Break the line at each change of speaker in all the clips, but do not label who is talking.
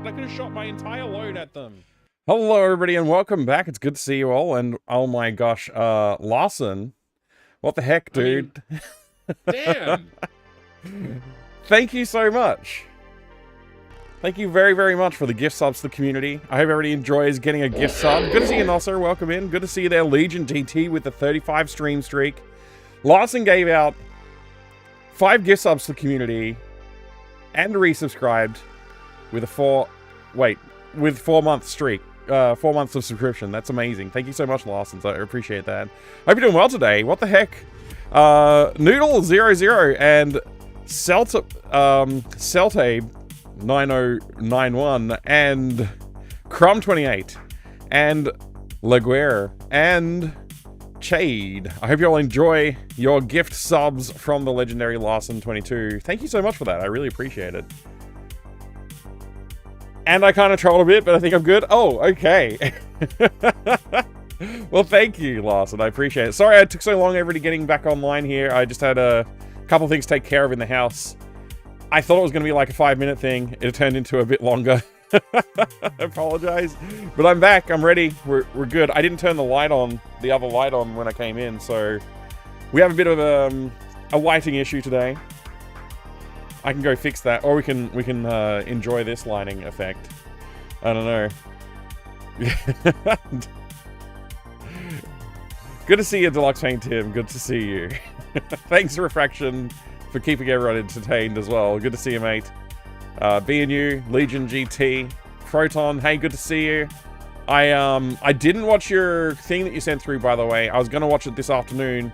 I could have shot my entire load at them.
Hello, everybody, and welcome back. It's good to see you all. And oh my gosh, Lawson, what the heck, dude?
Damn.
Thank you so much. Thank you very, very much for the gift subs to the community. I hope everybody enjoys getting a gift sub. Good to see you, Nosser. Welcome in. Good to see you there, Legion GT, with the 35 stream streak. Lawson gave out 5 gift subs to the community and resubscribed with a 4-month streak. 4 months of subscription. That's amazing. Thank you so much, Lawson. I appreciate that. Hope you're doing well today. What the heck? Noodle00 and Celte 9091 and Crumb28 and Laguerre and Chade. I hope you all enjoy your gift subs from the legendary Larson22. Thank you so much for that. I really appreciate it. And I kind of trolled a bit, but I think I'm good. Oh, okay. Well, thank you, Larson. I appreciate it. Sorry I took so long everybody getting back online here. I just had a couple things to take care of in the house. I thought it was going to be like a 5-minute thing. It turned into a bit longer. I apologize. But I'm back. I'm ready. We're good. I didn't turn the light on, the other light on when I came in, so we have a bit of a lighting issue today. I can go fix that, or we can enjoy this lighting effect. I don't know. Good to see you, Deluxe Paint Tim. Good to see you. Thanks, Refraction, for keeping everyone entertained as well. Good to see you, mate. B&U, Legion GT, Proton. Hey, good to see you. I didn't watch your thing that you sent through, by the way. I was gonna watch it this afternoon,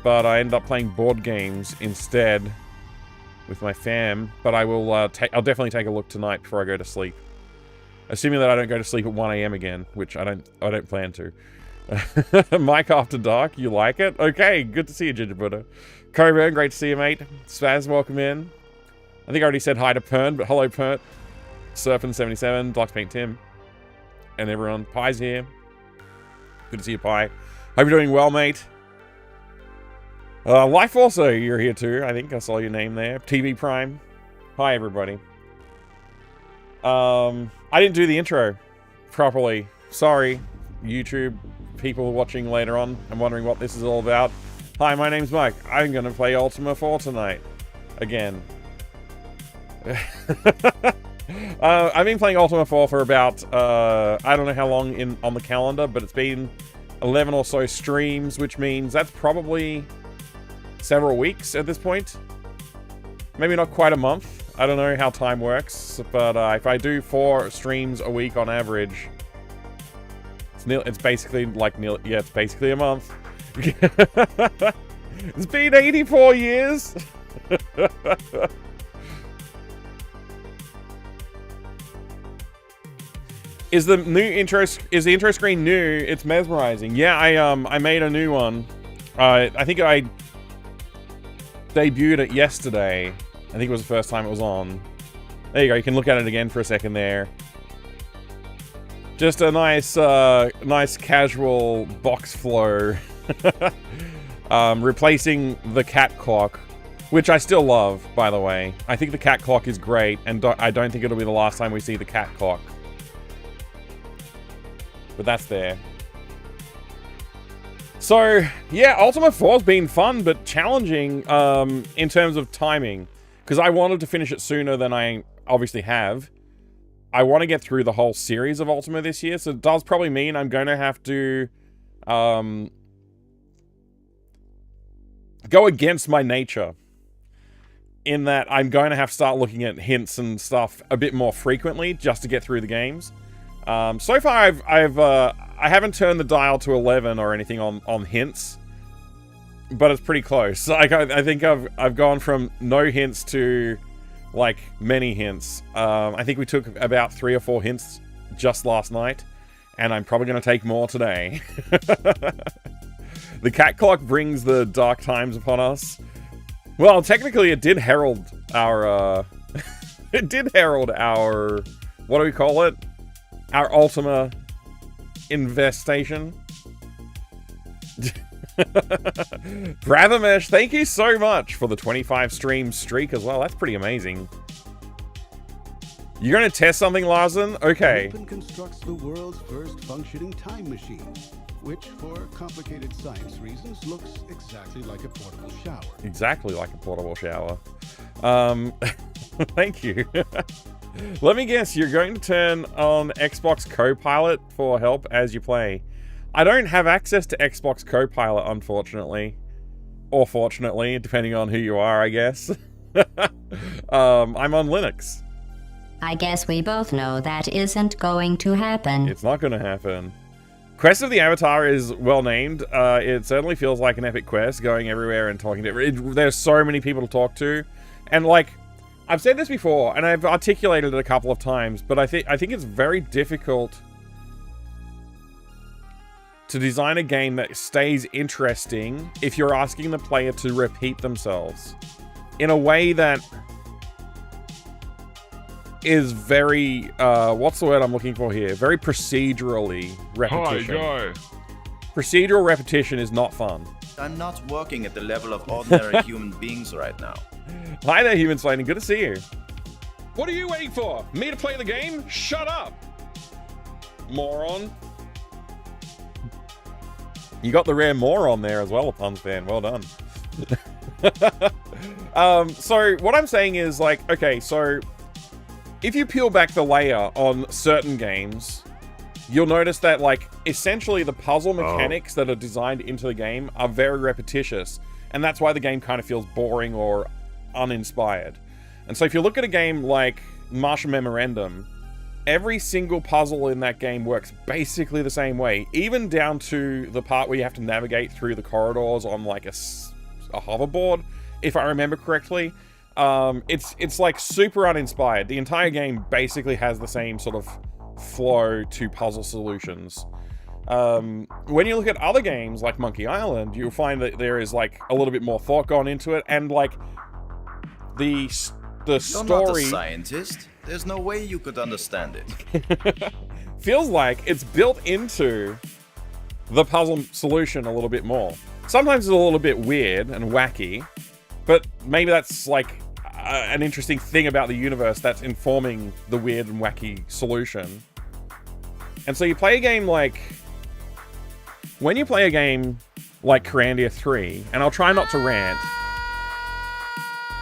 but I ended up playing board games instead with my fam. But I will I'll definitely take a look tonight before I go to sleep, assuming that I don't go to sleep at 1 AM again, which I don't plan to. Mike After Dark, you like it? Okay, good to see you, Ginger Buddha. Coburn, great to see you, mate. Spaz, welcome in. I think I already said hi to Pern, but hello, Pern. Surfin77, Deluxe Paint Tim, and everyone. Pie's here. Good to see you, Pie. Hope you're doing well, mate. Life also, you're here too. I think I saw your name there. TV Prime. Hi, everybody. I didn't do the intro properly. Sorry, YouTube people watching later on. I'm wondering what this is all about. Hi, my name's Mike. I'm going to play Ultima IV tonight. Again. I've been playing Ultima IV for about, I don't know how long on the calendar, but it's been 11 or so streams, which means that's probably several weeks at this point. Maybe not quite a month. I don't know how time works, but if I do 4 streams a week on average, it's basically like yeah, it's basically a month. It's been 84 years. Is the intro screen new? It's mesmerizing. Yeah, I made a new one. I think I debuted it yesterday. I think it was the first time it was on. There you go. You can look at it again for a second there. Just a nice casual box flow. Replacing the cat clock, which I still love, by the way. I think the cat clock is great, and I don't think it'll be the last time we see the cat clock. But that's there. So, yeah, Ultima 4's been fun, but challenging in terms of timing. Because I wanted to finish it sooner than I obviously have. I want to get through the whole series of Ultima this year, so it does probably mean I'm going to have to go against my nature. In that I'm going to have to start looking at hints and stuff a bit more frequently just to get through the games. So far I haven't turned the dial to 11 or anything on hints, but it's pretty close. I think I've gone from no hints to like many hints. I think we took about 3 or 4 hints just last night, and I'm probably going to take more today. The cat clock brings the dark times upon us. Well, technically it did herald our it did herald our, what do we call it? Our Ultima infestation. Bravamesh, thank you so much for the 25 stream streak as well. That's pretty amazing. You're going to test something, Larson? Okay.
Open constructs the world's first functioning time machine, which, for complicated science reasons, looks exactly like a portable shower. Exactly like a portable shower.
Thank you. Let me guess, you're going to turn on Xbox Copilot for help as you play. I don't have access to Xbox Copilot, unfortunately. Or fortunately, depending on who you are, I guess. I'm on Linux.
I guess we both know that isn't going to happen.
It's not going to happen. Quest of the Avatar is well named. It certainly feels like an epic quest, going everywhere and talking to... There's so many people to talk to. And, like, I've said this before, and I've articulated it a couple of times, but I think it's very difficult to design a game that stays interesting if you're asking the player to repeat themselves in a way that is very, what's the word I'm looking for here? Very procedurally repetition.
Hi, guy.
Procedural repetition is not fun.
I'm not working at the level of ordinary human beings right now.
Hi there, Human Slaying. Good to see you.
What are you waiting for? Me to play the game? Shut up, moron.
You got the rare moron there as well, Puns fan. Well done. So what I'm saying is, like, okay, so if you peel back the layer on certain games, you'll notice that, like, essentially the puzzle mechanics that are designed into the game are very repetitious, and that's why the game kind of feels boring or uninspired. And so if you look at a game like Martian Memorandum, every single puzzle in that game works basically the same way, even down to the part where you have to navigate through the corridors on, like, a hoverboard, if I remember correctly. It's like super uninspired. The entire game basically has the same sort of flow to puzzle solutions. When you look at other games like Monkey Island, you'll find that there is, like, a little bit more thought gone into it, and, like, the
You're
story...
not a scientist. There's no way you could understand it.
feels like it's built into the puzzle solution a little bit more. Sometimes it's a little bit weird and wacky, but maybe that's, like, an interesting thing about the universe that's informing the weird and wacky solution. And so you play a game like... When you play a game like Corandia 3, and I'll try not to rant...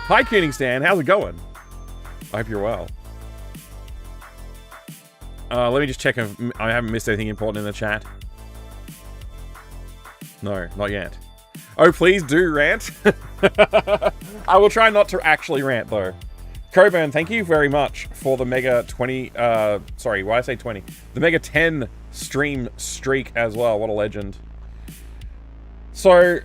Hi, Koenigstan, how's it going? I hope you're well. Let me just check if I haven't missed anything important in the chat. No, not yet. Oh, please do rant. I will try not to actually rant, though. Coburn, thank you very much for the Mega 20... sorry, why did I say 20? The Mega 10 stream streak as well. What a legend. So...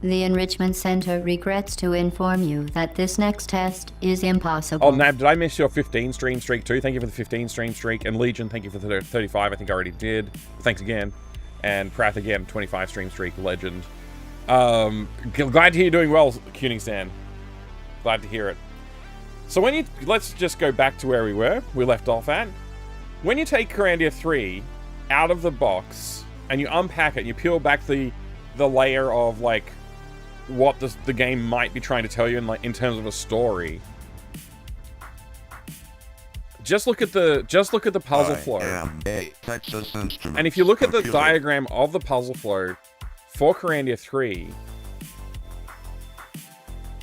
The Enrichment Center regrets to inform you that this next test is impossible.
Oh, Nab, did I miss your 15 stream streak too? Thank you for the 15 stream streak. And Legion, thank you for the 35. I think I already did. Thanks again. And Prath again, 25 stream streak, legend. Glad to hear you're doing well, Koenigstan. Glad to hear it. So when you... Let's just go back to where we left off at. When you take Corandia 3 out of the box and you unpack it, and you peel back the layer of, like, what the game might be trying to tell you in terms of a story. Just look at the puzzle flow. And if you look at the diagram of the puzzle flow for Corandia 3,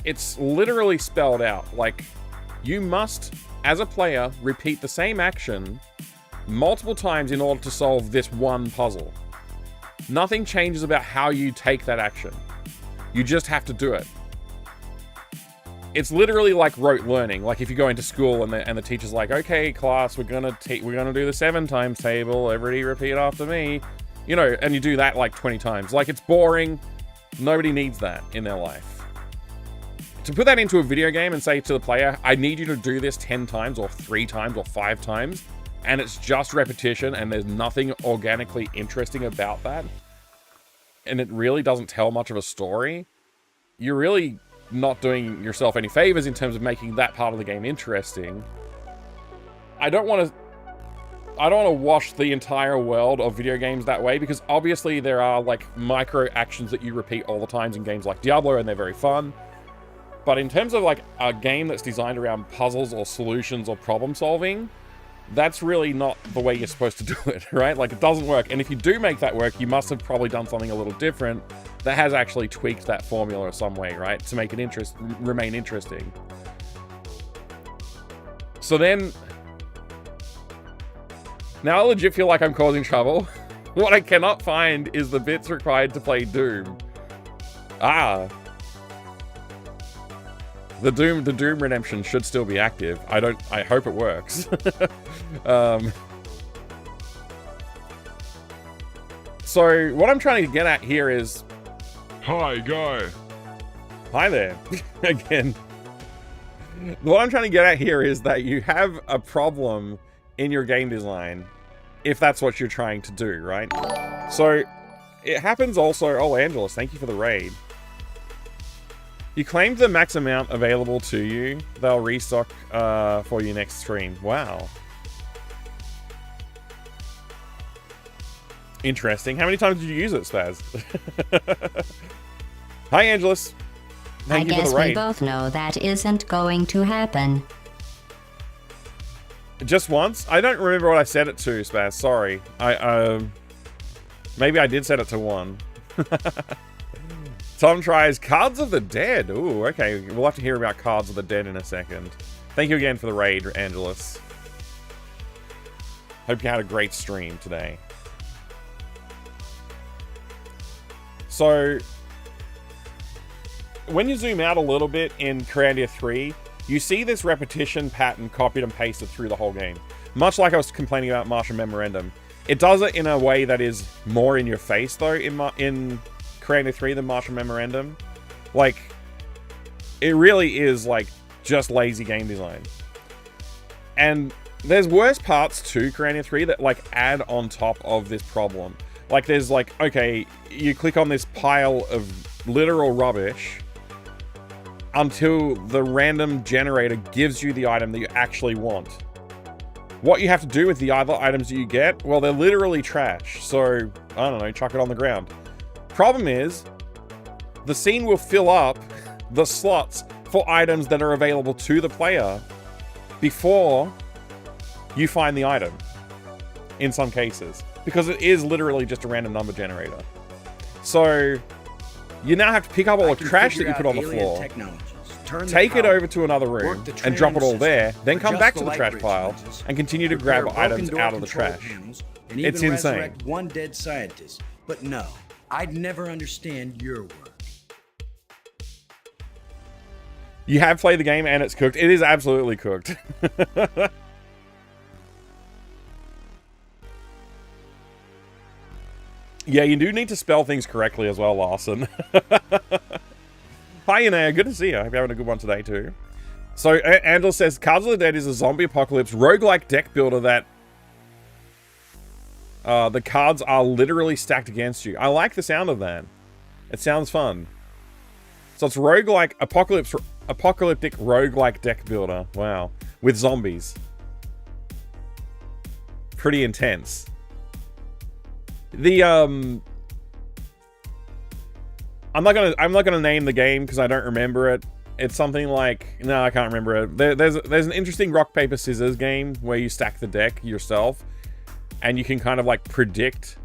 it's literally spelled out. Like, you must, as a player, repeat the same action multiple times in order to solve this one puzzle. Nothing changes about how you take that action. You just have to do it. It's literally like rote learning. Like if you go into school and the teacher's like, okay, class, we're gonna do the 7 times table. Everybody repeat after me. You know, and you do that like 20 times. Like, it's boring. Nobody needs that in their life. To put that into a video game and say to the player, I need you to do this 10 times or 3 times or 5 times, and it's just repetition and there's nothing organically interesting about that, and it really doesn't tell much of a story, you're really not doing yourself any favors in terms of making that part of the game interesting. I don't want to... I don't want to wash the entire world of video games that way, because obviously there are like micro actions that you repeat all the times in games like Diablo, and they're very fun. But in terms of like a game that's designed around puzzles or solutions or problem solving, that's really not the way you're supposed to do it, right? Like, it doesn't work. And if you do make that work, you must have probably done something a little different that has actually tweaked that formula some way, right? To make it remain interesting. So then, now I legit feel like I'm causing trouble. What I cannot find is the bits required to play Doom. Ah. The Doom redemption should still be active. I hope it works. So what I'm trying to get at here is...
Hi, guy.
Hi there. Again. What I'm trying to get at here is that you have a problem in your game design, if that's what you're trying to do, right? So it happens also... Oh, Angelus, thank you for the raid. You claimed the max amount available to you. They'll restock for your next stream. Wow. Interesting. How many times did you use it, Spaz? Hi, Angelus. Thank you for the raid.
I guess we both know that isn't going to happen.
Just once? I don't remember what I set it to, Spaz. Sorry. Maybe I did set it to 1. Tom tries Cards of the Dead. Ooh, okay. We'll have to hear about Cards of the Dead in a second. Thank you again for the raid, Angelus. Hope you had a great stream today. So, when you zoom out a little bit in Grandia 3, you see this repetition pattern copied and pasted through the whole game. Much like I was complaining about Martian Memorandum. It does it in a way that is more in your face, though, in Grandia 3 than Martian Memorandum. Like, it really is, like, just lazy game design. And there's worse parts to Grandia 3 that, like, add on top of this problem. Like, there's, like, okay, you click on this pile of literal rubbish until the random generator gives you the item that you actually want. What you have to do with the other items that you get, well, they're literally trash. So, I don't know, chuck it on the ground. Problem is, the scene will fill up the slots for items that are available to the player before you find the item, in some cases. Because it is literally just a random number generator. So, you now have to pick up all the trash that you put on the floor, take it over to another room, and drop it all there, then come back to the trash pile, and continue to grab items out of the trash. It's insane.
One dead scientist, but no. I'd never understand your work.
You have played the game and it's cooked. It is absolutely cooked. Yeah, you do need to spell things correctly as well, Larson. Hi, Inea. Good to see you. I hope you're having a good one today, too. So, Andel says, Cards of the Dead is a zombie apocalypse roguelike deck builder that the cards are literally stacked against you. I like the sound of that. It sounds fun. So it's roguelike, apocalyptic roguelike deck builder. Wow. With zombies. Pretty intense. The, I'm not gonna name the game because I don't remember it. It's something like, no, I can't remember it. There's an interesting rock, paper, scissors game where you stack the deck yourself. And you can kind of like predict,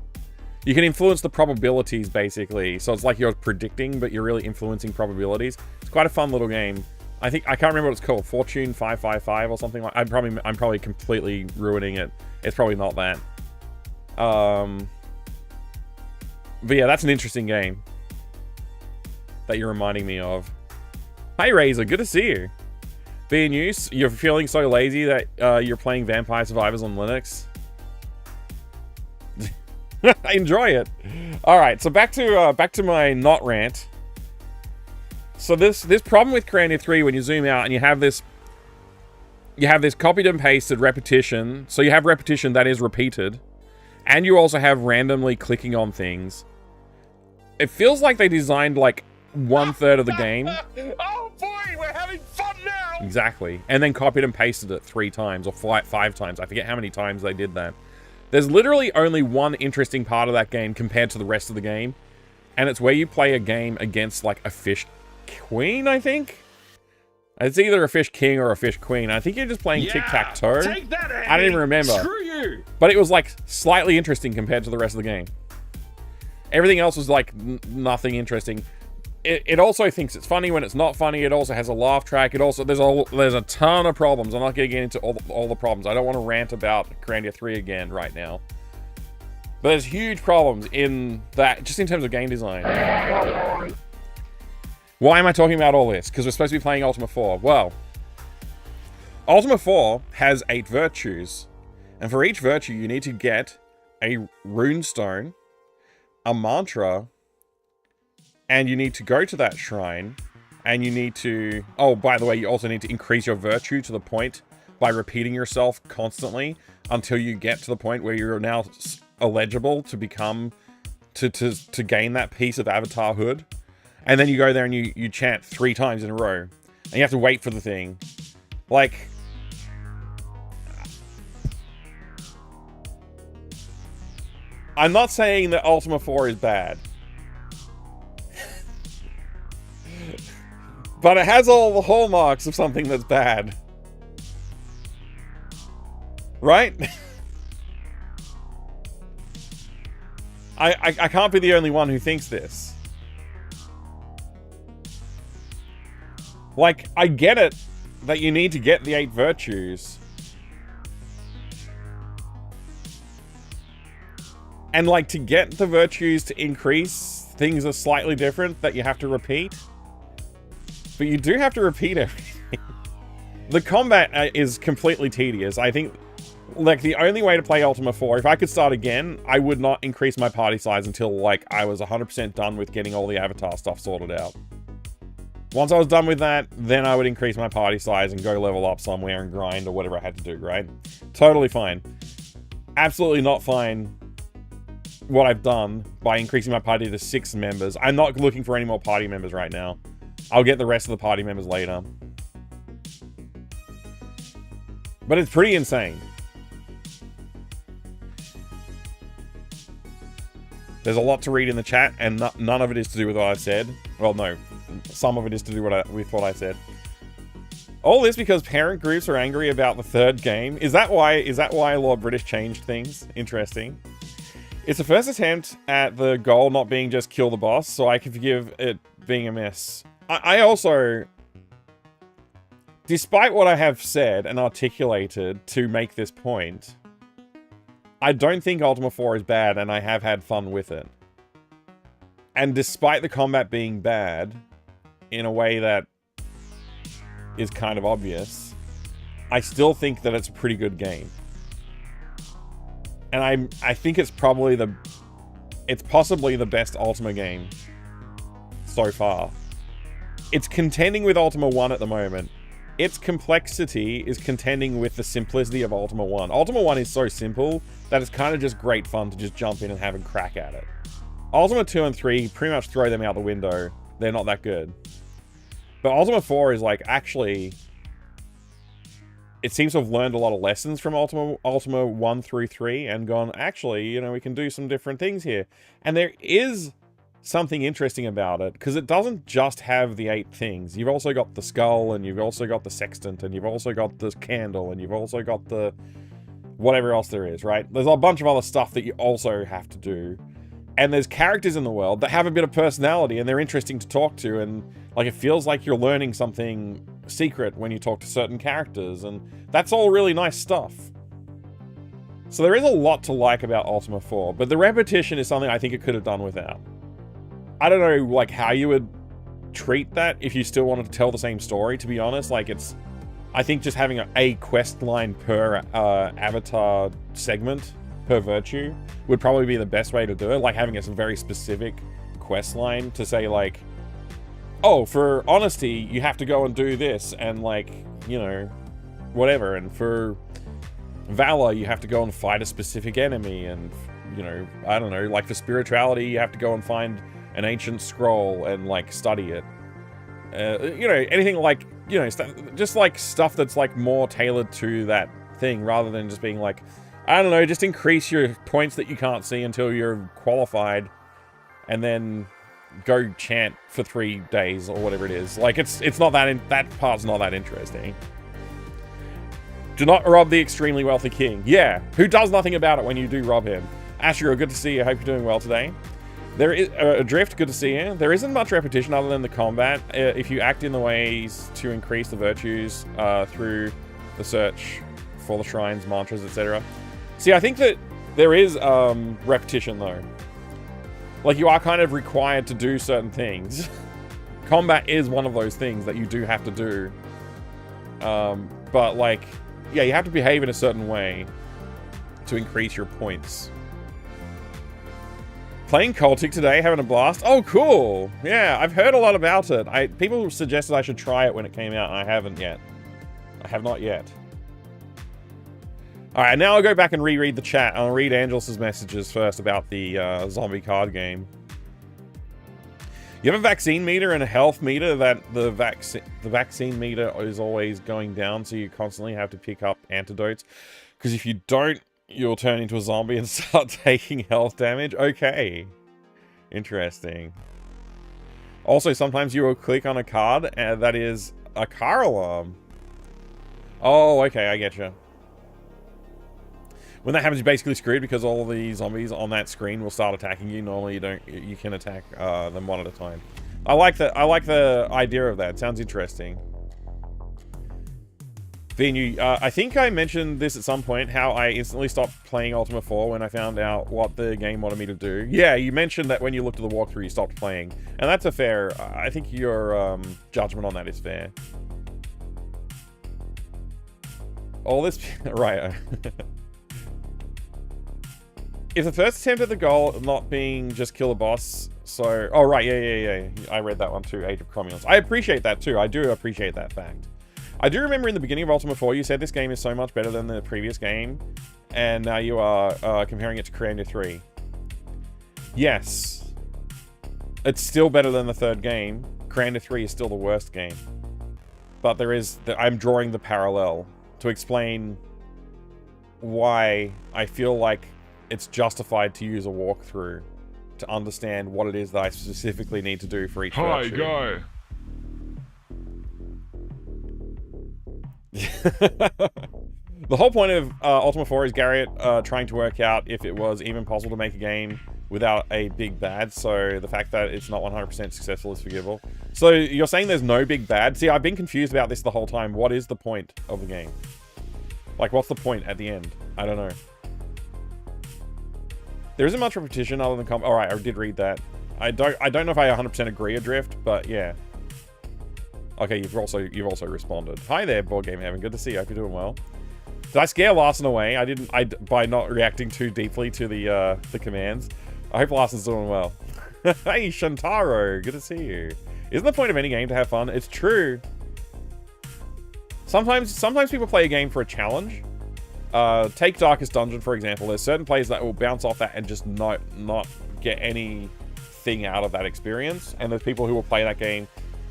you can influence the probabilities basically. So it's like you're predicting, but you're really influencing probabilities. It's quite a fun little game. I can't remember what it's called. Fortune 555 or something like. I'm probably completely ruining it. It's probably not that. But yeah, that's an interesting game that you're reminding me of. Hi Razor, good to see you. Being used, you're feeling so lazy that you're playing Vampire Survivors on Linux. I enjoy it. All right, so back to my not rant. So this problem with Grandia 3 when you zoom out and you have this copied and pasted repetition. So you have repetition that is repeated, and you also have randomly clicking on things. It feels like they designed like 1/3 of the game.
Oh boy, we're having fun now.
Exactly. And then copied and pasted it 3 times or 5 times. I forget how many times they did that. There's literally only one interesting part of that game compared to the rest of the game. And it's where you play a game against, like, a fish queen, I think? It's either a fish king or a fish queen. I think you're just playing tic-tac-toe.
Take that, Andy.
I don't even remember.
Screw you.
But it was, like, slightly interesting compared to the rest of the game. Everything else was, like, nothing interesting. It also thinks it's funny when it's not funny. It also has a laugh track. It also there's a ton of problems. I'm not going to get into all the problems. I don't want to rant about Grandia 3 again right now. But there's huge problems in that, just in terms of game design. Why am I talking about all this? Because we're supposed to be playing Ultima 4. Well, Ultima 4 has 8 virtues. And for each virtue, you need to get a runestone, a mantra, and you need to go to that shrine, and you need to... Oh, by the way, you also need to increase your virtue to the point by repeating yourself constantly until you get to the point where you're now eligible to become... to gain that piece of avatar hood. And then you go there and you chant 3 times in a row. And you have to wait for the thing. Like... I'm not saying that Ultima 4 is bad. But it has all the hallmarks of something that's bad. Right? I can't be the only one who thinks this. Like, I get it that you need to get the 8 virtues. And, like, to get the virtues to increase, things are slightly different that you have to repeat. But you do have to repeat everything. The combat is completely tedious. I think, like, the only way to play Ultima 4, if I could start again, I would not increase my party size until, like, I was 100% done with getting all the avatar stuff sorted out. Once I was done with that, then I would increase my party size and go level up somewhere and grind or whatever I had to do, right? Totally fine. Absolutely not fine what I've done by increasing my party to 6 members. I'm not looking for any more party members right now. I'll get the rest of the party members later. But it's pretty insane. There's a lot to read in the chat, and none of it is to do with what I said. Well, no. Some of it is to do with what I said. All this because parent groups are angry about the 3rd game. Is that why Lord British changed things? Interesting. It's the first attempt at the goal not being just kill the boss, so I can forgive it being a miss. I also, despite what I have said and articulated to make this point, I don't think Ultima 4 is bad, and I have had fun with it. And despite the combat being bad, in a way that is kind of obvious, I still think that it's a pretty good game. And I think it's probably it's possibly the best Ultima game so far. It's contending with Ultima 1 at the moment. Its complexity is contending with the simplicity of Ultima 1. Ultima 1 is so simple that it's kind of just great fun to just jump in and have a crack at it. Ultima 2 and 3, pretty much throw them out the window. They're not that good. But Ultima 4 is like, actually... It seems to have learned a lot of lessons from Ultima 1 through 3 and gone, actually, you know, we can do some different things here. And there is something interesting about it, because it doesn't just have the 8 things. You've also got the skull, and you've also got the sextant, and you've also got the candle, and you've also got the whatever else there is, right? There's a bunch of other stuff that you also have to do. And there's characters in the world that have a bit of personality, and they're interesting to talk to, and like it feels like you're learning something secret when you talk to certain characters, and that's all really nice stuff. So there is a lot to like about Ultima 4, but the repetition is something I think it could have done without. I don't know, like, how you would treat that if you still wanted to tell the same story, to be honest. Like, I think just having a quest line per avatar segment, per virtue, would probably be the best way to do it. Like, having a very specific quest line to say, like, oh, for honesty, you have to go and do this, and, like, you know, whatever. And for valor, you have to go and fight a specific enemy, and, you know, I don't know, like, for spirituality, you have to go and find an ancient scroll and, like, study it. You know, anything like you know, just like stuff that's like more tailored to that thing rather than just being like, I don't know, just increase your points that you can't see until you're qualified and then go chant for 3 days or whatever it is. Like, it's not that, that part's not that interesting. Do not rob the extremely wealthy king. Yeah, who does nothing about it when you do rob him. Ashura, good to see you. Hope you're doing well today. There is Drift, good to see you. There isn't much repetition other than the combat. If you act in the ways to increase the virtues through the search for the shrines, mantras, etc. See, I think that there is repetition though. Like, you are kind of required to do certain things. Combat is one of those things that you do have to do. But like, yeah, you have to behave in a certain way to increase your points. Playing Cultic today, having a blast. Oh, cool. Yeah, I've heard a lot about it. People suggested I should try it when it came out, and I haven't yet. I have not yet. All right, now I'll go back and reread the chat. I'll read Angelus's messages first about the zombie card game. You have a vaccine meter and a health meter that the vaccine meter is always going down, so you constantly have to pick up antidotes. Because if you don't, you'll turn into a zombie and start taking health damage. Okay. Interesting. Also, sometimes you will click on a card that is a car alarm. Oh, okay, I get you. When that happens, you're basically screwed because all the zombies on that screen will start attacking you. Normally, you can attack them one at a time. I like the idea of that. It sounds interesting. Venu, I think I mentioned this at some point, how I instantly stopped playing Ultima 4 when I found out what the game wanted me to do. Yeah, you mentioned that when you looked at the walkthrough, you stopped playing. And that's a fair... I think your judgment on that is fair. All this... Right. If the first attempt at the goal not being just kill a boss, so... Oh, right, yeah. I read that one too, Age of Cromulence. I appreciate that too. I do appreciate that fact. I do remember in the beginning of Ultima 4, you said this game is so much better than the previous game, and now you are comparing it to Creator 3. Yes. It's still better than the third game. Creator 3 is still the worst game. But there is... I'm drawing the parallel to explain why I feel like it's justified to use a walkthrough to understand what it is that I specifically need to do for each virtue.
Guy.
The whole point of Ultima 4 is Garrett trying to work out if it was even possible to make a game without a big bad, so the fact that it's not 100% successful is forgivable. So you're saying there's no big bad? See, I've been confused about this the whole time. What is the point of the game? Like, what's the point at the end? I don't know. There isn't much repetition other than combat. Alright, I did read that. I don't know if I 100% agree or drift, but yeah. Okay, you've also responded. Hi there, Board Game Heaven. Good to see you. Hope you're doing well. Did I scare Larson away? By not reacting too deeply to the commands. I hope Larson's doing well. Hey, Shantaro. Good to see you. Isn't the point of any game to have fun? It's true. Sometimes people play a game for a challenge. Take Darkest Dungeon, for example. There's certain players that will bounce off that and just not get anything out of that experience. And there's people who will play that game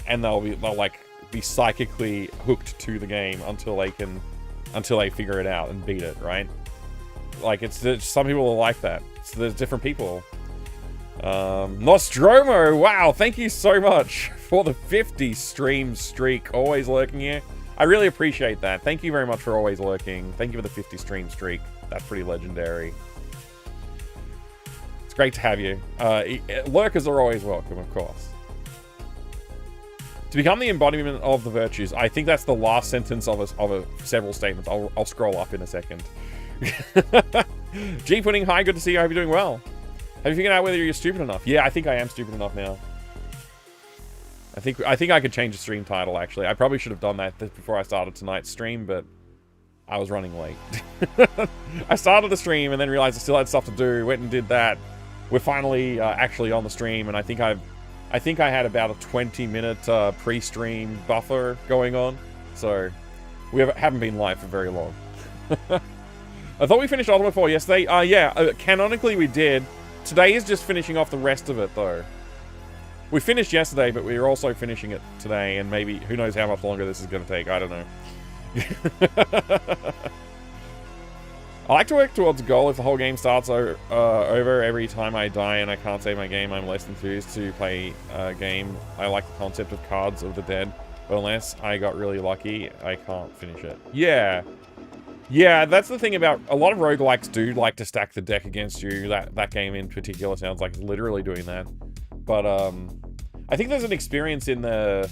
and they'll like be psychically hooked to the game until they figure it out and beat it, right? Like, it's some people are like that. So there's different people. Nostromo, wow, thank you so much for the 50 stream streak. Always lurking here. I really appreciate that. Thank you very much for always lurking. Thank you for the 50 stream streak. That's pretty legendary. It's great to have you. Lurkers are always welcome, of course. To become the embodiment of the virtues. I think that's the last sentence of several statements. I'll scroll up in a second. G Pudding, hi, good to see you. I hope you're doing well. Have you figured out whether you're stupid enough? Yeah, I think I am stupid enough now. I think I could change the stream title, actually. I probably should have done that before I started tonight's stream, but I was running late. I started the stream and then realized I still had stuff to do. Went and did that. We're finally actually on the stream, and I think I had about a 20-minute pre-stream buffer going on. So we haven't been live for very long. I thought we finished Ultima 4 yesterday. Yeah, canonically we did. Today is just finishing off the rest of it, though. We finished yesterday, but we were also finishing it today, and maybe, who knows how much longer this is going to take, I don't know. I like to work towards a goal. If the whole game starts over every time I die and I can't save my game, I'm less enthused to play a game. I like the concept of Cards of the Dead, but unless I got really lucky, I can't finish it. Yeah. Yeah, that's the thing about a lot of roguelikes do like to stack the deck against you. That game in particular sounds like it's literally doing that. But I think there's an experience in the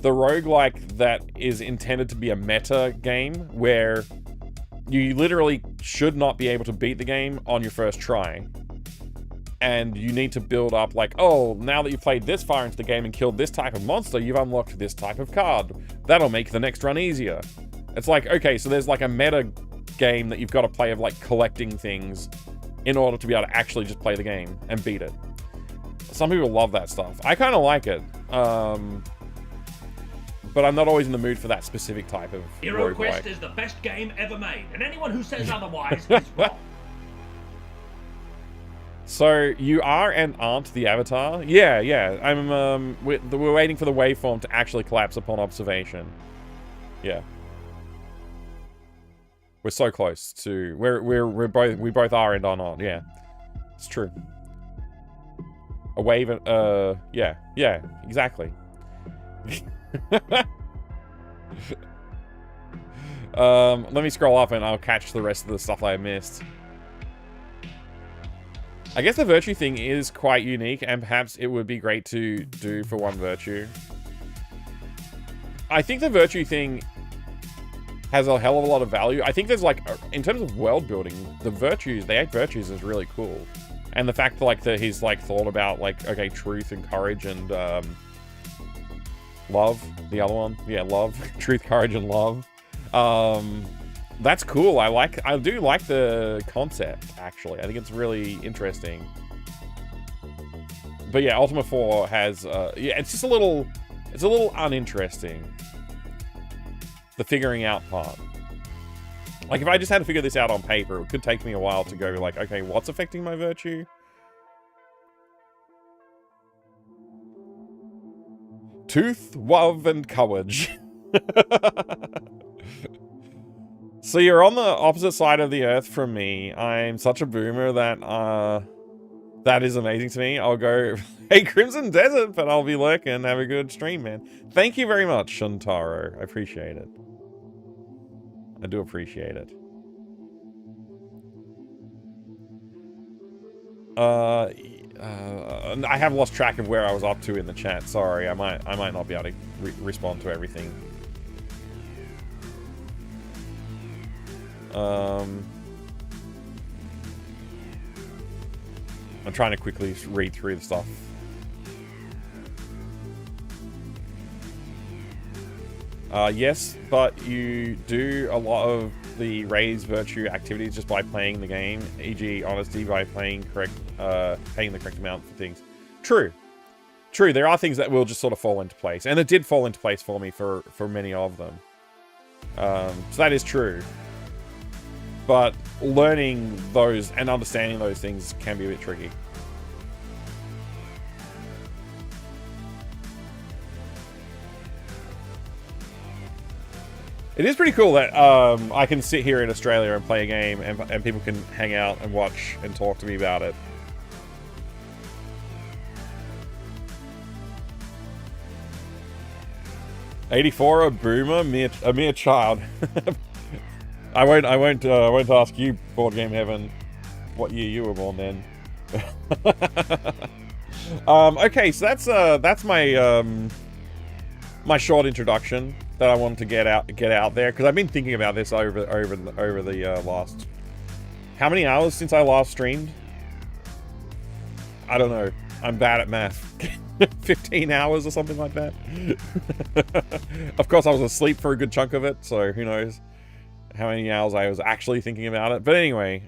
roguelike that is intended to be a meta game where you literally should not be able to beat the game on your first try. And you need to build up like, oh, now that you've played this far into the game and killed this type of monster, you've unlocked this type of card. That'll make the next run easier. It's like, okay, so there's like a meta game that you've got to play of like collecting things in order to be able to actually just play the game and beat it. Some people love that stuff. I kind of like it. But I'm not always in the mood for that specific type of
Hero Quest is the best game ever made, and anyone who says otherwise is wrong.
So, you are and aren't the Avatar? Yeah, yeah. We're waiting for the waveform to actually collapse upon observation. Yeah. We're so close to... We both are and are not, yeah. It's true. A wave, yeah, exactly. Let me scroll up and I'll catch the rest of the stuff I missed. I guess the virtue thing is quite unique, and perhaps it would be great to do for one virtue. I think the virtue thing has a hell of a lot of value. I think there's like, in terms of world building, the 8 virtues is really cool. And the fact like that he's like thought about like, okay, truth and courage and love, the other one. Yeah, love, truth, courage, and love. That's cool. I do like the concept, actually. I think it's really interesting. But yeah, Ultima IV has, yeah, it's just a little uninteresting. The figuring out part. Like, if I just had to figure this out on paper, it could take me a while to go like, okay, what's affecting my virtue? Tooth, love, and courage. So you're on the opposite side of the earth from me. I'm such a boomer that, that is amazing to me. I'll go, hey, Crimson Desert, but I'll be lurking. Have a good stream, man. Thank you very much, Shantaro. I appreciate it. I do appreciate it. I have lost track of where I was up to in the chat. Sorry, I might not be able to respond to everything. I'm trying to quickly read through the stuff. Yes, but you do a lot of the raise virtue activities just by playing the game, e.g. honesty by paying the correct amount for things. True. True, there are things that will just sort of fall into place. And it did fall into place for me for many of them. So that is true. But learning those and understanding those things can be a bit tricky. It is pretty cool that I can sit here in Australia and play a game and people can hang out and watch and talk to me about it. '84, a boomer, a mere child. I won't ask you, Board Game Heaven, what year you were born then. Okay, so that's my my short introduction that I wanted to get out there, because I've been thinking about this over the last, how many hours since I last streamed? I don't know. I'm bad at math. 15 hours or something like that. Of course, I was asleep for a good chunk of it, so who knows how many hours I was actually thinking about it. But anyway,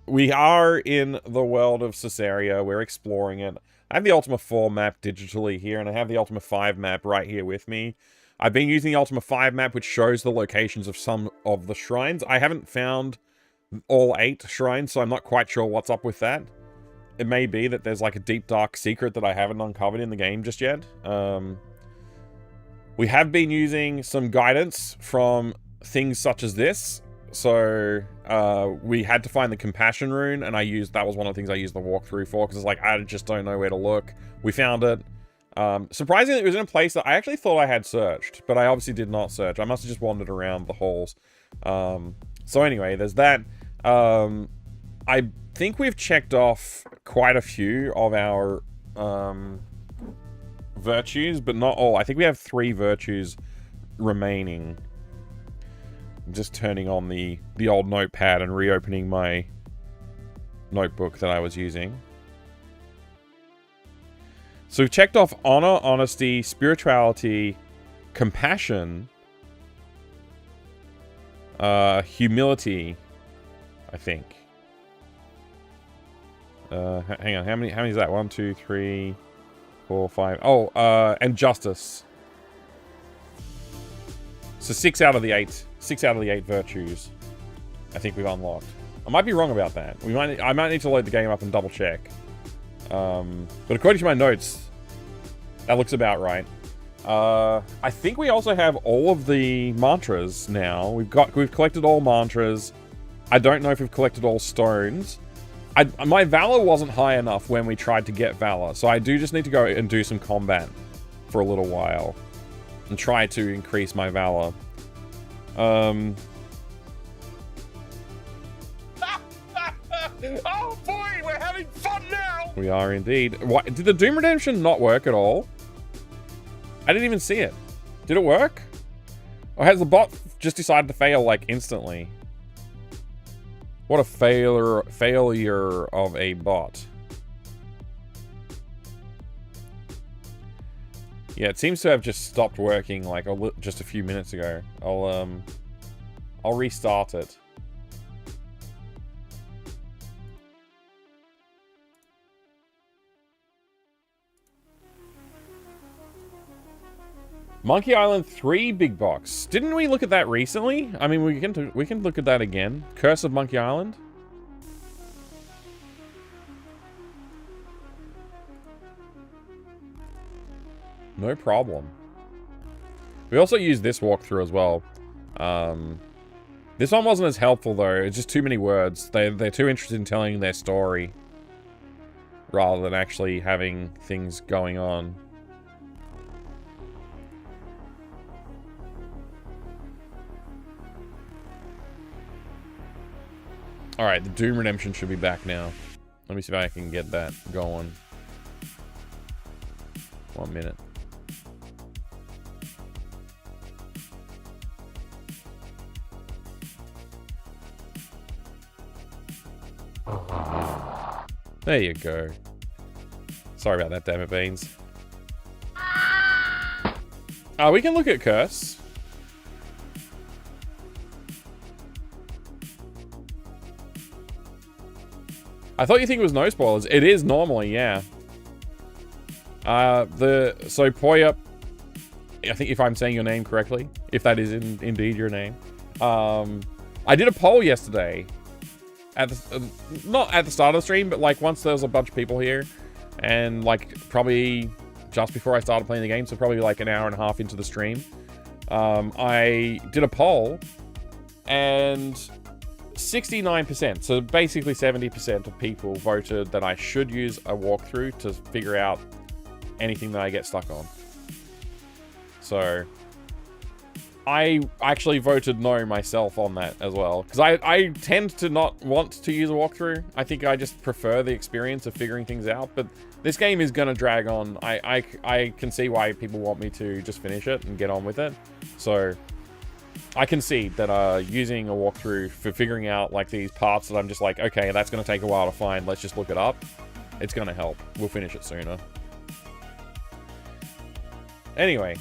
we are in the world of Caesarea. We're exploring it. I have the Ultima IV map digitally here, and I have the Ultima V map right here with me. I've been using the Ultima V map, which shows the locations of some of the shrines. I haven't found all 8 shrines, so I'm not quite sure what's up with that. it may be that there's like a deep, dark secret that I haven't uncovered in the game just yet. We have been using some guidance from things such as this. So we had to find the compassion rune, and that was one of the things I used the walkthrough for, because it's like, I just don't know where to look. We found it. Surprisingly, it was in a place that I actually thought I had searched, but I obviously did not search. I must have just wandered around the halls. So anyway, there's that. I think we've checked off quite a few of our virtues, but not all. I think we have 3 virtues remaining. I'm just turning on the old notepad and reopening my notebook that I was using. So we've checked off honor, honesty, spirituality, compassion, humility, I think. Hang on, how many is that? 1, 2, 3, 4, 5. Oh, and justice. So 6 out of the 8 virtues, I think we've unlocked. I might be wrong about that. I might need to load the game up and double check. But according to my notes, that looks about right. I think we also have all of the mantras now. We've collected all mantras. I don't know if we've collected all stones. My valor wasn't high enough when we tried to get valor, so I do just need to go and do some combat for a little while and try to increase my valor.
Oh boy, we're having fun now!
We are indeed. What, did the Doom Redemption not work at all? I didn't even see it. Did it work? Or has the bot just decided to fail, like, instantly? What a failure of a bot. Yeah, it seems to have just stopped working, like, just a few minutes ago. I'll restart it. Monkey Island 3 big box. Didn't we look at that recently? I mean, we can look at that again. Curse of Monkey Island. No problem. We also used this walkthrough as well. This one wasn't as helpful though. It's just too many words. They're too interested in telling their story rather than actually having things going on. Alright, the Doom Redemption should be back now. Let me see if I can get that going. 1 minute. There you go. Sorry about that, damn it, Beans. We can look at Curse. I thought you think it was no spoilers. It is normally, yeah. So Poya, I think if I'm saying your name correctly, if that is indeed your name. I did a poll yesterday. Not at the start of the stream, but like once there was a bunch of people here. And like probably just before I started playing the game, so probably like an hour and a half into the stream. I did a poll and 69%, so basically 70% of people voted that I should use a walkthrough to figure out anything that I get stuck on. So I actually voted no myself on that as well, because I tend to not want to use a walkthrough. I think I just prefer the experience of figuring things out, but this game is going to drag on. I can see why people want me to just finish it and get on with it. So I concede that using a walkthrough for figuring out like these parts that I'm just like, okay, that's going to take a while to find, let's just look it up. It's going to help. We'll finish it sooner. Anyway,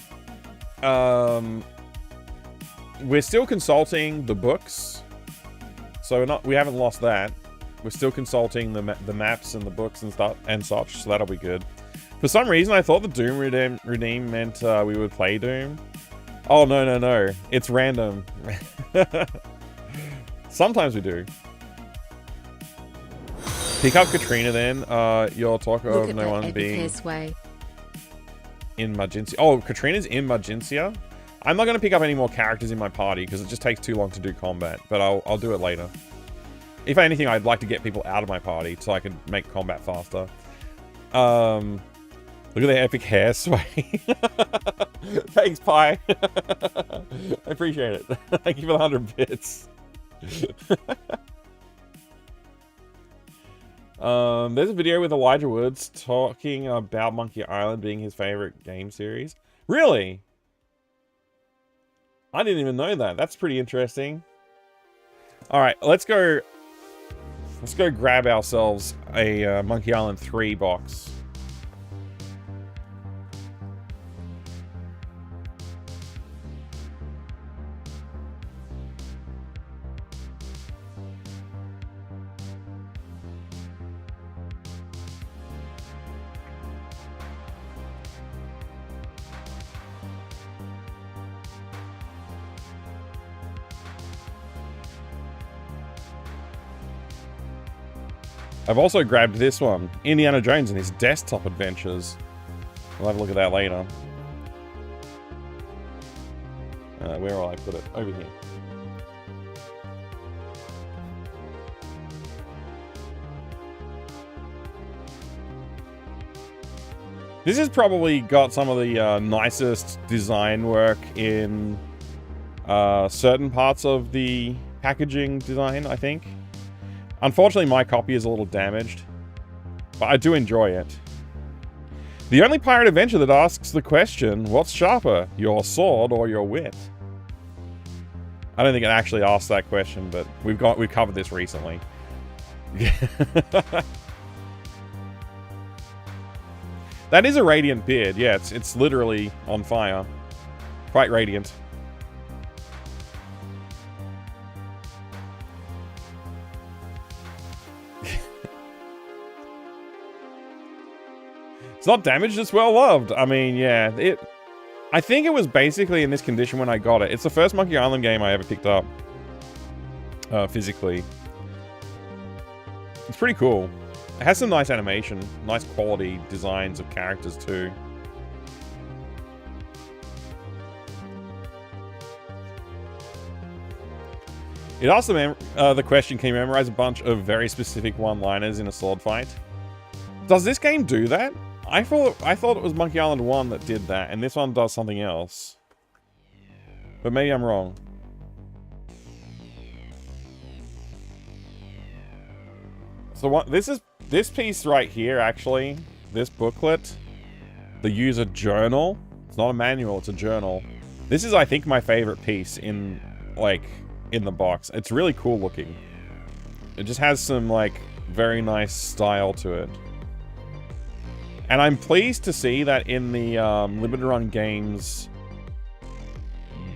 we're still consulting the books, so we haven't lost that. We're still consulting the maps and the books and stuff and such, so that'll be good. For some reason, I thought the Doom Redeem meant we would play Doom. Oh, no. It's random. Sometimes we do. Pick up Katrina then. You'll talk
Look
of
at
no
that
one
epic
being
sway.
in Magencia. Oh, Katrina's in Magencia. I'm not going to pick up any more characters in my party because it just takes too long to do combat, but I'll do it later. If anything, I'd like to get people out of my party so I can make combat faster. Look at the epic hair sway. Thanks, Pi. I appreciate it. Thank you for the 100 bits. There's a video with Elijah Woods talking about Monkey Island being his favorite game series. Really? I didn't even know that. That's pretty interesting. All right, let's go grab ourselves a Monkey Island 3 box. I've also grabbed this one, Indiana Jones and his desktop adventures. We'll have a look at that later. Where will I put it? Over here. This has probably got some of the nicest design work in certain parts of the packaging design, I think. Unfortunately, my copy is a little damaged, but I do enjoy it. The only pirate adventure that asks the question, what's sharper, your sword or your wit? I don't think it actually asks that question, but we've covered this recently. That is a radiant beard. Yeah, it's literally on fire. Quite radiant. It's not damaged, it's well loved. I mean, yeah, I think it was basically in this condition when I got it. It's the first Monkey Island game I ever picked up physically. It's pretty cool. It has some nice animation, nice quality designs of characters too. It asked the question, can you memorize a bunch of very specific one-liners in a sword fight? Does this game do that? I thought it was Monkey Island 1 that did that, and this one does something else. But maybe I'm wrong. So this piece right here, actually, this booklet, the user journal. It's not a manual, it's a journal. This is, I think, my favorite piece in the box. It's really cool looking. It just has some, very nice style to it. And I'm pleased to see that in the Limited Run Games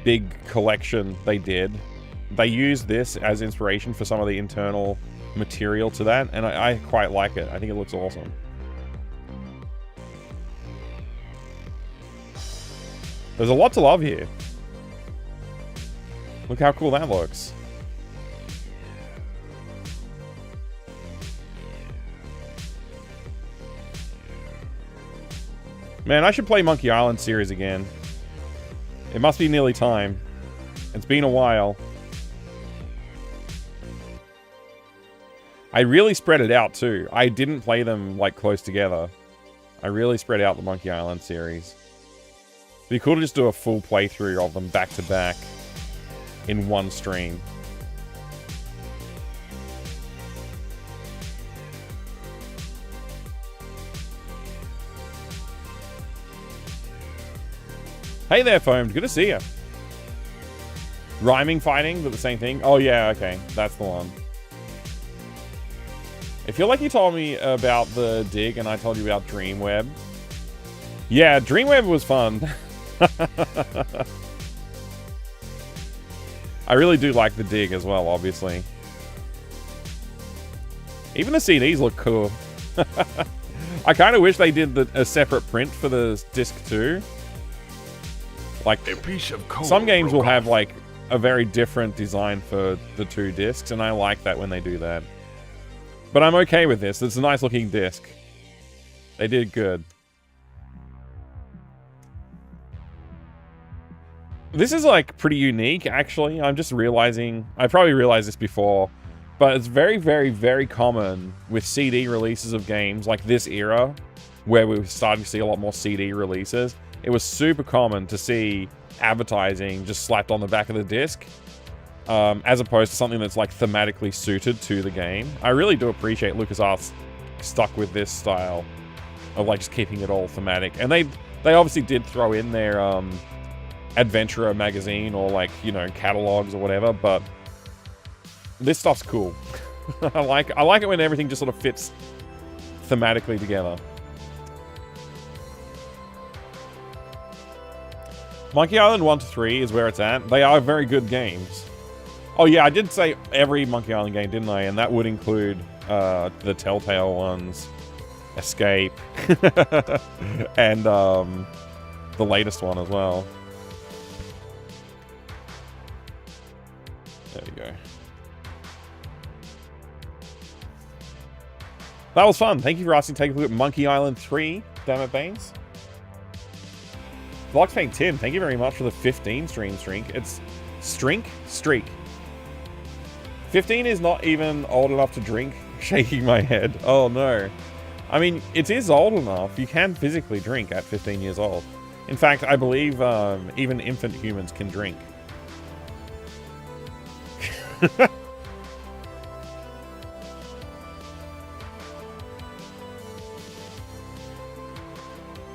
big collection they used this as inspiration for some of the internal material to that, and I quite like it. I think it looks awesome. There's a lot to love here. Look how cool that looks. Man, I should play Monkey Island series again. It must be nearly time. It's been a while. I really spread it out too. I didn't play them close together. I really spread out the Monkey Island series. It'd be cool to just do a full playthrough of them back to back in one stream. Hey there, Foamed. Good to see you. Rhyming fighting, but the same thing? Oh, yeah, okay. That's the one. I feel like you told me about the dig and I told you about Dreamweb. Yeah, Dreamweb was fun. I really do like the dig as well, obviously. Even the CDs look cool. I kind of wish they did a separate print for the disc too. A piece of coal. Some games will have a very different design for the two discs, and I like that when they do that. But I'm okay with this. It's a nice looking disc. They did good. This is like pretty unique, actually. I'm just realizing, I probably realized this before, but it's very, very, very common with CD releases of games like this era, where we were starting to see a lot more CD releases. It was super common to see advertising just slapped on the back of the disc, as opposed to something that's like thematically suited to the game. I really do appreciate LucasArts stuck with this style of like just keeping it all thematic. And they obviously did throw in their Adventurer magazine or like, you know, catalogs or whatever, but this stuff's cool. I like it when everything just sort of fits thematically together. Monkey Island 1 to 3 is where it's at. They are very good games. Oh yeah, I did say every Monkey Island game, didn't I? And that would include the Telltale ones, Escape, and the latest one as well. There we go. That was fun. Thank you for asking. Take a look at Monkey Island 3. Damn it, Baines. Blockfang Tim, thank you very much for the 15 stream streak. It's streak? 15 is not even old enough to drink. Shaking my head. Oh no. I mean, it is old enough. You can physically drink at 15 years old. In fact, I believe even infant humans can drink.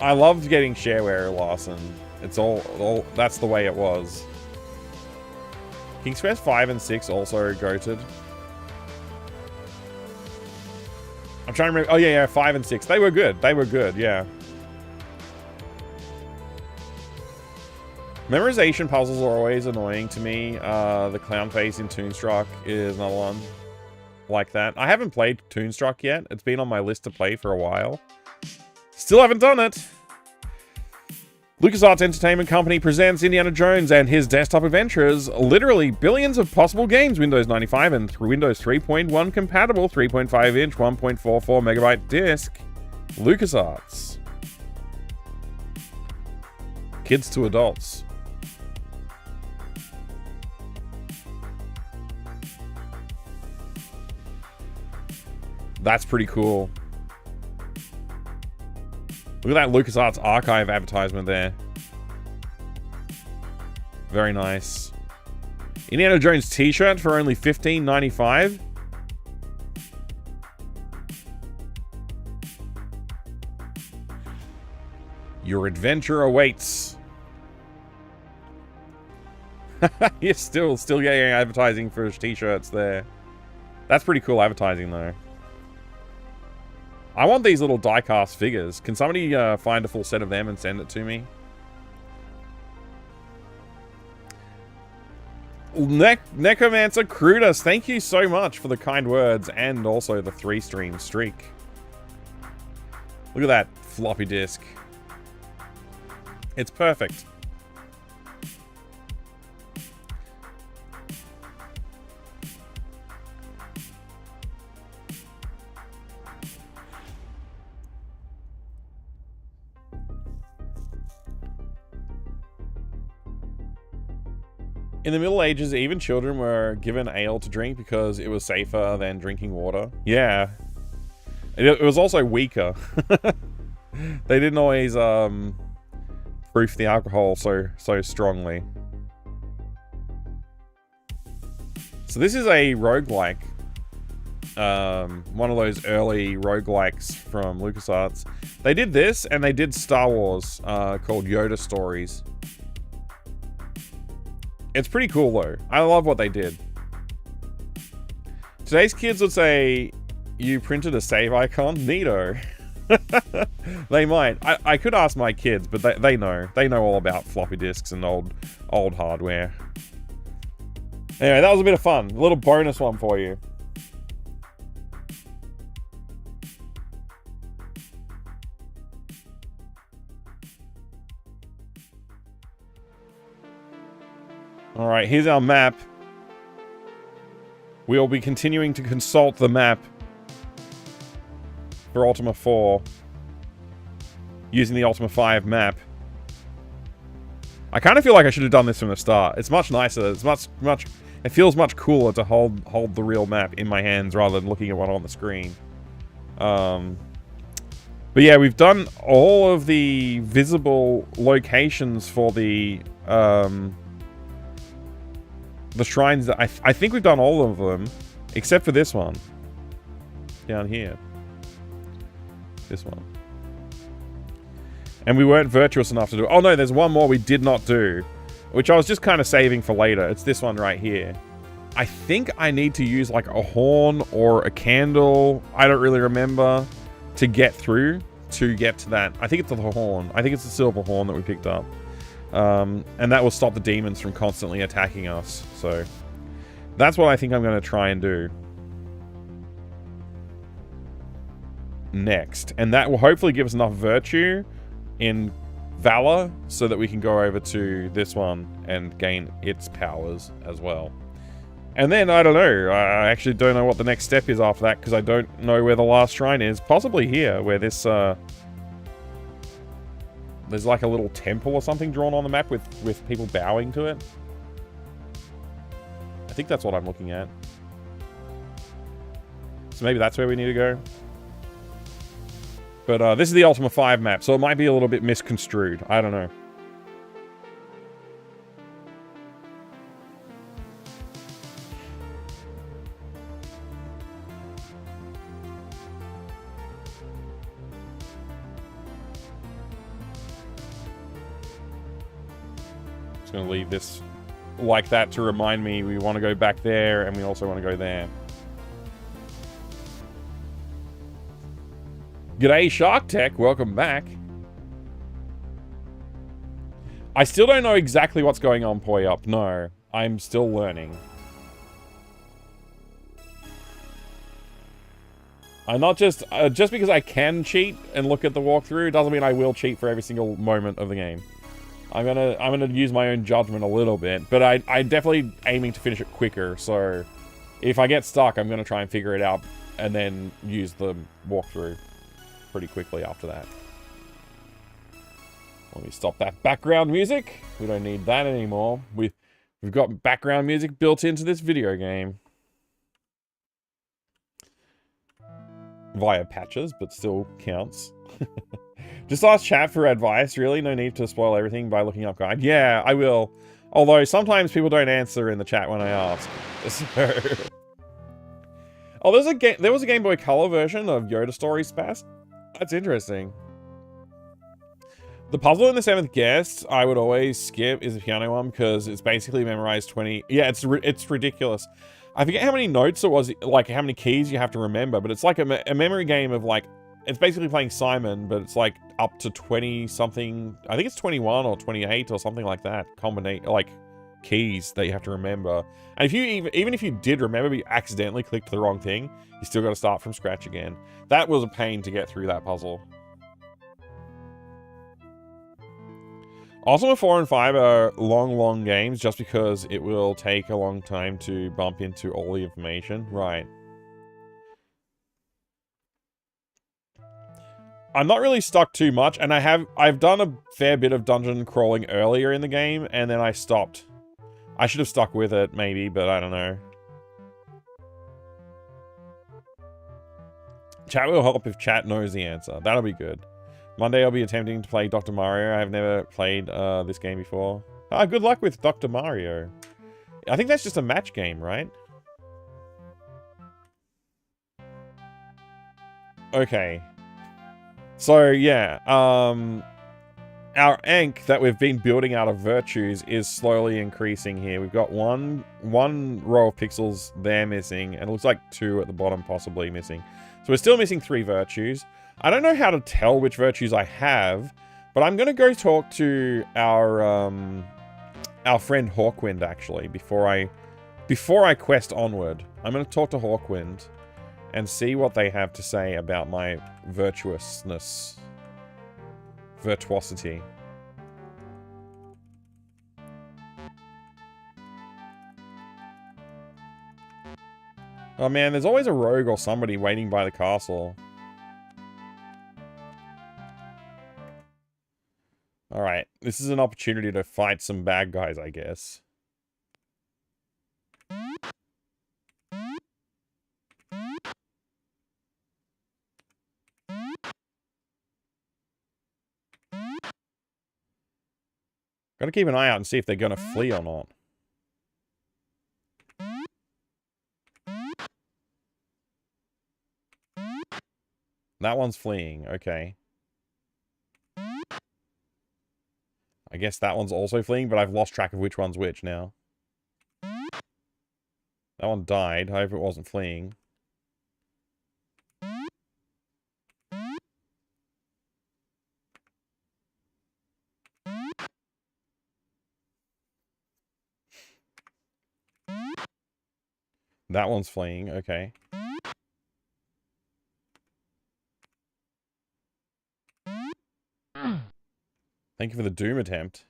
I loved getting shareware, Larson. It's all that's the way it was. King's Quest 5 and 6 also goated. I'm trying to remember. Oh yeah, 5 and 6. They were good. They were good, yeah. Memorization puzzles are always annoying to me. The clown face in Toonstruck is another one like that. I haven't played Toonstruck yet. It's been on my list to play for a while. Still haven't done it. LucasArts Entertainment Company presents Indiana Jones and his desktop adventures. Literally billions of possible games. Windows 95 and Windows 3.1 compatible. 3.5-inch, 1.44 megabyte disc. LucasArts. Kids to adults. That's pretty cool. Look at that LucasArts Archive advertisement there. Very nice. Indiana Jones t-shirt for only $15.95. Your adventure awaits. You're still getting advertising for his t-shirts there. That's pretty cool advertising though. I want these little die-cast figures. Can somebody find a full set of them and send it to me? Necromancer Crudus, thank you so much for the kind words and also the 3-stream streak. Look at that floppy disk. It's perfect. In the Middle Ages, even children were given ale to drink because it was safer than drinking water. Yeah. It was also weaker. They didn't always proof the alcohol so strongly. So this is a roguelike. One of those early roguelikes from LucasArts. They did this and they did Star Wars called Yoda Stories. It's pretty cool though. I love what they did. Today's kids would say, you printed a save icon? Neato. They might. I could ask my kids, but they know. They know all about floppy disks and old hardware. Anyway, that was a bit of fun. A little bonus one for you. Alright, here's our map. We'll be continuing to consult the map for Ultima 4 using the Ultima 5 map. I kind of feel like I should have done this from the start. It's much nicer. It's much. It feels much cooler to hold the real map in my hands rather than looking at one on the screen. But yeah, we've done all of the visible locations for the shrines that I think we've done all of them, except for this one down here. This one. And we weren't virtuous enough to do it. Oh no, there's one more we did not do, which I was just kind of saving for later. It's this one right here. I think I need to use like a horn or a candle, I don't really remember, to get through, to get to that. I think it's the horn. I think it's the silver horn that we picked up. And that will stop the demons from constantly attacking us. So that's what I think I'm going to try and do next. And that will hopefully give us enough virtue in Valor so that we can go over to this one and gain its powers as well. And then, I don't know, I actually don't know what the next step is after that because I don't know where the last shrine is. Possibly here, where this, there's like a little temple or something drawn on the map with people bowing to it. I think that's what I'm looking at. So maybe that's where we need to go. But this is the Ultima 5 map, so it might be a little bit misconstrued. I don't know. Just going to leave this like that to remind me we want to go back there and we also want to go there. G'day, Shark Tech. Welcome back. I still don't know exactly what's going on, Poi Up. No, I'm still learning. I'm not just because I can cheat and look at the walkthrough doesn't mean I will cheat for every single moment of the game. I'm gonna use my own judgment a little bit, but I'm definitely aiming to finish it quicker. So if I get stuck, I'm gonna try and figure it out and then use the walkthrough pretty quickly after that. Let me stop that background music. We don't need that anymore. We've got background music built into this video game. Via patches, but still counts. Just ask chat for advice, really. No need to spoil everything by looking up guide. Yeah, I will. Although sometimes people don't answer in the chat when I ask. So... Oh, there was a Game Boy Color version of Yoda Story Spaz. That's interesting. The puzzle in the 7th guest I would always skip is the piano one because it's basically memorized 20. Yeah, it's ridiculous. I forget how many notes it was, like how many keys you have to remember, but it's like a memory game of like, it's basically playing Simon, but it's like up to 20 something. I think it's 21 or 28 or something like that. Combinate like keys that you have to remember. And if you even if you did remember, but you accidentally clicked the wrong thing, you still got to start from scratch again. That was a pain to get through that puzzle. Ultima 4 and 5 are long games just because it will take a long time to bump into all the information. Right. I'm not really stuck too much, and I've done a fair bit of dungeon crawling earlier in the game, and then I stopped. I should have stuck with it, maybe, but I don't know. Chat will help if chat knows the answer. That'll be good. Monday I'll be attempting to play Dr. Mario. I've never played this game before. Ah, good luck with Dr. Mario. I think that's just a match game, right? Okay. So, yeah. Our Ankh that we've been building out of virtues is slowly increasing here. We've got one row of pixels there missing, and it looks like 2 at the bottom possibly missing. So we're still missing 3 virtues. I don't know how to tell which virtues I have, but I'm going to go talk to our friend Hawkwind, actually, before I quest onward. I'm going to talk to Hawkwind and see what they have to say about my virtuosity. Oh man, there's always a rogue or somebody waiting by the castle. This is an opportunity to fight some bad guys, I guess. Gotta keep an eye out and see if they're gonna flee or not. That one's fleeing, okay. I guess that one's also fleeing, but I've lost track of which one's which now. That one died, I hope it wasn't fleeing. That one's fleeing, okay. Thank you for the Doom attempt.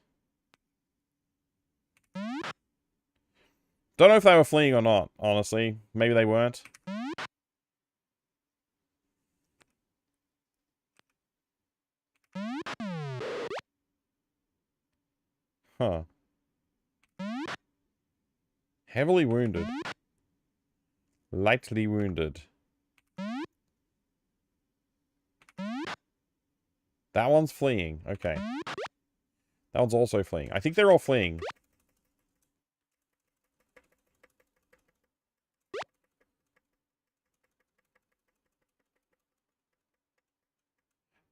Don't know if they were fleeing or not, honestly. Maybe they weren't. Huh. Heavily wounded. Lightly wounded. That one's fleeing. Okay. That one's also fleeing. I think they're all fleeing.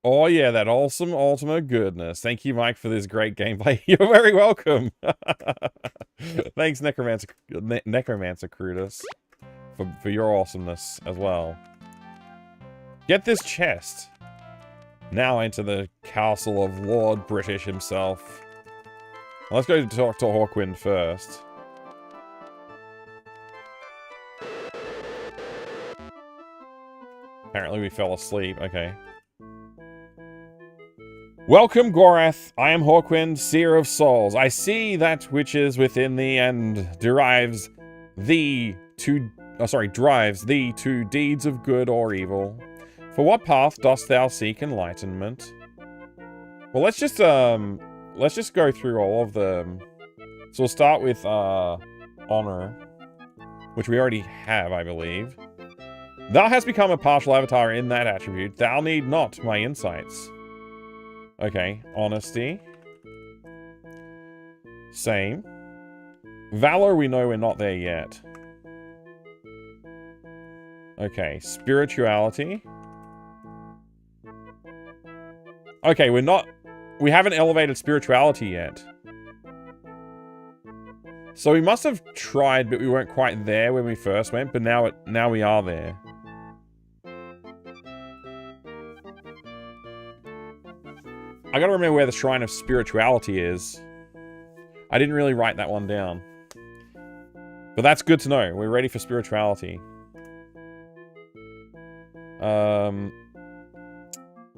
Oh yeah, that awesome Ultima goodness. Thank you, Mike, for this great gameplay. You're very welcome. Thanks, Necromancer Crutus, for your awesomeness as well. Get this chest. Now enter the castle of Lord British himself. Well, let's go talk to Hawkwind first. Apparently we fell asleep. Okay. Welcome, Gorath. I am Hawkwind, Seer of Souls. I see that which is within thee and drives thee to deeds of good or evil. For what path dost thou seek enlightenment? Well, let's just go through all of them. So we'll start with honor, which we already have, I believe. Thou hast become a partial avatar in that attribute. Thou need not my insights. Okay, honesty. Same. Valor, we know we're not there yet. Okay, spirituality. Okay, we haven't elevated spirituality yet. So we must have tried, but we weren't quite there when we first went, but now we are there. I gotta remember where the Shrine of Spirituality is. I didn't really write that one down. But that's good to know. We're ready for spirituality.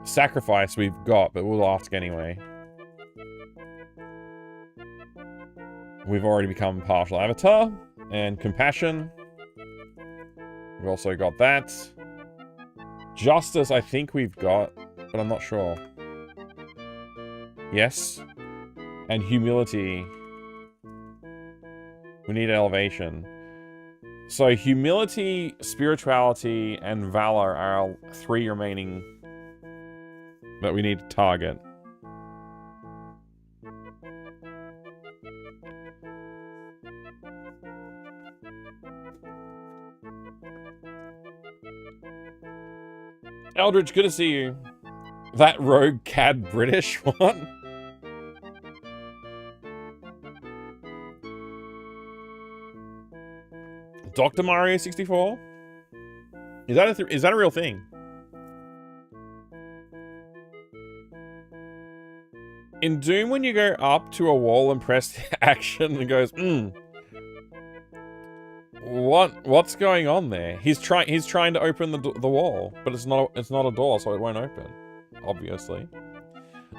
Sacrifice we've got, but we'll ask anyway. We've already become partial avatar. And compassion. We've also got that. Justice, I think we've got, but I'm not sure. Yes. And humility. We need elevation. So humility, spirituality, and valor are our 3 remaining that we need to target. Eldridge, good to see you. That rogue cad British one? Dr. Mario 64? Is that a real thing? In Doom, when you go up to a wall and press action, it goes, What's going on there? He's trying to open the wall, but it's not a door, so it won't open. Obviously.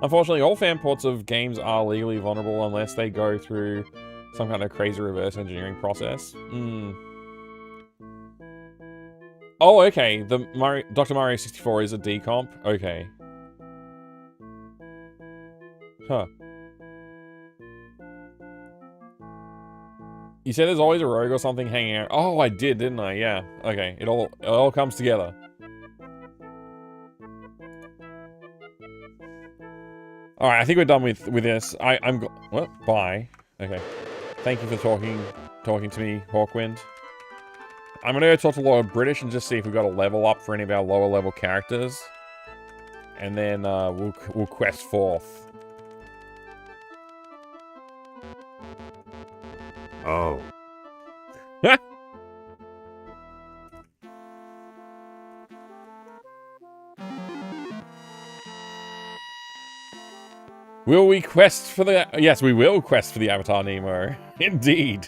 Unfortunately, all fan ports of games are legally vulnerable unless they go through some kind of crazy reverse engineering process. Oh, okay. Dr. Mario 64 is a decomp? Okay. Huh. You said there's always a rogue or something hanging out. Oh, I did, didn't I? Yeah. Okay, it all comes together. All right, I think we're done with this. What? Bye. Okay. Thank you for talking to me, Hawkwind. I'm gonna go talk to Lord British and just see if we've got a level up for any of our lower level characters, and then we'll quest forth.
Oh.
Will we quest for the... Yes, we will quest for the Avatar Nemo. Indeed.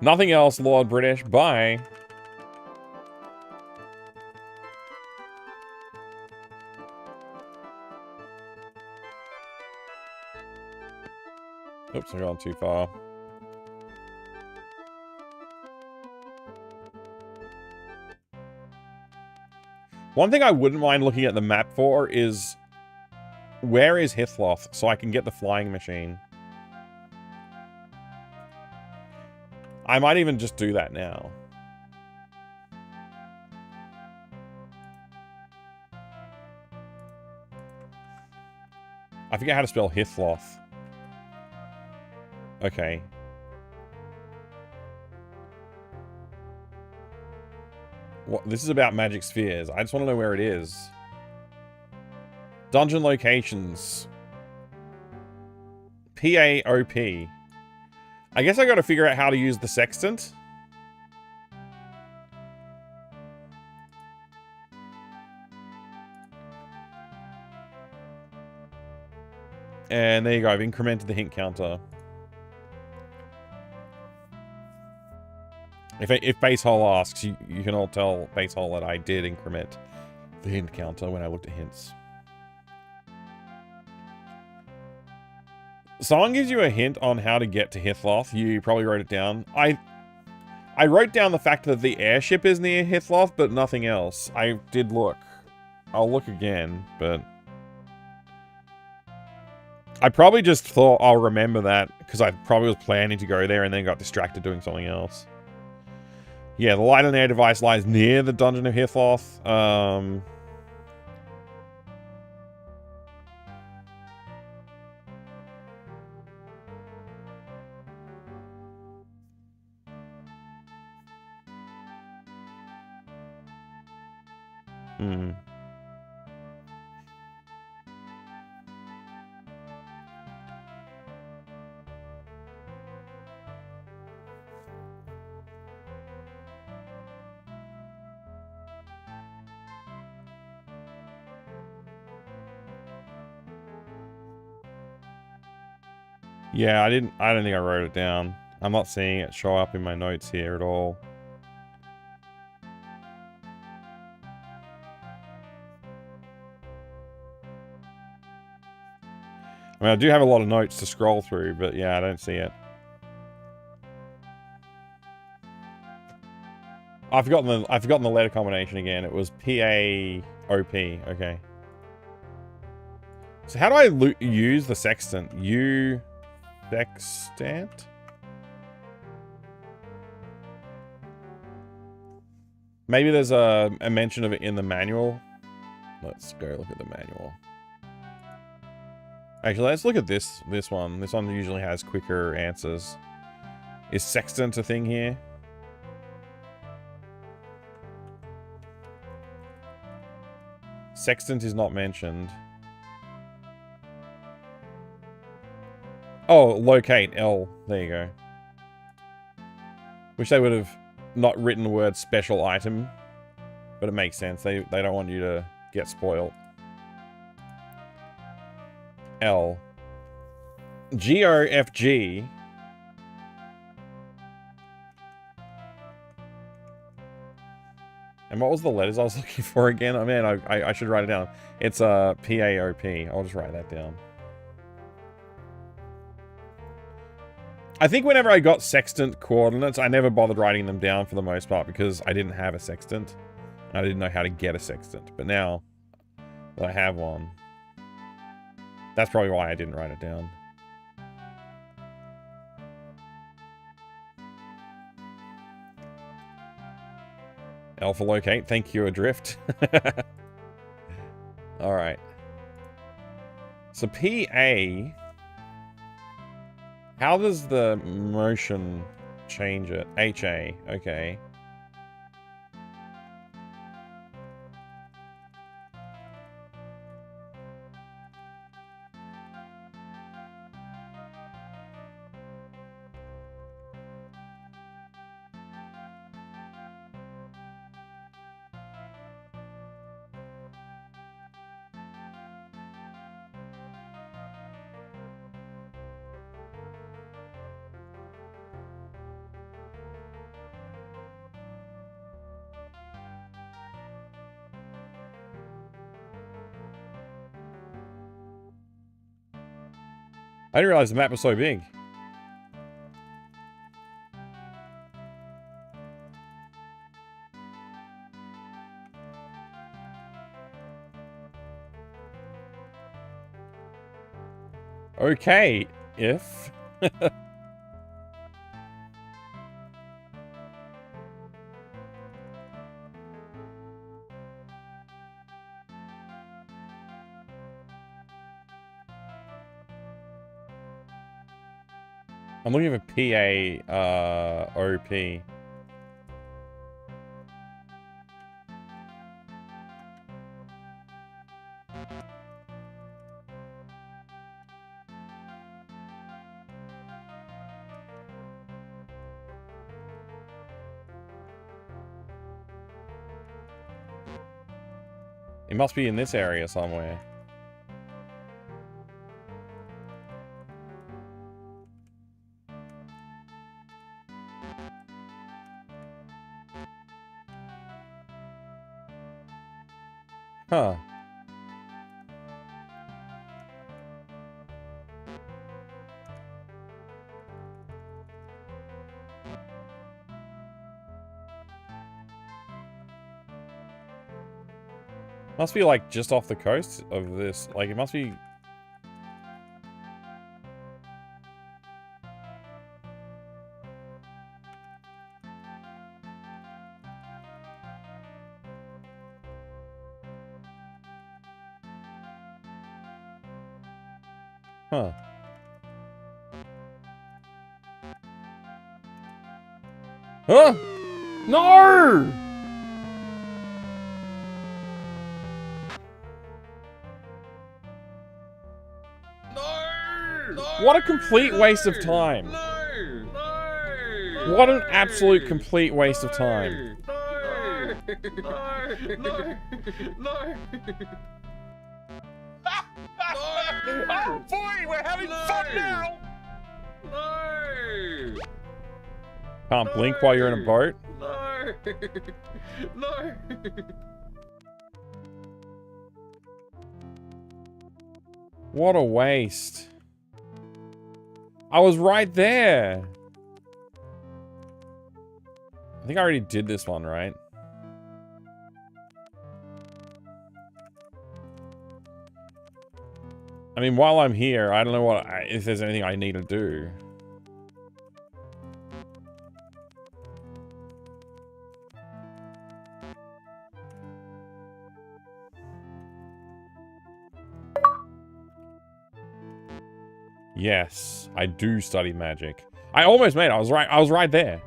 Nothing else, Lord British. Bye. Oops, I've gone too far. One thing I wouldn't mind looking at the map for is... Where is Hithloth, so I can get the flying machine? I might even just do that now. I forget how to spell Hithloth. Okay. What? This is about magic spheres. I just want to know where it is. Dungeon locations. PAOP. I guess I gotta figure out how to use the sextant. And there you go, I've incremented the hint counter. If Basehole asks, you can all tell Basehole that I did increment the hint counter when I looked at hints. Someone gives you a hint on how to get to Hithloth. You probably wrote it down. I wrote down the fact that the airship is near Hithloth, but nothing else. I did look. I'll look again, but... I probably just thought I'll remember that, because I probably was planning to go there and then got distracted doing something else. Yeah, the light and air device lies near the Dungeon of Hithloth. Yeah, I don't think I wrote it down. I'm not seeing it show up in my notes here at all. I mean, I do have a lot of notes to scroll through, but yeah, I don't see it. I've forgotten the letter combination again. It was PAOP. Okay. So how do I use the sextant? Sextant? Maybe there's a mention of it in the manual. Let's go look at the manual. Actually, let's look at this one. This one usually has quicker answers. Is sextant a thing here? Sextant is not mentioned. Oh, locate, L. There you go. Wish they would have not written the word special item. But it makes sense. They don't want you to get spoiled. L. GOFG. And what was the letters I was looking for again? Oh man, I should write it down. It's PAOP. I'll just write that down. I think whenever I got sextant coordinates, I never bothered writing them down for the most part because I didn't have a sextant. I didn't know how to get a sextant. But now that I have one, that's probably why I didn't write it down. Alpha locate. Thank you, Adrift. Alright. So PA... How does the motion change it? HA. Okay. I didn't realize the map was so big. Okay, if... I'm looking for PA, OP. It must be in this area somewhere. Huh. Must be like just off the coast of this. Like it must be. Huh. Huh? No! What a complete waste of time. What an absolute complete waste of time.
Oh boy, we're having fun now!
Can't blink while you're in a boat?
No!
What a waste. I was right there. I think I already did this one, right? I mean, while I'm here, I don't know if there's anything I need to do. Yes, I do study magic. I almost made it. I was right there.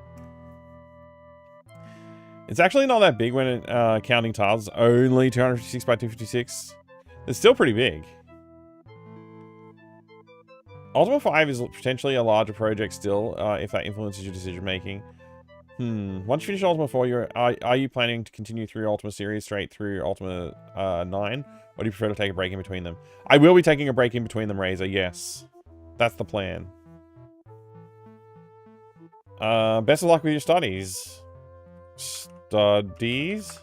It's actually not that big when counting tiles. Only 256 by 256. It's still pretty big. Ultima 5 is potentially a larger project still, if that influences your decision making. Once you finish Ultima 4, are you planning to continue through Ultima series straight through Ultima 9? Or do you prefer to take a break in between them? I will be taking a break in between them, Razor, yes. That's the plan. Best of luck with your studies. Studies?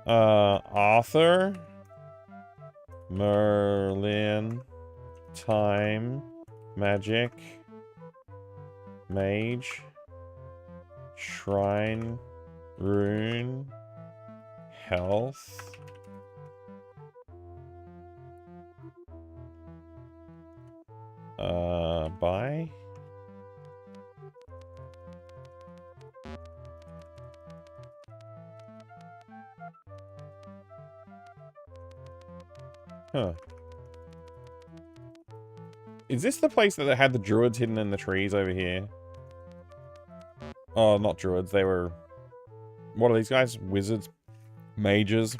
Arthur? Merlin? Time? Magic? Mage? Shrine? Rune? Health? Bye. Huh. Is this the place that had the druids hidden in the trees over here? Oh, not druids. They were... What are these guys? Wizards? Mages?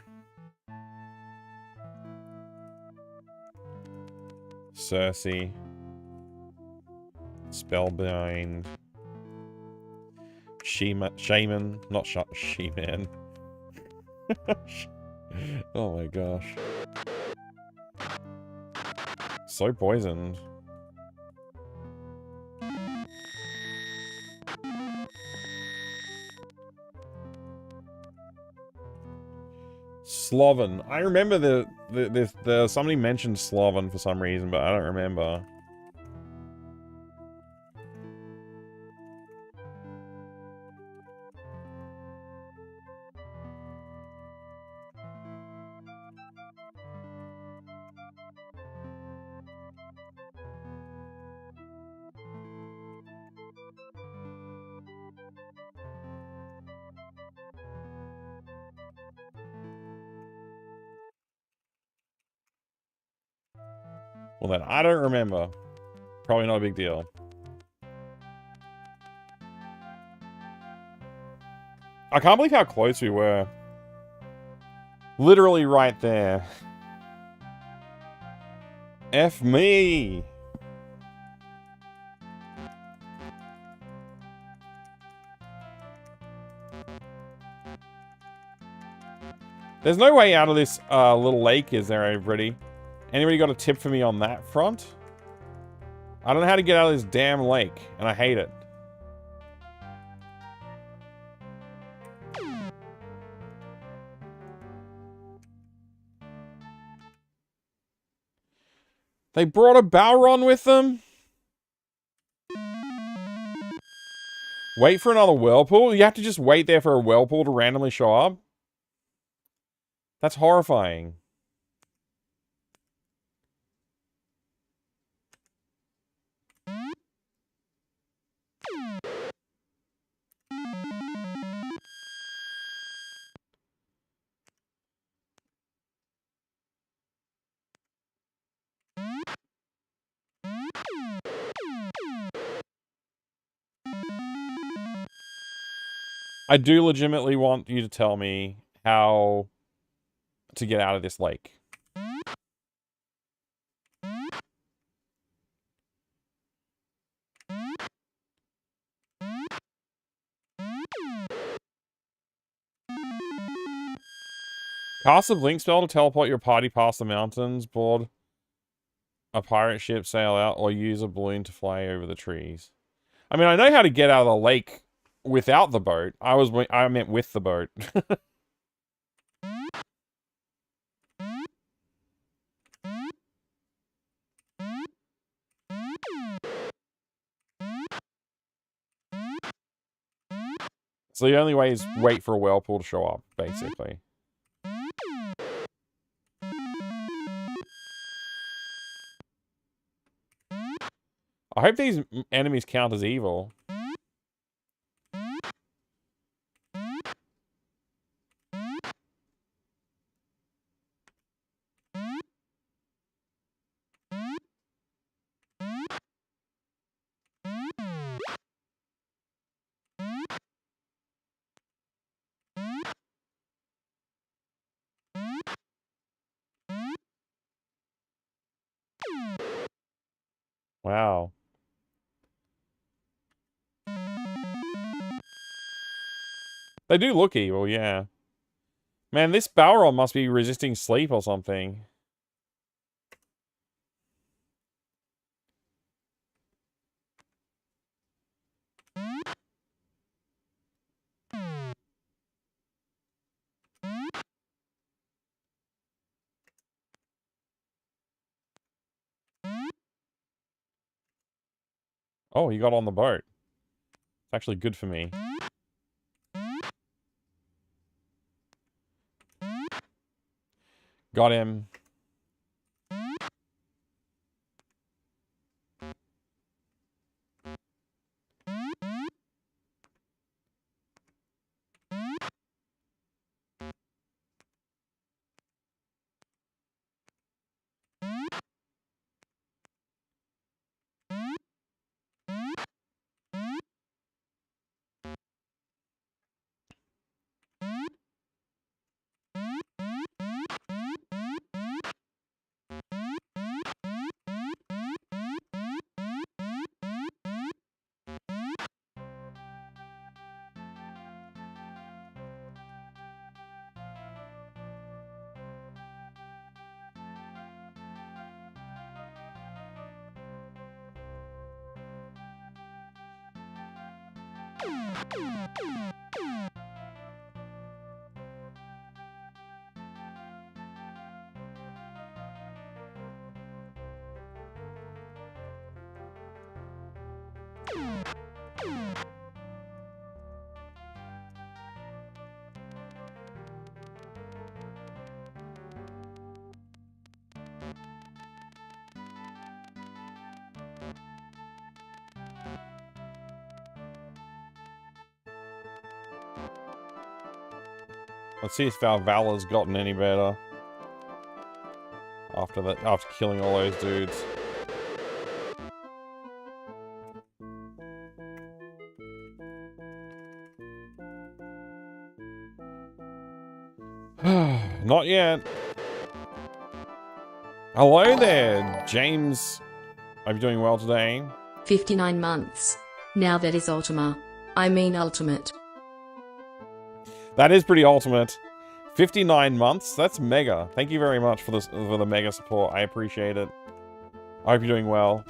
Cersei. Spellbind. Shaman. Not She-Man. Oh my gosh. So poisoned. Sloven. I remember somebody mentioned Sloven for some reason, but I don't remember. Well then, I don't remember. Probably not a big deal. I can't believe how close we were. Literally right there. F me! There's no way out of this little lake, is there, everybody? Anybody got a tip for me on that front? I don't know how to get out of this damn lake, and I hate it. They brought a Balron with them? Wait for another whirlpool? You have to just wait there for a whirlpool to randomly show up? That's horrifying. I do legitimately want you to tell me how to get out of this lake. Cast a blink spell to teleport your party past the mountains, board a pirate ship, sail out, or use a balloon to fly over the trees. I mean, I know how to get out of the lake without the boat. I meant with the boat. So the only way is wait for a whirlpool to show up, basically. I hope these enemies count as evil. Wow. They do look evil, yeah. Man, this Balron must be resisting sleep or something. Oh, he got on the boat. It's actually good for me. Got him. Let's see if our valor's gotten any better after that, after killing all those dudes. Not yet. Hello there, James. Are you doing well today?
59 months. Now that is Ultima. I mean ultimate.
That is pretty ultimate. 59 months? That's mega. Thank you very much for this, for the mega support. I appreciate it. I hope you're doing well.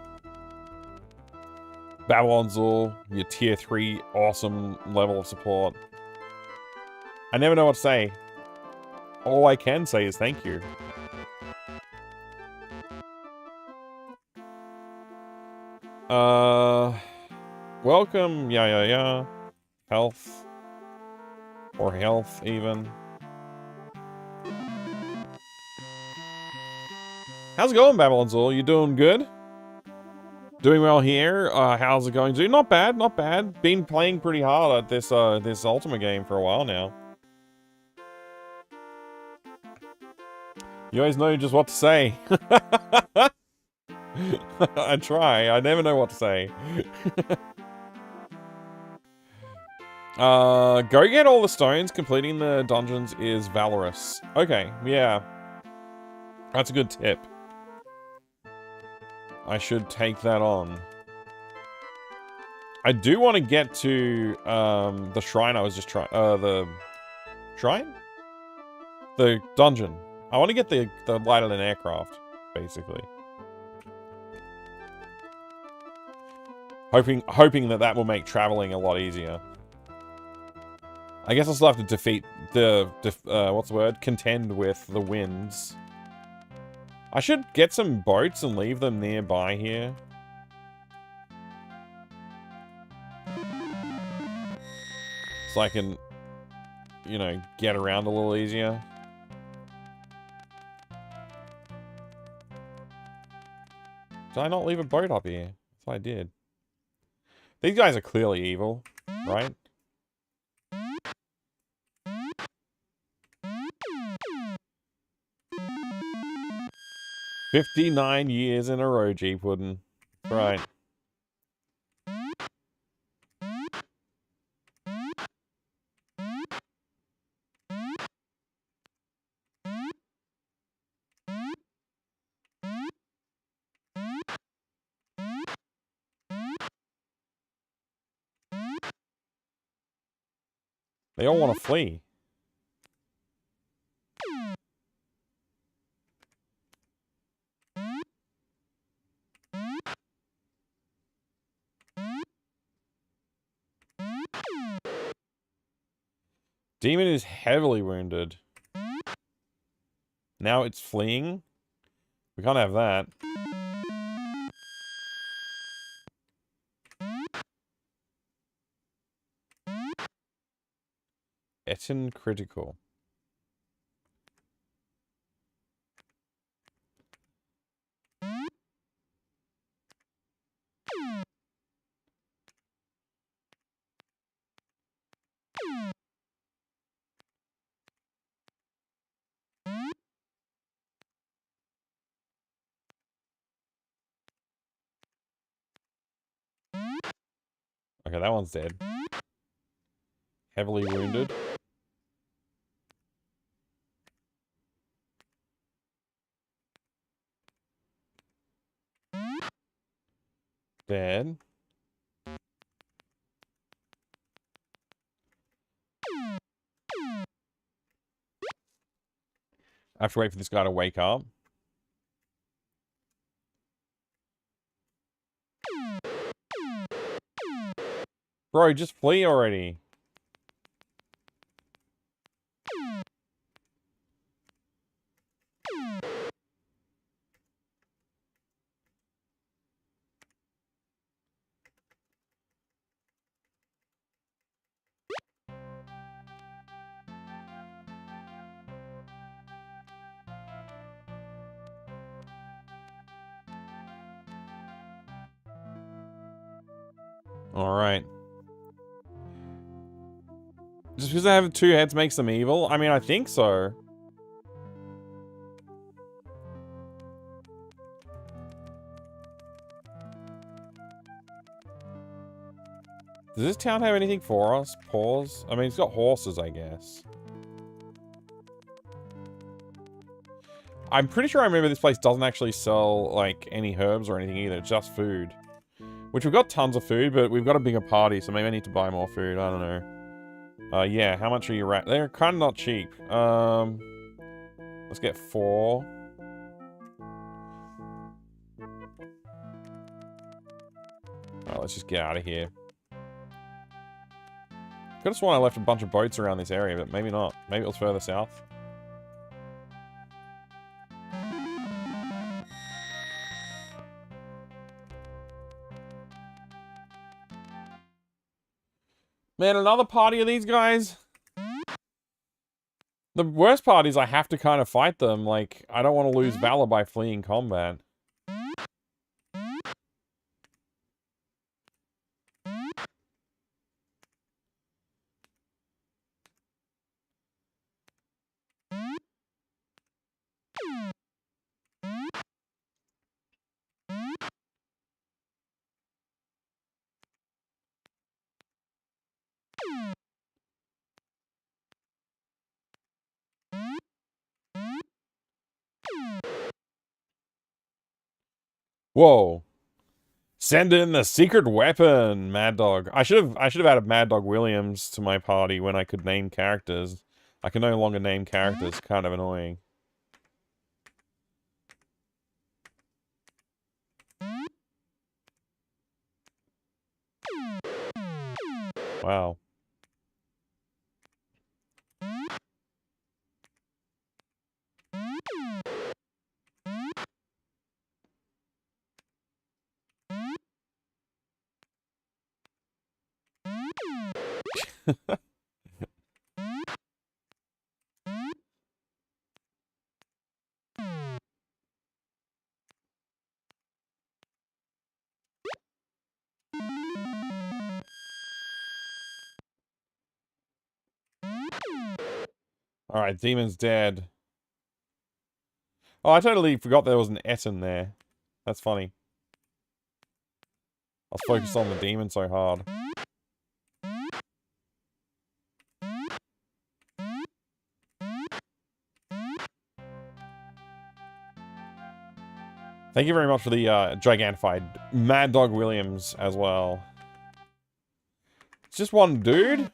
Babylon Zul, your tier 3 awesome level of support. I never know what to say. All I can say is thank you. Welcome. Yeah. Health. Or health, even. How's it going, Babylon Zul? You doing good? Doing well here. How's it going, dude? Not bad, not bad. Been playing pretty hard at this this Ultima game for a while now. You always know just what to say. I try. I never know what to say. Go get all the stones. Completing the dungeons is valorous. Okay, yeah. That's a good tip. I should take that on. I do want to get to, the shrine I was just trying, the shrine? The dungeon. I want to get the light of an aircraft, basically. Hoping that will make traveling a lot easier. I guess I'll still have to defeat the, what's the word? Contend with the winds. I should get some boats and leave them nearby here. So I can, you know, get around a little easier. Did I not leave a boat up here? Yes, I did. These guys are clearly evil, right? "59 years in a row, G Puddin'." Right. They all want to flee. Demon is heavily wounded. Now it's fleeing? We can't have that. Etten critical. Okay, that one's dead. Heavily wounded. Dead. I have to wait for this guy to wake up. Bro, just flee already. Alright. Just because they have two heads makes them evil? I mean, I think so. Does this town have anything for us? Paws? I mean, it's got horses, I guess. I'm pretty sure I remember this place doesn't actually sell, like, any herbs or anything either. It's just food. Which, we've got tons of food, but we've got a bigger party, so maybe I need to buy more food. I don't know. Yeah, how much are you They're kind of not cheap. Let's get 4. Alright, let's just get out of here. Could have sworn I left a bunch of boats around this area, but maybe not. Maybe it was further south. Man, another party of these guys? The worst part is I have to kind of fight them. Like, I don't want to lose valor by fleeing combat. Whoa. Send in the secret weapon, Mad Dog. I should have added Mad Dog Williams to my party when I could name characters. I can no longer name characters. Kind of annoying. Wow. Alright, demon's dead. Oh, I totally forgot there was an S in there. That's funny. I was focused on the demon so hard. Thank you very much for the gigantified Mad Dog Williams as well. It's just one dude?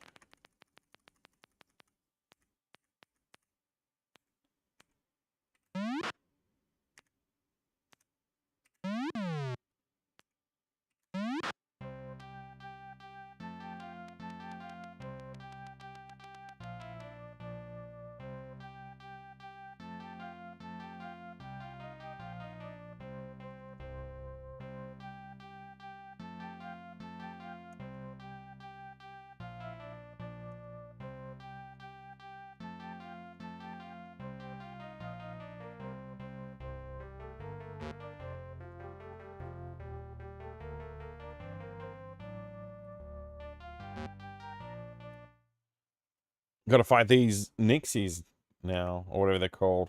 Gotta fight these Nixies now, or whatever they're called.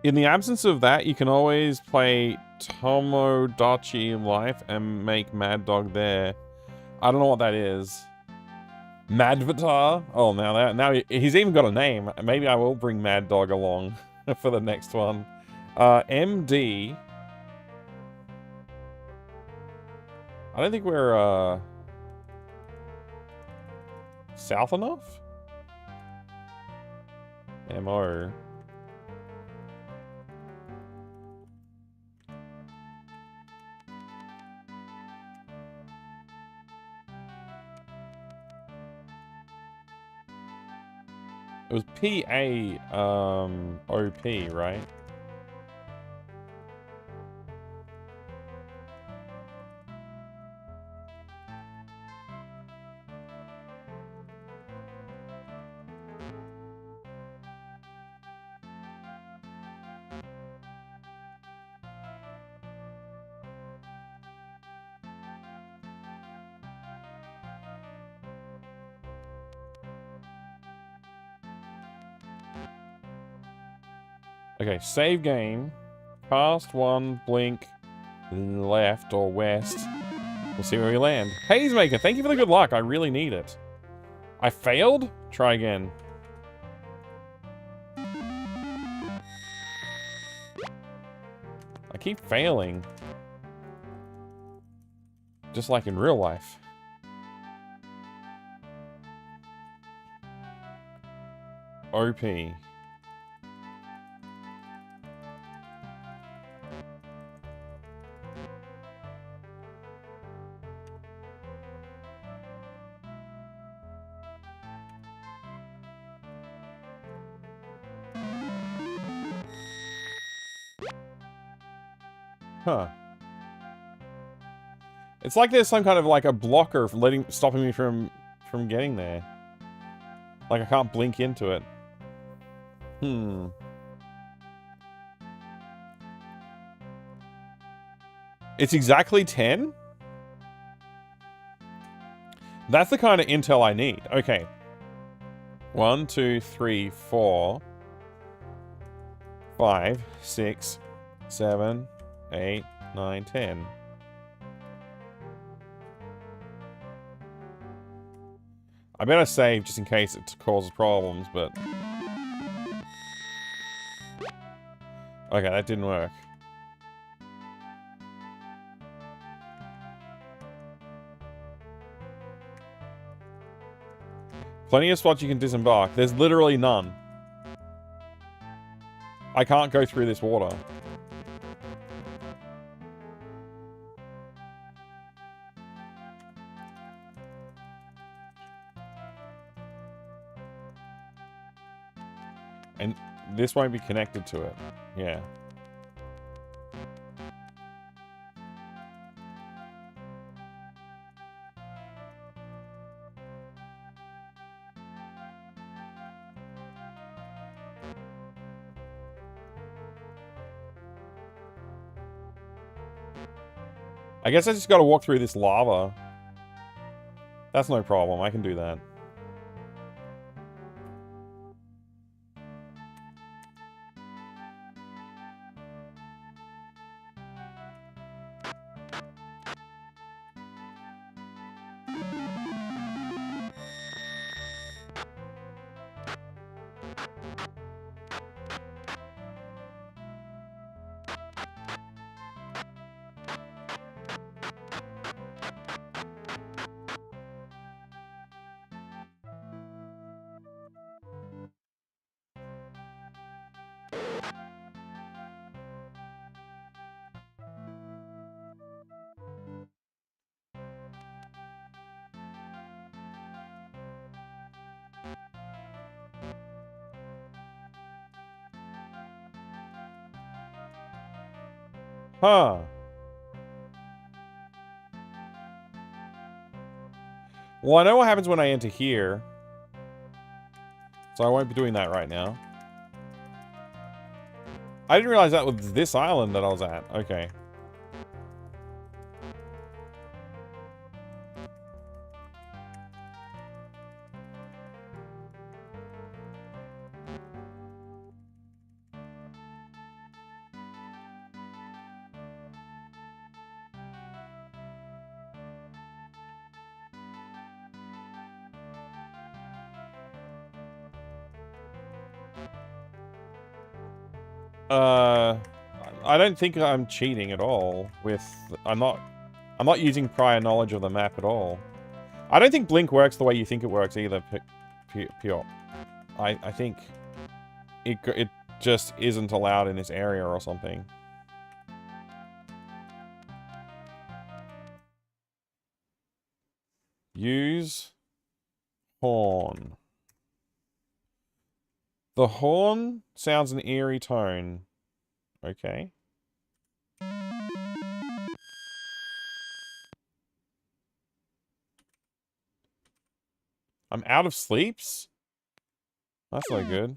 In the absence of that, you can always play Tomodachi Life and make Mad Dog there. I don't know what that is. Madvatar? Oh, now he's even got a name. Maybe I will bring Mad Dog along for the next one. MD. I don't think we're south enough. MO. It was PA, OP, right? Okay, save game. Past one, blink, left or west. We'll see where we land. Hazemaker, thank you for the good luck. I really need it. I failed? Try again. I keep failing. Just like in real life. OP. Huh. It's like there's some kind of like a blocker for stopping me from getting there. Like I can't blink into it. It's exactly 10? That's the kind of intel I need. Okay. 1, 2, 3, 4, 5, 6, 7, 8, 9, 10. I better save just in case it causes problems, but... Okay, that didn't work. Plenty of spots you can disembark. There's literally none. I can't go through this water. And this won't be connected to it. Yeah. I guess I just gotta walk through this lava. That's no problem. I can do that. Huh. Well, I know what happens when I enter here. So I won't be doing that right now. I didn't realize that was this island that I was at. Okay. I don't think I'm cheating at all with... I'm not using prior knowledge of the map at all. I don't think Blink works the way you think it works either, Pure. I think it just isn't allowed in this area or something. Use horn. The horn sounds an eerie tone. Okay. I'm out of sleeps? That's not good.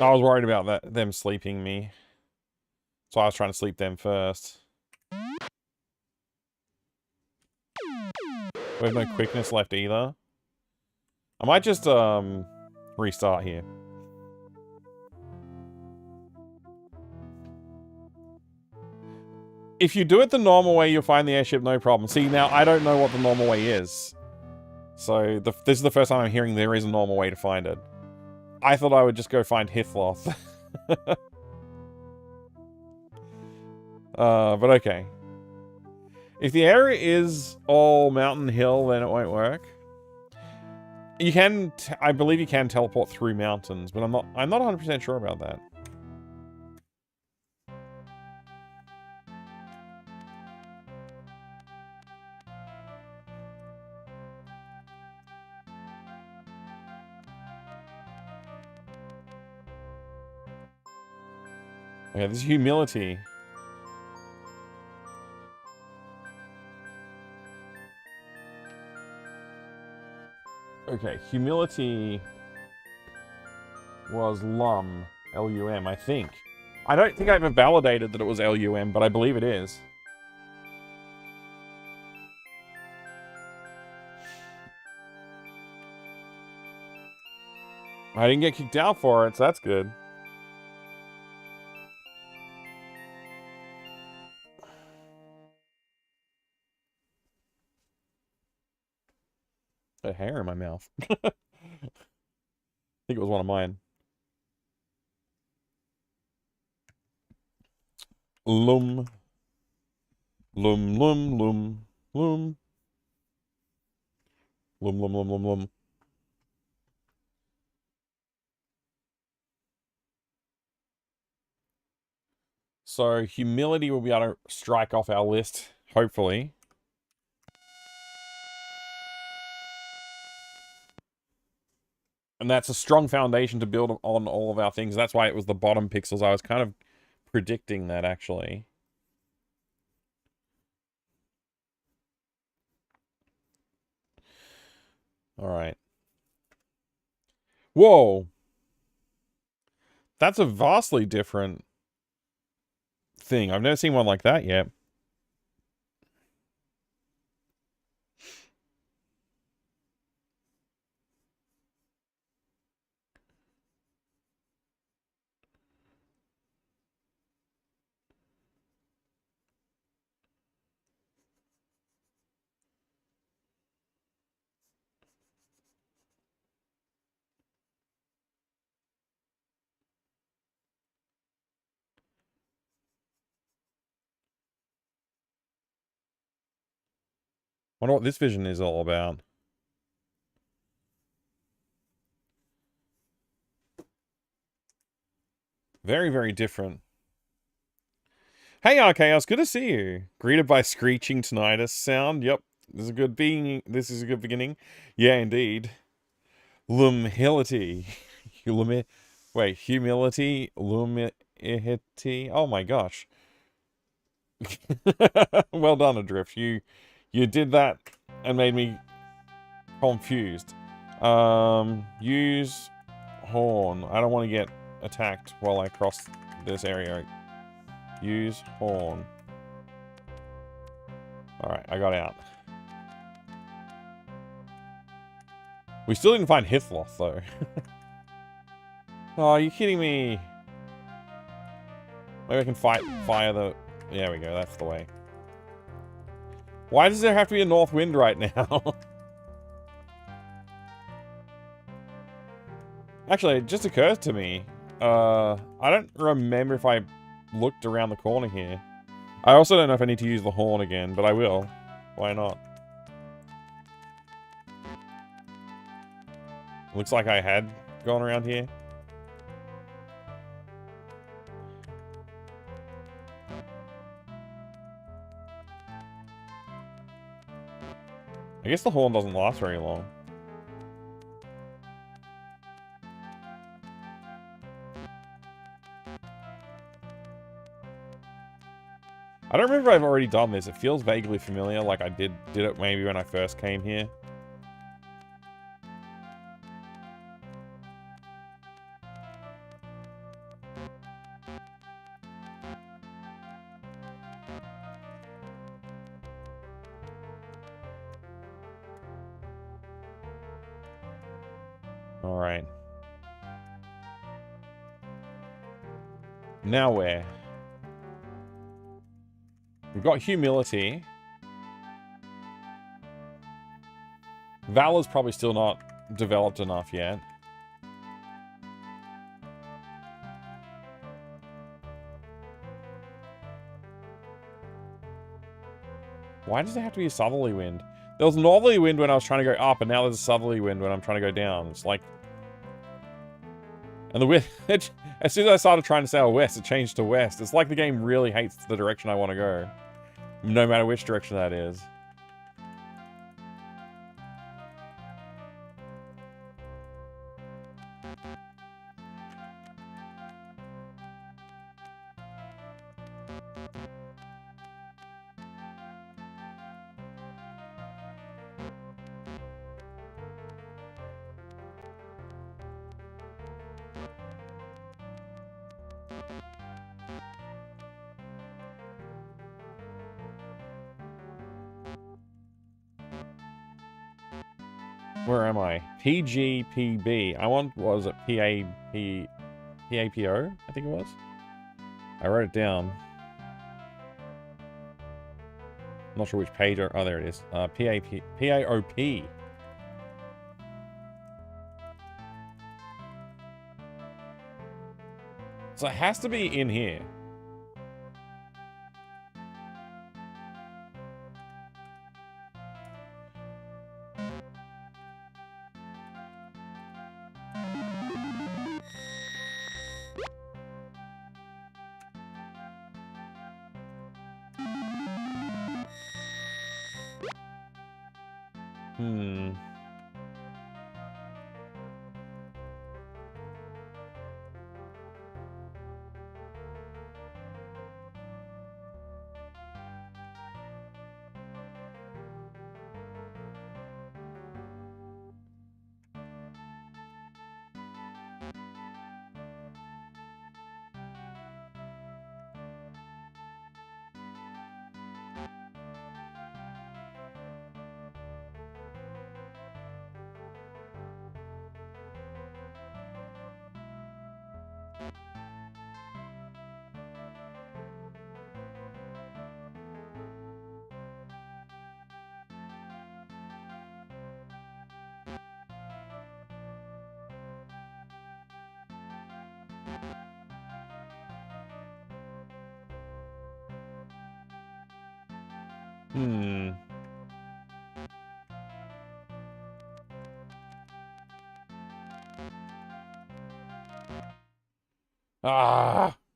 I was worried about them sleeping me. So I was trying to sleep them first. We have no quickness left either. I might just restart here. If you do it the normal way, you'll find the airship no problem. See, now I don't know what the normal way is. So this is the first time I'm hearing there is a normal way to find it. I thought I would just go find Hithloth. But okay. If the area is all mountain hill, then it won't work. You can, I believe you can teleport through mountains, but I'm not 100% sure about that. Okay, this is humility. Okay, humility was LUM, L-U-M, I think. I don't think I ever validated that it was L-U-M, but I believe it is. I didn't get kicked out for it, so that's good. A hair in my mouth. I think it was one of mine. Lum. Lum, lum, lum, lum. Lum, lum, lum, lum, lum. So, humility will be able to strike off our list, hopefully. And that's a strong foundation to build on all of our things. That's why it was the bottom pixels. I was kind of predicting that, actually. Alright. Whoa! That's a vastly different thing. I've never seen one like that yet. Wonder what this vision is all about. Very, very different. Hey, Archaeos, good to see you. Greeted by screeching tinnitus sound. Yep, this is a good This is a good beginning. Yeah, indeed. Lumility. Wait, humility. Lumility. Oh my gosh. Well done, Adrift. You did that and made me confused. Use horn. I don't want to get attacked while I cross this area. Use horn. Alright, I got out. We still didn't find Hithloth, though. Oh, are you kidding me? Maybe I can fire the... There we go, that's the way. Why does there have to be a north wind right now? Actually, it just occurs to me. I don't remember if I looked around the corner here. I also don't know if I need to use the horn again, but I will. Why not? Looks like I had gone around here. I guess the horn doesn't last very long. I don't remember if I've already done this. It feels vaguely familiar, like I did it maybe when I first came here. Alright. Now where? We've got humility. Valor's probably still not developed enough yet. Why does it have to be a southerly wind? There was a northerly wind when I was trying to go up, and now there's a southerly wind when I'm trying to go down. It's like... And the wind... As soon as I started trying to sail west, it changed to west. It's like the game really hates the direction I want to go. No matter which direction that is. Where am I? PGPB. I want, what was it? PAPO? I think it was. I wrote it down. I'm not sure which page. Oh, there it is. PAOP. So it has to be in here.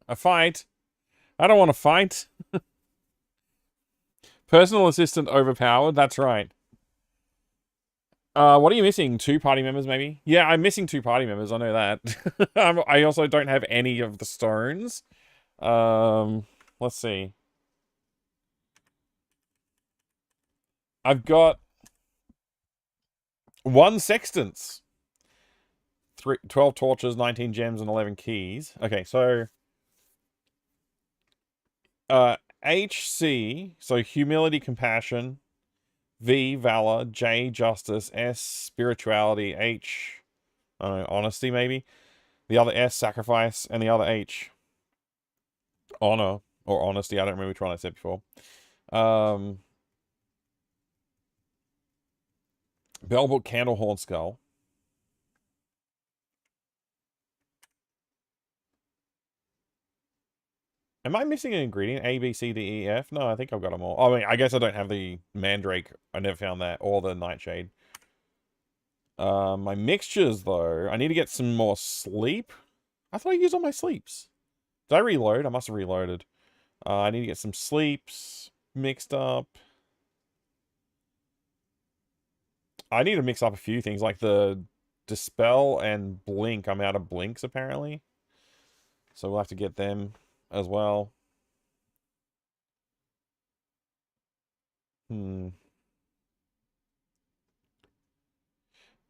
A fight. I don't want to fight. Personal assistant overpowered. That's right. What are you missing? 2 party members, maybe? Yeah, I'm missing 2 party members. I know that. I also don't have any of the stones. Let's see. I've got 1 sextants. 12 torches, 19 gems, and 11 keys. Okay, so... HC, so humility, compassion. V, valor. J, justice. S, spirituality. H, I don't know, honesty maybe. The other S, sacrifice. And the other H, honor or honesty. I don't remember which one I said before. Bell book, candle, horn, skull. Am I missing an ingredient? A, B, C, D, E, F? No, I think I've got them all. I mean, I guess I don't have the mandrake. I never found that. Or the nightshade. My mixtures, though. I need to get some more sleep. I thought I used all my sleeps. Did I reload? I must have reloaded. I need to get some sleeps mixed up. I need to mix up a few things, like the Dispel and Blink. I'm out of Blinks, apparently. So we'll have to get them as well. You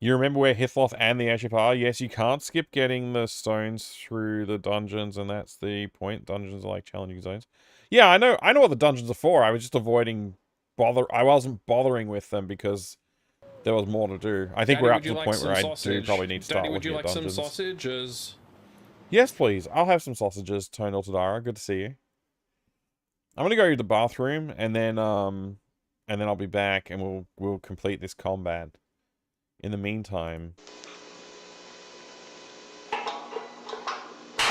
remember where Hithloth and the airship are? Yes, you can't skip getting the stones through the dungeons, and that's the point. Dungeons are like challenging zones. Yeah, I know what the dungeons are for. I was just avoiding I wasn't bothering with them because there was more to do. I think
Daddy,
we're up to the point where I do probably need to start
Daddy, would you
looking
like
at dungeons.
some sausages?
Yes, please. I'll have some sausages, Tonal Tadara. Good to see you. I'm gonna go to the bathroom and then I'll be back and we'll complete this combat. In the meantime,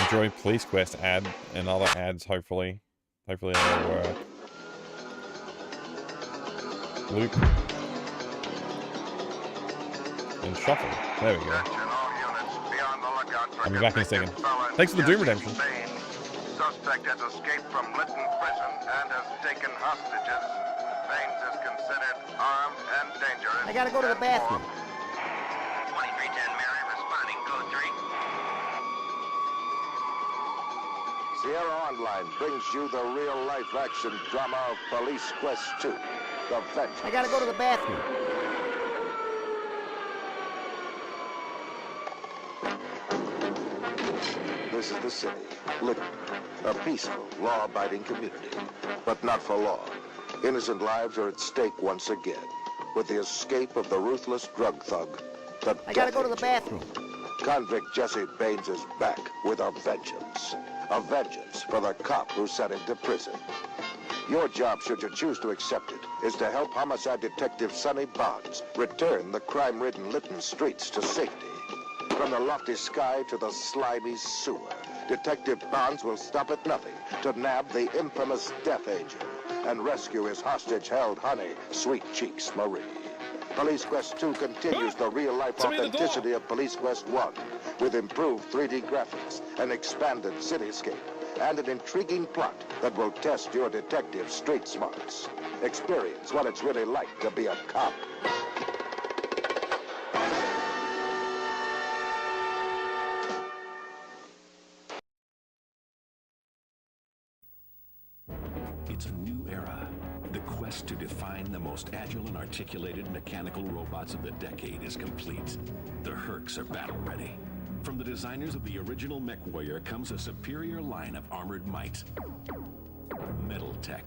enjoy Police Quest ad and other ads, hopefully. Hopefully that'll work. Loop. And shuffle. There we go. I'll be back in a second. Thanks for the Doom Redemption.
Suspect has escaped from Lytton Prison and has taken hostages. Baines is considered armed and dangerous.
I gotta go to the bathroom.
2310 Mary responding, code 3. Sierra Online brings you the real-life action drama of Police Quest 2, The Vengeance.
I gotta go to the bathroom.
This is the city, Lytton, a peaceful, law-abiding community, but not for long. Innocent lives are at stake once again, with the escape of the ruthless drug thug, the
I gotta go to the bathroom.
Convict Jesse Baines is back with a vengeance for the cop who sent him to prison. Your job, should you choose to accept it, is to help homicide detective Sonny Bonds return the crime-ridden Lytton streets to safety. From the lofty sky to the slimy sewer, Detective Bonds will stop at nothing to nab the infamous Death Angel and rescue his hostage-held honey, Sweet Cheeks Marie. Police Quest 2 continues the real-life authenticity of Police Quest 1 with improved 3D graphics, an expanded cityscape, and an intriguing plot that will test your detective's street smarts. Experience what it's really like to be a cop.
It's a new era. The quest to define the most agile and articulated mechanical robots of the decade is complete. The Hercs are battle ready. From the designers of the original Mech Warrior comes a superior line of armored might. Metal Tech,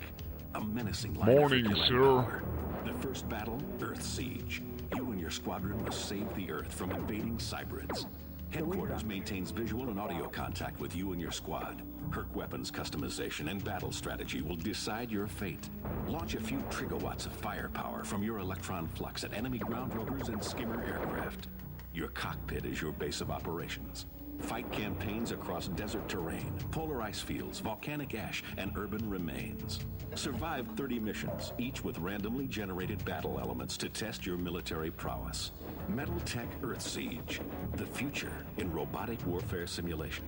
a menacing line of killing power. The first battle, Earth Siege. You and your squadron must save the Earth from invading cybrids. Headquarters maintains visual and audio contact with you and your squad. Herc weapons customization and battle strategy will decide your fate. Launch a few trigawatts of firepower from your electron flux at enemy ground rovers and skimmer aircraft. Your cockpit is your base of operations. Fight campaigns across desert terrain, polar ice fields, volcanic ash, and urban remains. Survive 30 missions, each with randomly generated battle elements to test your military prowess. Metal Tech Earth Siege, the future in robotic warfare simulation.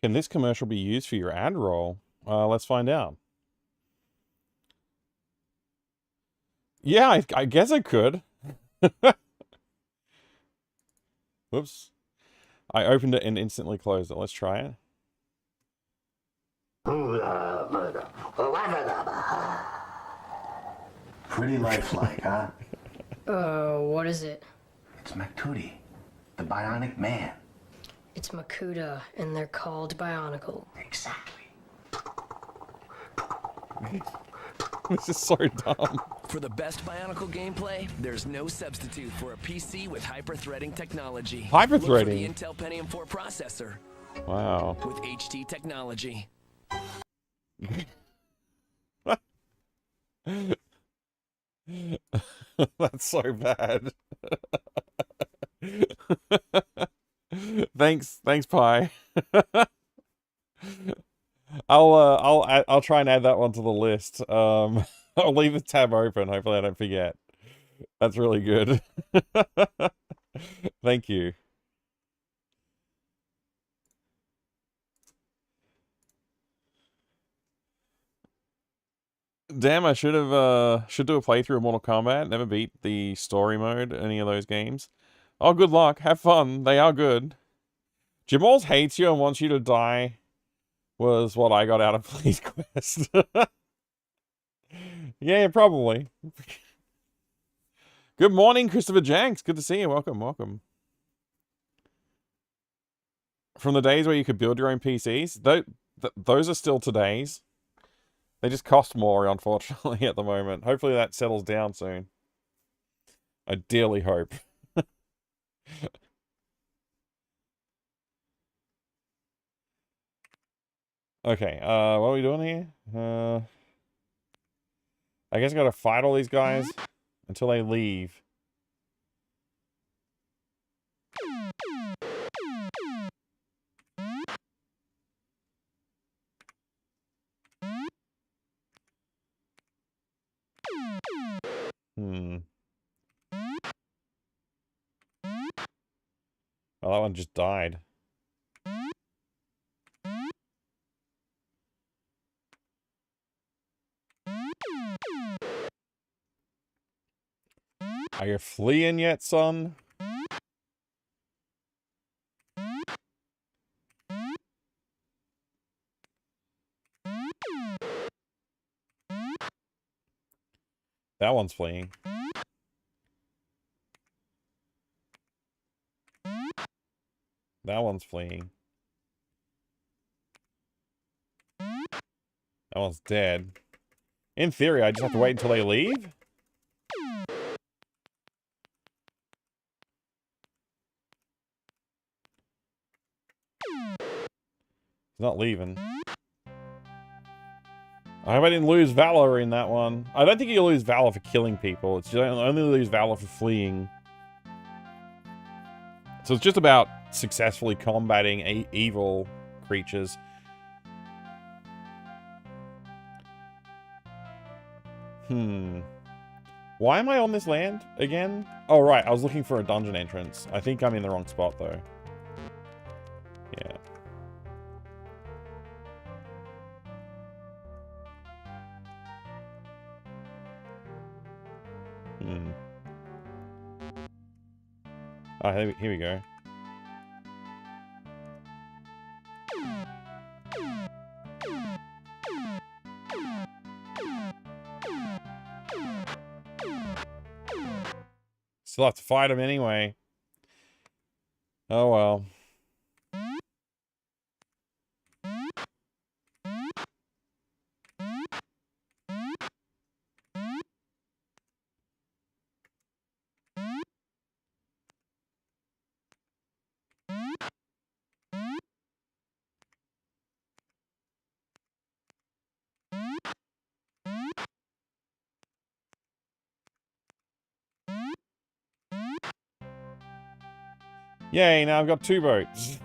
Can this commercial be used for your ad roll? Let's find out. Yeah, I guess I could. Whoops. I opened it and instantly closed it. Let's try it.
Pretty lifelike, huh?
What is it?
It's Maktuti, the bionic man.
It's Makuta, and they're called Bionicle.
Exactly.
This is so dumb.
For the best Bionicle gameplay, there's no substitute for a PC with hyper-threading technology.
Hyper-threading?
Look for the Intel Pentium 4 processor.
Wow.
With HT technology.
That's so bad. Thanks, Pi. I'll try and add that one to the list. I'll leave the tab open. Hopefully I don't forget. That's really good. Thank you. Damn, I should do a playthrough of Mortal Kombat. Never beat the story mode, any of those games. Oh, good luck. Have fun. They are good. Jamal's hates you and wants you to die was what I got out of Please Quest. Yeah, probably. Good morning, Christopher Janks. Good to see you. Welcome, welcome. From the days where you could build your own PCs, those are still today's. They just cost more, unfortunately, at the moment. Hopefully that settles down soon. I dearly hope. Okay, what are we doing here? I guess I gotta fight all these guys until they leave. Oh, that one just died. Are you fleeing yet, son? That one's fleeing. That one's fleeing. That one's dead. In theory, I just have to wait until they leave? He's not leaving. I hope I didn't lose Valor in that one. I don't think you lose Valor for killing people. It's just only lose Valor for fleeing. So it's just about successfully combating evil creatures. Why am I on this land again? Oh, right. I was looking for a dungeon entrance. I think I'm in the wrong spot, though. Yeah. Oh, here we go. Still have to fight him anyway. Oh well. Yay, now I've got 2 boats.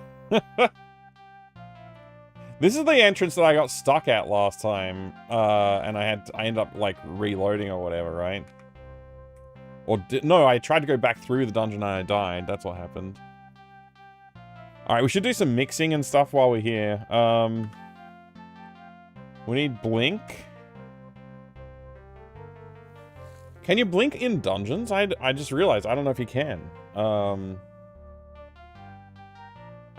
This is the entrance that I got stuck at last time. And I ended up, like, reloading or whatever, right? Or no, I tried to go back through the dungeon and I died. That's what happened. Alright, we should do some mixing and stuff while we're here. We need blink. Can you blink in dungeons? I just realized, I don't know if you can. I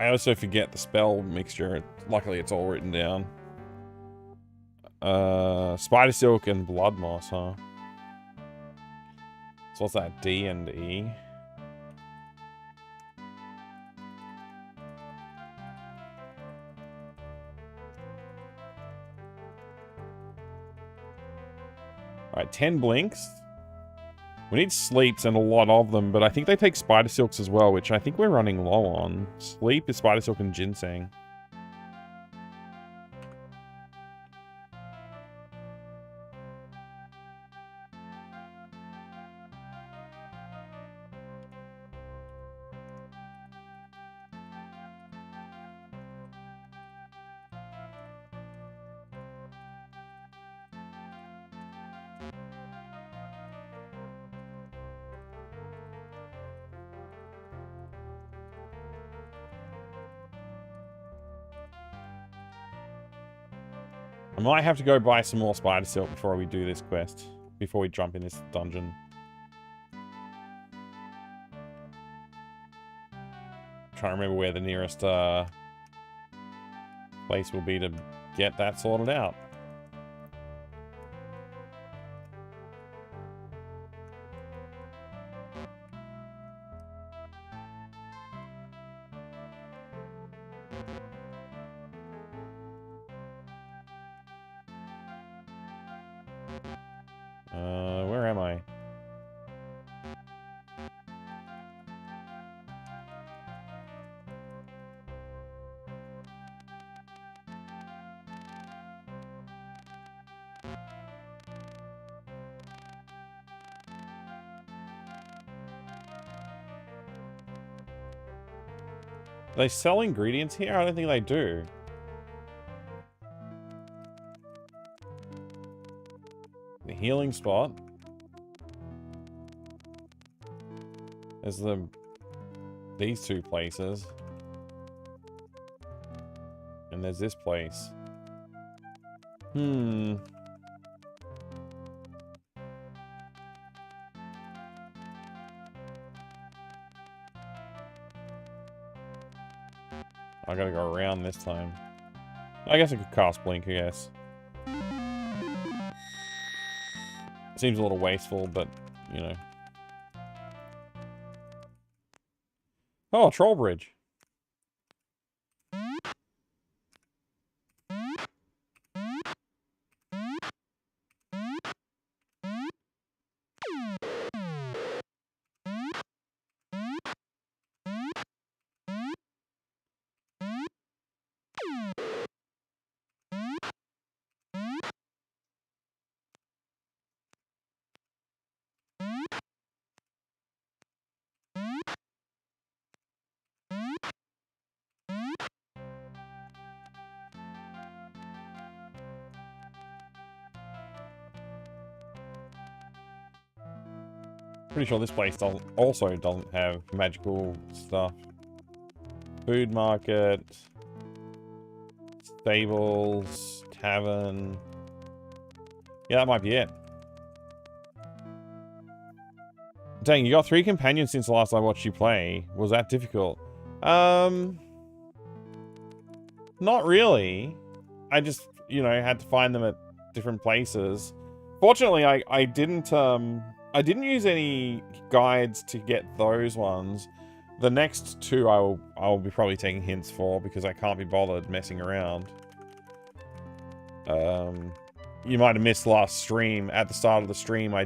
also forget the spell mixture. Luckily, it's all written down. Spider Silk and Blood Moss, huh? So what's that? D and E? Alright, 10 blinks. We need sleeps and a lot of them, but I think they take spider silks as well, which I think we're running low on. Sleep is spider silk and ginseng. I might have to go buy some more spider silk before we do this quest. Before we jump in this dungeon. Trying to remember where the nearest place will be to get that sorted out. Where am I? Do they sell ingredients here? I don't think they do. The healing spot. There's these two places. And there's this place. I gotta go around this time. I guess I could cast Blink, I guess. Seems a little wasteful, but, you know. Oh, Troll Bridge. Pretty sure this place also doesn't have magical stuff. Food market, stables, tavern. Yeah, that might be it. Dang, you got 3 companions since the last I watched you play. Was that difficult? Not really. I just, you know, had to find them at different places. Fortunately, I didn't use any guides to get those ones. The next 2 I'll be probably taking hints for because I can't be bothered messing around. You might have missed last stream. At the start of the stream, I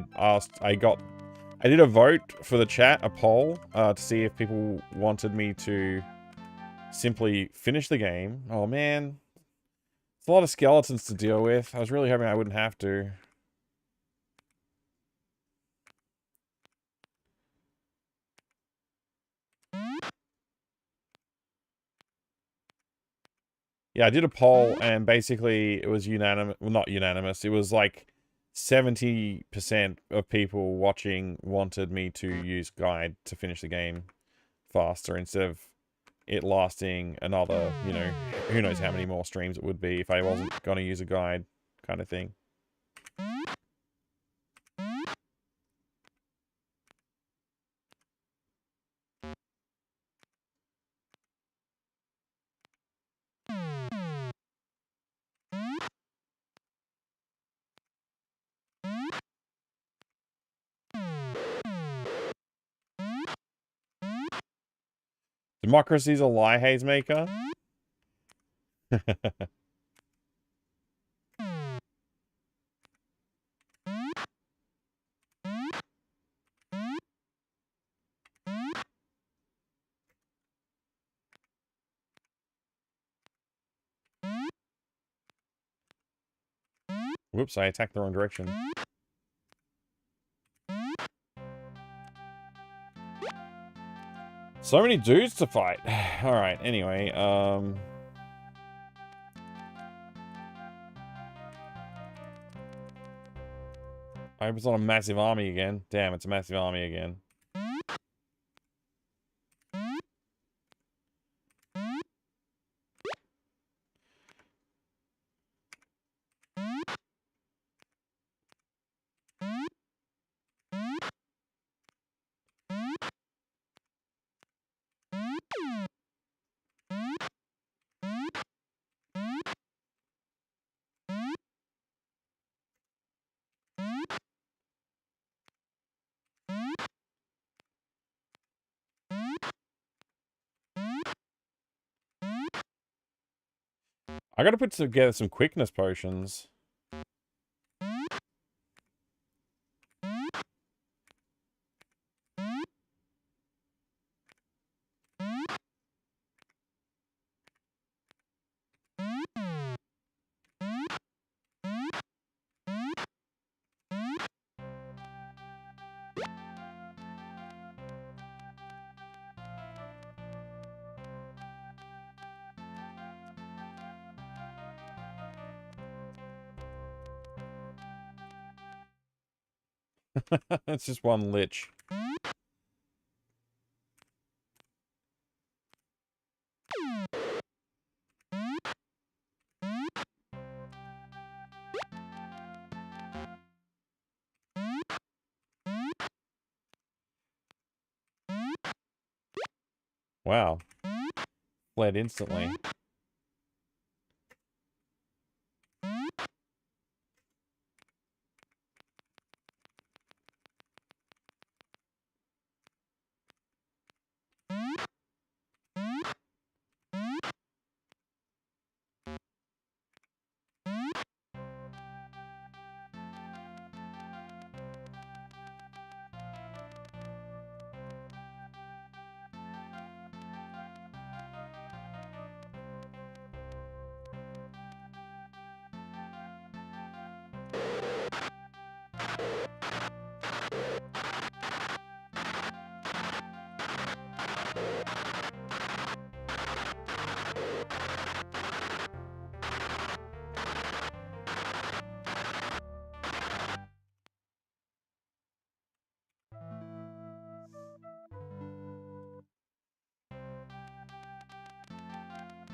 did a vote for the chat, a poll, to see if people wanted me to simply finish the game. Oh man, it's a lot of skeletons to deal with. I was really hoping I wouldn't have to. Yeah, I did a poll and basically it was unanimous. Well, not unanimous. It was like 70% of people watching wanted me to use guide to finish the game faster instead of it lasting another, you know, who knows how many more streams it would be if I wasn't going to use a guide kind of thing. Democracy's a lie, Hazemaker. Whoops, I attacked the wrong direction. So many dudes to fight. Alright, anyway, I hope it's not a massive army again. Damn, it's a massive army again. I gotta put together some quickness potions. It's just one lich. Wow. Fled instantly.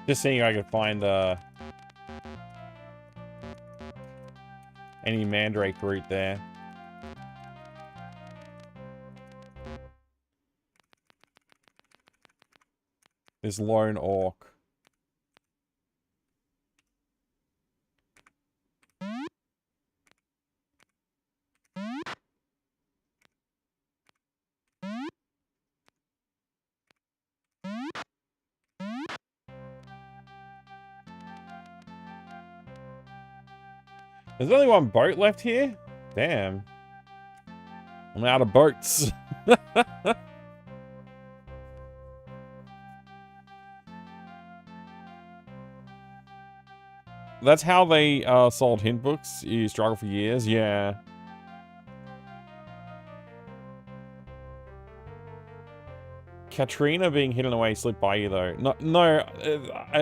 Just seeing if I could find any mandrake root there. This lone orc. There's only one boat left here? Damn. I'm out of boats. That's how they sold hint books. You struggle for years. Yeah. Katrina being hidden away slipped by you, though. No,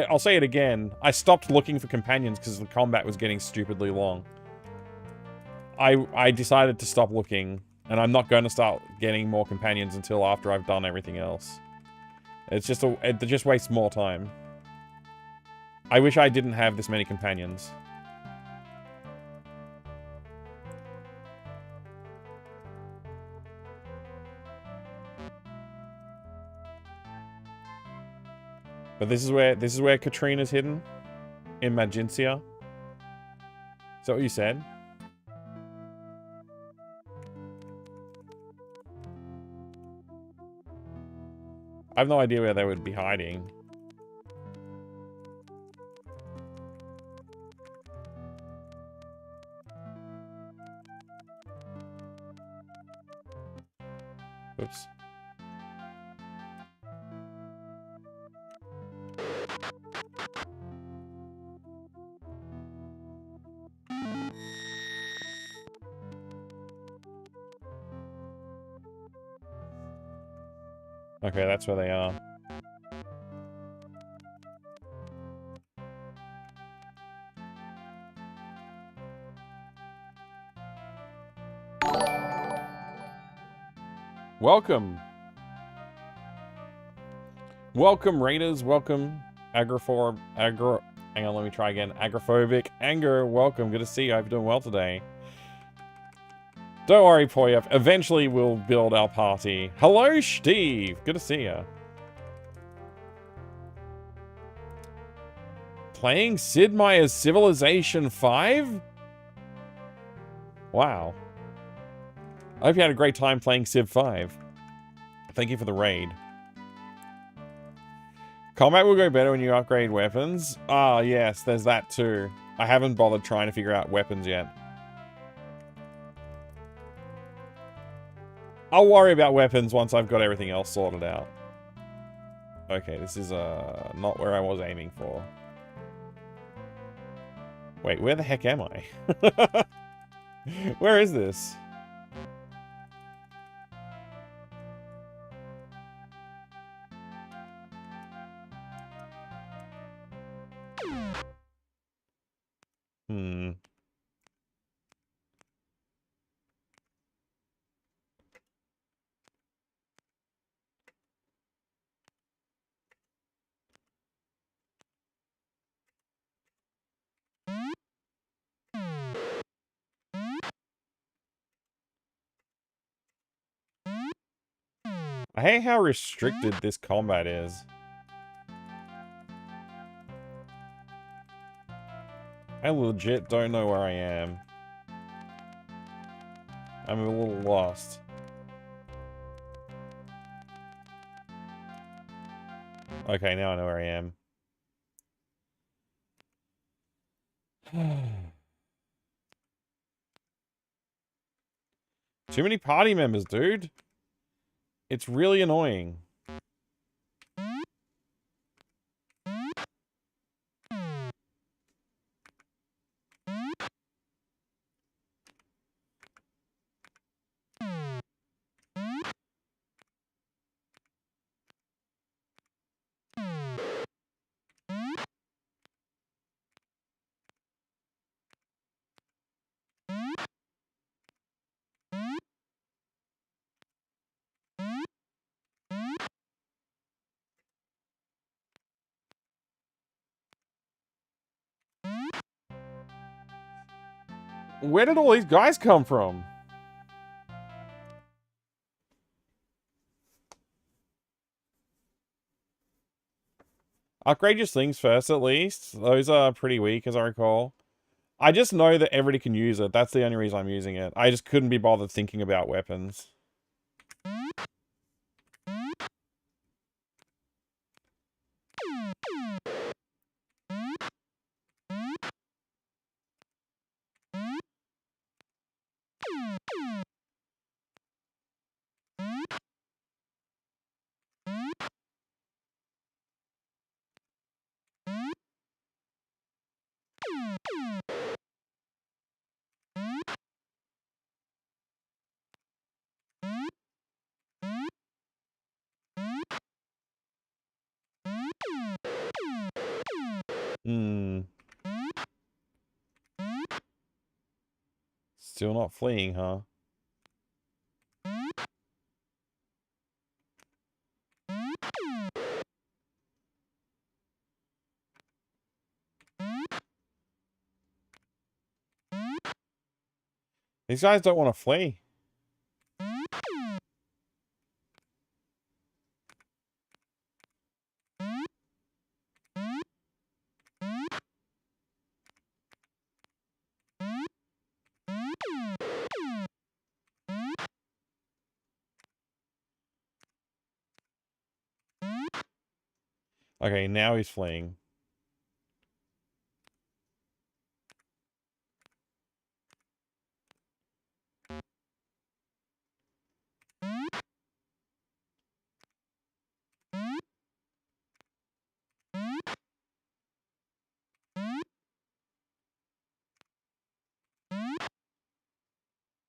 I'll say it again. I stopped looking for companions because the combat was getting stupidly long. I decided to stop looking, and I'm not going to start getting more companions until after I've done everything else. It's just it just wastes more time. I wish I didn't have this many companions. But this is where Katrina's hidden? In Magincia? Is that what you said? I have no idea where they would be hiding. Oops. Okay, that's where they are. Welcome. Welcome, Raiders. Welcome, hang on, let me try again. Agrophobic Anger, welcome. Good to see you. I hope you're doing well today. Don't worry, Poyef. Eventually, we'll build our party. Hello, Steve. Good to see you. Playing Sid Meier's Civilization 5? Wow. I hope you had a great time playing Civ 5. Thank you for the raid. Combat will go better when you upgrade weapons. Ah, yes, there's that too. I haven't bothered trying to figure out weapons yet. I'll worry about weapons once I've got everything else sorted out. Okay, this is not where I was aiming for. Wait, where the heck am I? Where is this? I hate how restricted this combat is. I legit don't know where I am. I'm a little lost. Okay, now I know where I am. Too many party members, dude. It's really annoying. Where did all these guys come from? Upgrade your slings first, at least. Those are pretty weak, as I recall. I just know that everybody can use it. That's the only reason I'm using it. I just couldn't be bothered thinking about weapons. Still not fleeing, huh? These guys don't want to flee. Okay, now he's fleeing.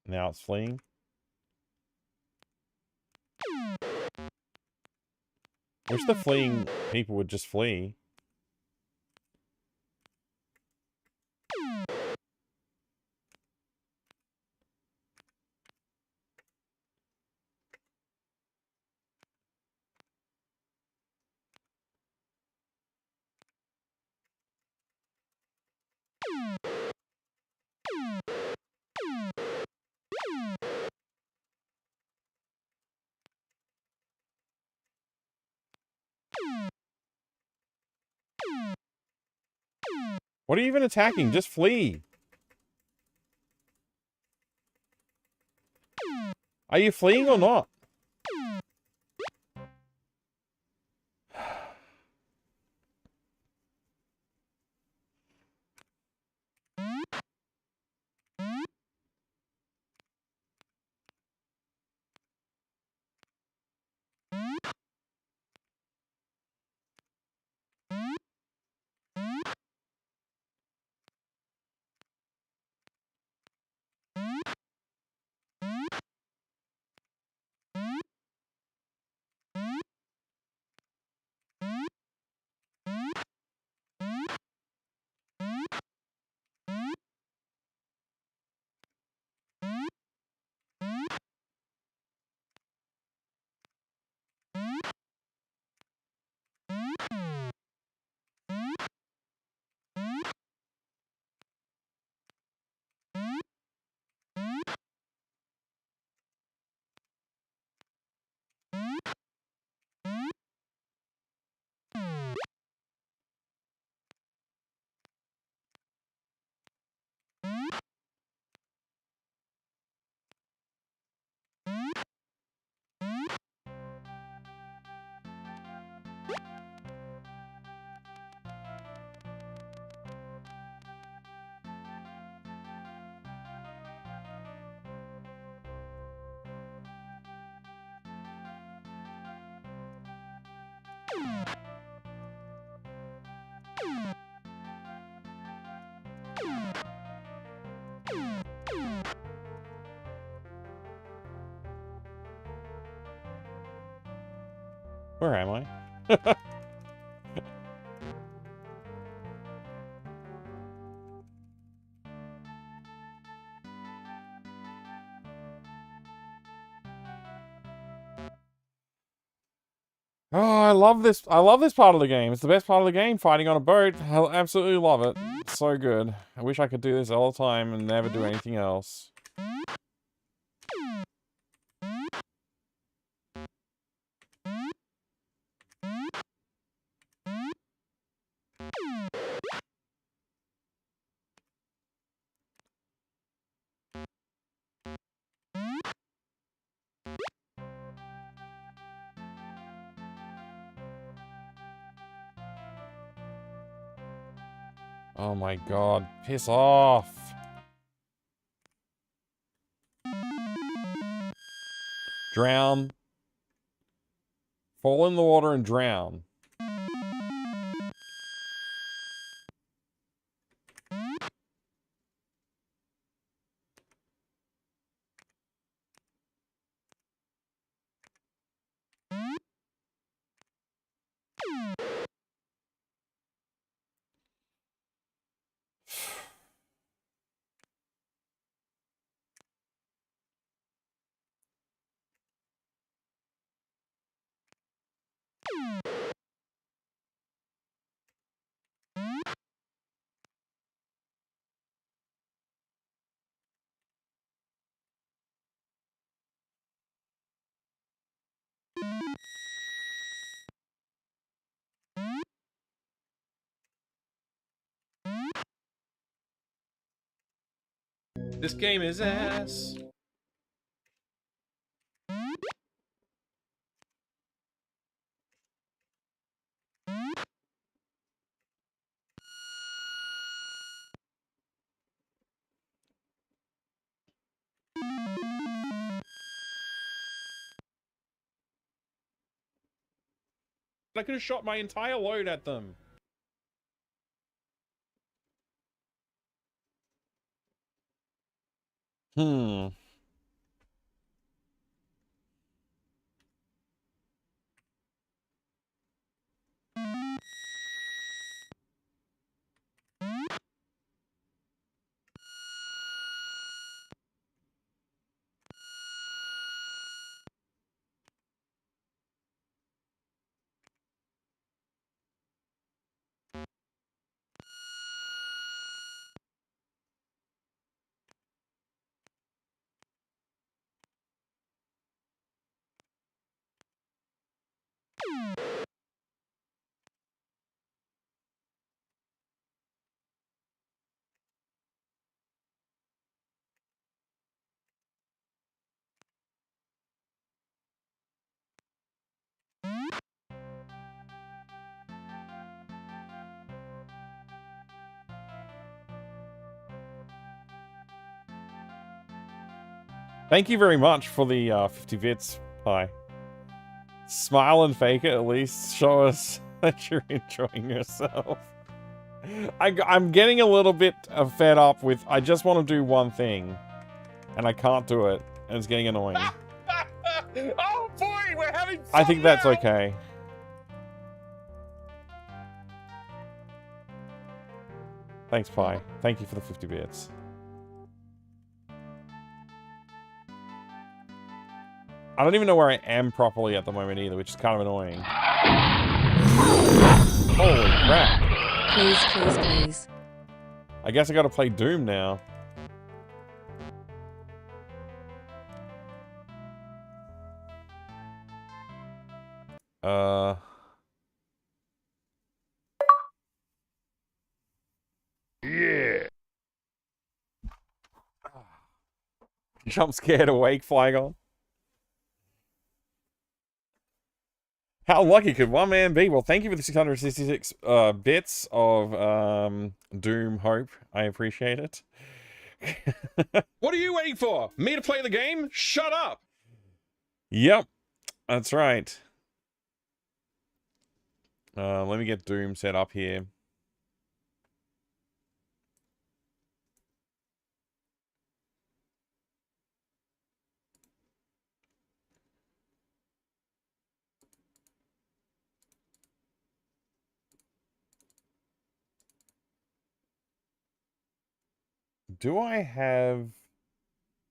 Now it's fleeing. Wish the fleeing people would just flee. What are you even attacking? Just flee. Are you fleeing or not? Where am I? Oh, I love this. I love this part of the game. It's the best part of the game, fighting on a boat. I absolutely love it. It's so good. I wish I could do this all the time and never do anything else. Oh my god. Piss off. Drown. Fall in the water and drown. This game is ass.
I could have shot my entire load at them.
Hmm. Thank you very much for the 50 bits. Hi. Smile and fake it, at least. Show us that you're enjoying yourself. I'm getting a little bit fed up with, I just want to do one thing. And I can't do it. And it's getting annoying.
Oh boy, we're having fun
I think that's
now.
okay. Thanks, Pi. Thank you for the 50 bits. I don't even know where I am properly at the moment either, which is kind of annoying. Holy crap.
Please, please, please.
I guess I gotta play Doom now. Yeah. Jump scared awake flying on. How lucky could one man be? Well, thank you for the 666 bits of Doom Hope. I appreciate it.
What are you waiting for? Me to play the game? Shut up!
Yep, that's right. Let me get Doom set up here. Do I have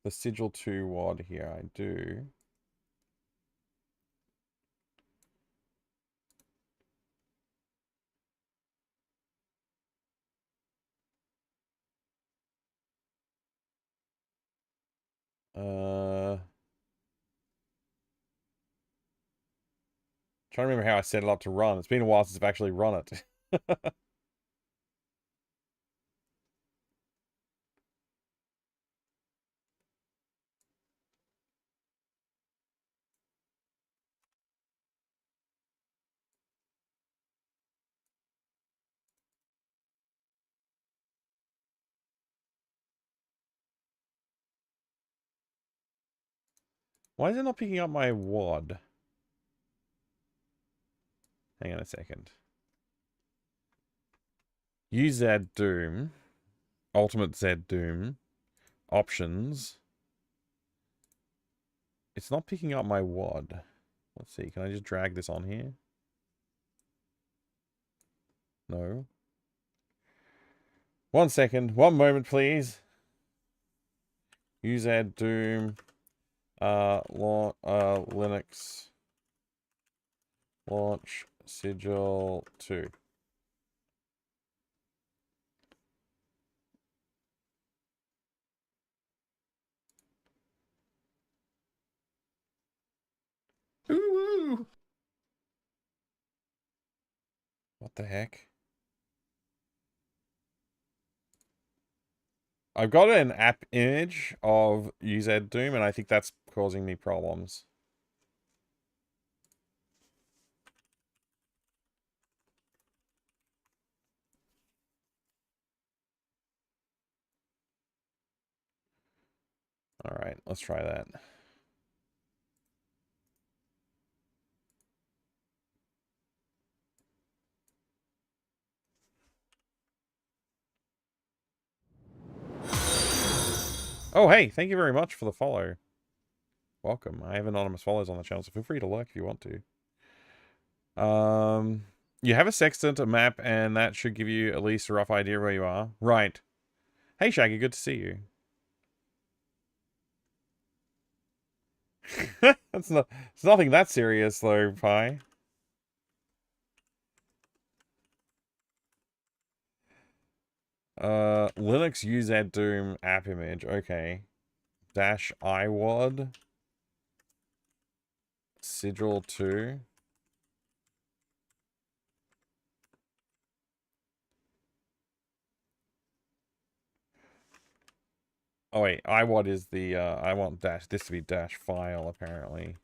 the Sigil 2 WAD here? I do. Trying to remember how I set it up to run. It's been a while since I've actually run it. Why is it not picking up my WAD? Hang on a second. Use Z Doom. Ultimate Z Doom. Options. It's not picking up my WAD. Let's see. Can I just drag this on here? No. 1 second. 1 moment, please. Use Z Doom. Linux. Launch Sigil 2. Ooh. What the heck? I've got an app image of UZ Doom, and I think that's causing me problems. All right, let's try that. Oh, hey, thank you very much for the follow. Welcome. I have anonymous follows on the channel, so feel free to like if you want to. You have a sextant, a map, and that should give you at least a rough idea where you are. Right. Hey, Shaggy, good to see you. It's nothing that serious, though, Pi. Linux UZ Doom app image. Okay. Dash iWad. Sigil 2. Oh wait, iWad is the I want dash this to be dash file apparently.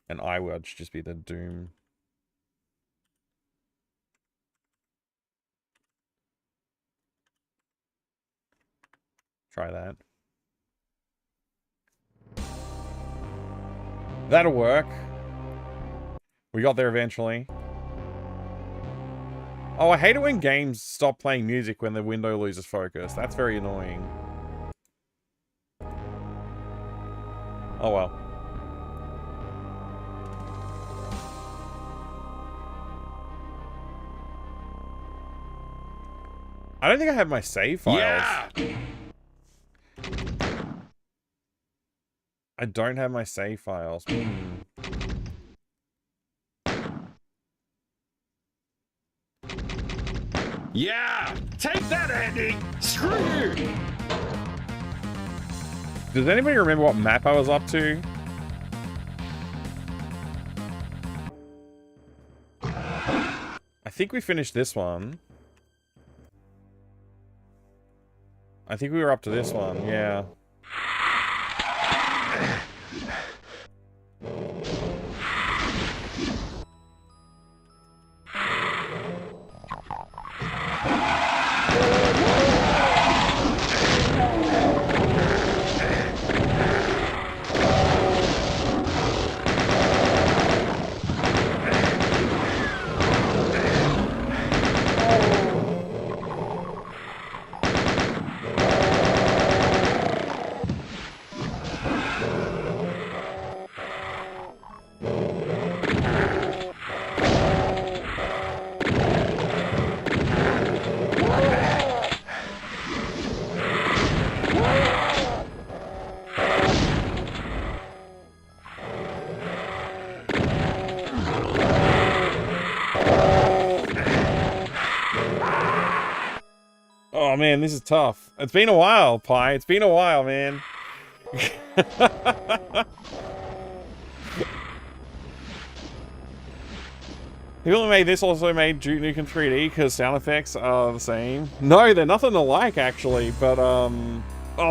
And iWad should just be the Doom. Try that. That'll work. We got there eventually. Oh, I hate it when games stop playing music when the window loses focus. That's very annoying. Oh well. I don't think I have my save files.
Yeah!
I don't have my save files.
Yeah! Take that, Andy! Screw you!
Does anybody remember what map I was up to? I think we finished this one. I think we were up to this one, yeah. Oh man, this is tough. It's been a while, Pi. It's been a while, man. People who made this also made Duke Nukem 3D because sound effects are the same. No, they're nothing alike actually, but oh,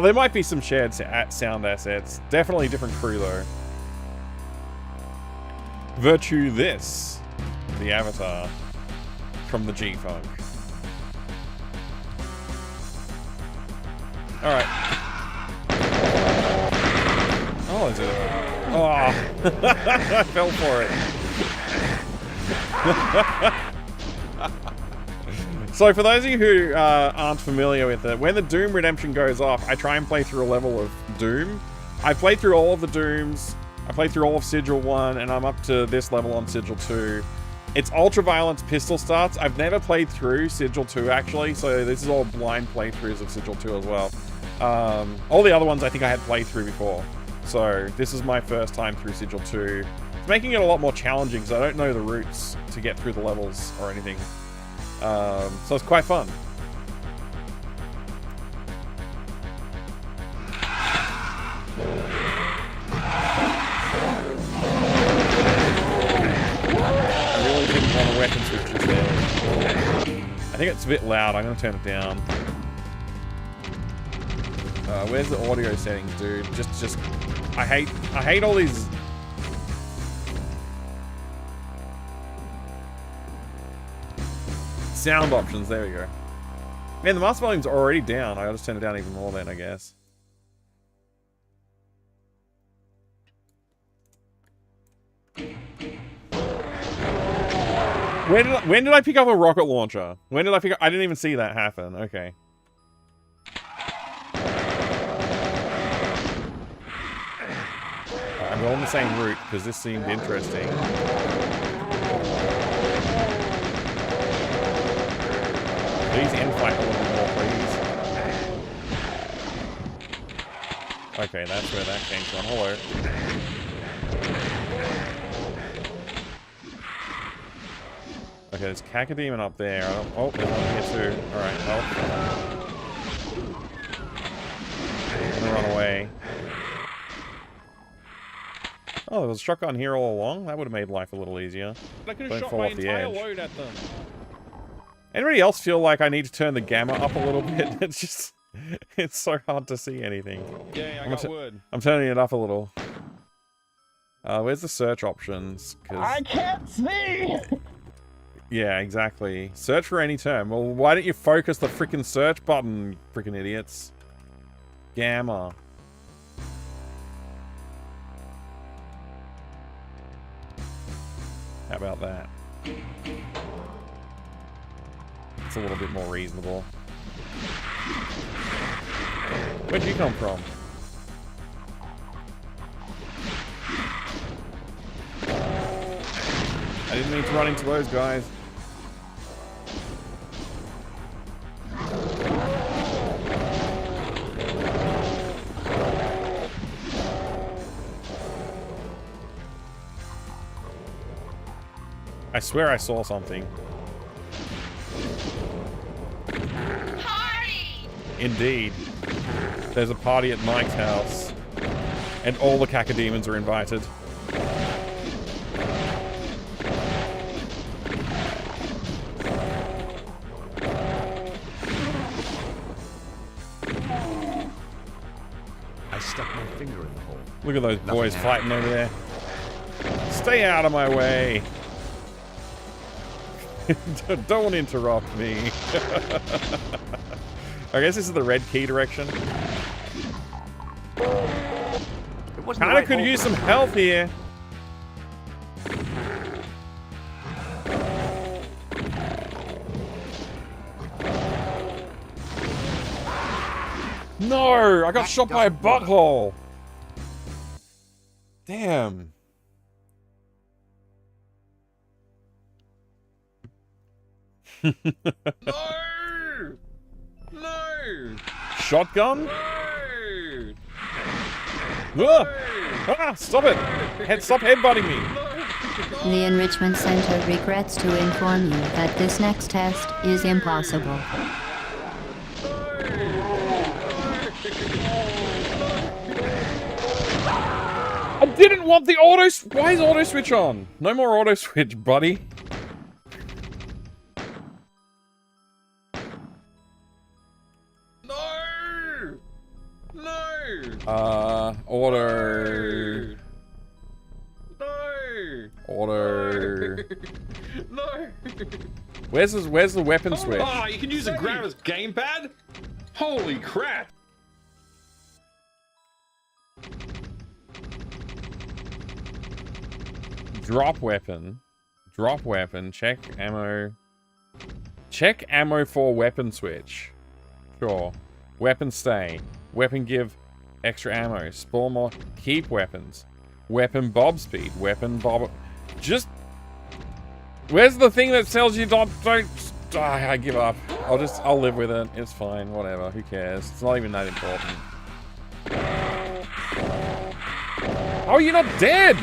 there might be some shared sound assets. Definitely different crew though. Virtue this, the avatar from the G-Funk. Alright. Oh, is it? Oh, I fell for it. So for those of you who aren't familiar with it, when the Doom Redemption goes off, I try and play through a level of Doom. I played through all of the Dooms. I played through all of Sigil 1, and I'm up to this level on Sigil 2. It's Ultraviolence pistol starts. I've never played through Sigil 2, actually, so this is all blind playthroughs of Sigil 2 as well. All the other ones I think I had played through before. So this is my first time through Sigil 2. It's making it a lot more challenging because I don't know the routes to get through the levels or anything. So it's quite fun. I really didn't want a weapon switches there. I think it's a bit loud. I'm going to turn it down. Where's the audio settings, dude? Just, I hate all these. Sound options, there we go. Man, the master volume's already down. I'll just turn it down even more then, I guess. When did I pick up a rocket launcher? When did I pick up? I didn't even see that happen. Okay. I'm going the same route because this seemed interesting. Please infight a little bit more, please. Okay, that's where that came from. Hello. Okay, there's Cacodemon up there. Oh, there's one here too. Alright, help. I'm gonna run away. Oh, there was a shotgun here all along? That would have made life a little easier.
I could have shot my entire load at them.
Anybody else feel like I need to turn the gamma up a little bit? It's just... It's so hard to see anything.
Yeah, I got wood.
I'm turning it up a little. Where's the search options?
I can't see!
Yeah, exactly. Search for any term. Well, why don't you focus the freaking search button, freaking idiots? Gamma. How about that? It's a little bit more reasonable. Where'd you come from? I didn't mean to run into those guys. I swear I saw something.
Party!
Indeed. There's a party at Mike's house. And all the Cacodemons are invited.
I stuck my finger in the hole.
Look at those boys fighting over there. Stay out of my way. Don't interrupt me. I guess this is the red key direction. Kinda could use some help here. No! I got shot by a butthole! Damn.
No! No!
Shotgun?
No!
Ah! Ah! Stop it! Stop headbutting me!
The Enrichment Center regrets to inform you that this next test is impossible.
I didn't want the auto... Why is auto switch on? No more auto switch, buddy.
No! No!
Auto...
No!
Auto...
No!
Where's the weapon switch?
Oh, you can use a grab as gamepad? Holy crap!
Drop weapon. Drop weapon. Check ammo. Check ammo for weapon switch. Sure. Weapon stay. Weapon give extra ammo. Spawn more. Keep weapons. Weapon bob speed. Weapon bob... Just... Where's the thing that tells you don't... I give up. I'll live with it. It's fine. Whatever. Who cares? It's not even that important. How are you not dead?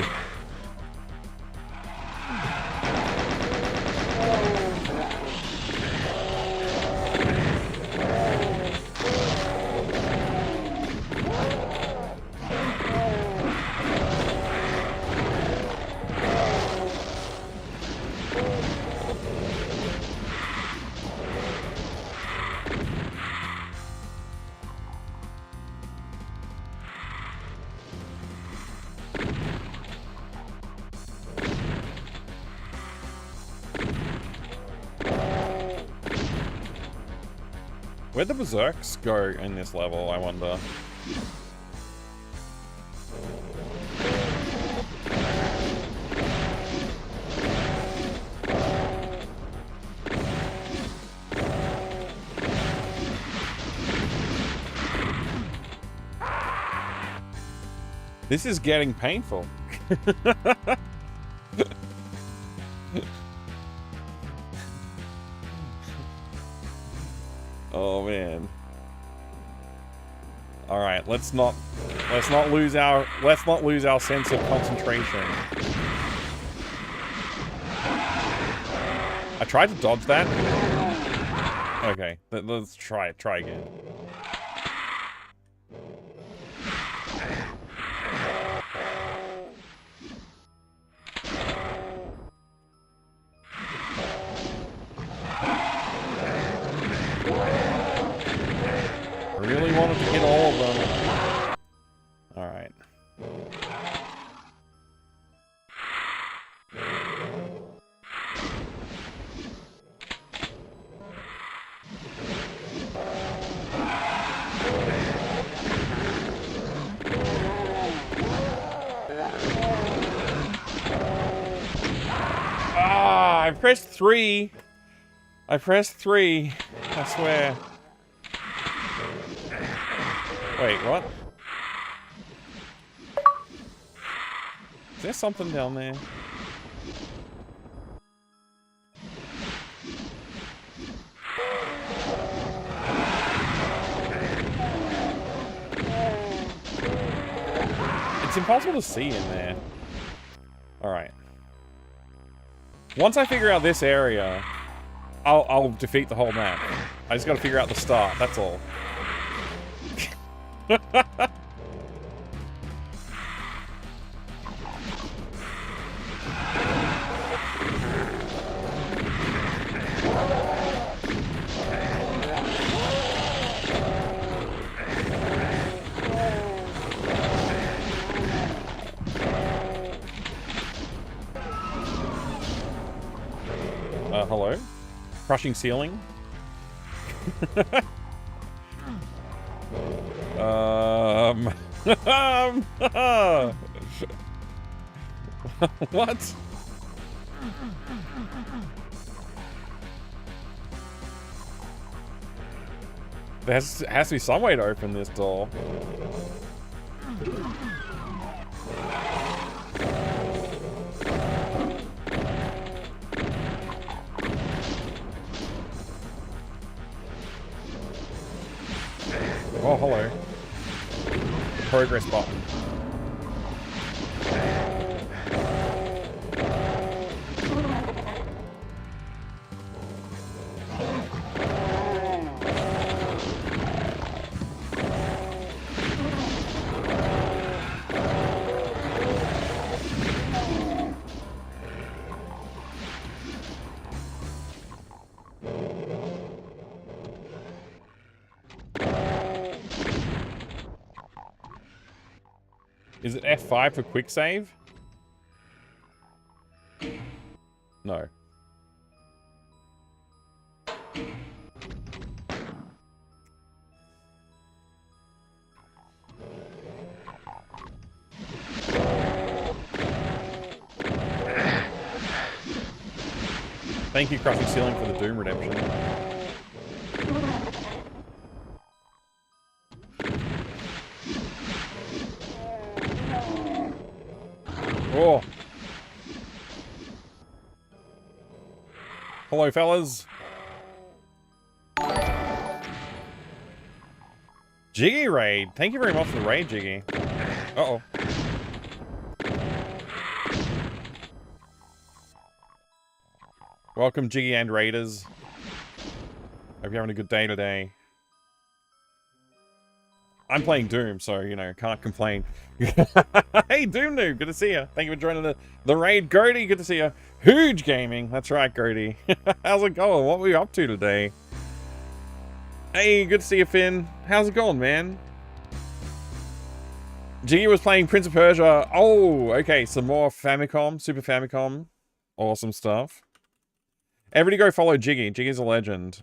Where'd the berserks go in this level, I wonder? This is getting painful. Oh man. All right, let's not lose our sense of concentration. I tried to dodge that. Okay, let's try it. Try again. Really wanted to hit all of them. Alright. Ah, I pressed 3. I pressed 3. I swear. Wait, what? Is there something down there? It's impossible to see in there. Alright. Once I figure out this area, I'll defeat the whole map. I just gotta figure out the start, that's all. Hello? Crushing ceiling? What? There has to be some way to open this door. Oh, hello. Progress button. Is it F5 for quick save? No. Thank you, Crushing Ceiling, for the Doom redemption. Oh. Hello, fellas. Jiggy raid. Thank you very much for the raid, Jiggy. Uh-oh. Welcome, Jiggy and Raiders. Hope you're having a good day today. I'm playing Doom, so, you know, can't complain. Hey, Doom Noob, good to see you. Thank you for joining the raid. Gertie, good to see you. Huge Gaming, that's right, Gertie. How's it going? What were you up to today? Hey, good to see you, Finn. How's it going, man? Jiggy was playing Prince of Persia. Oh, okay, some more Famicom, Super Famicom. Awesome stuff. Everybody go follow Jiggy. Jiggy's a legend.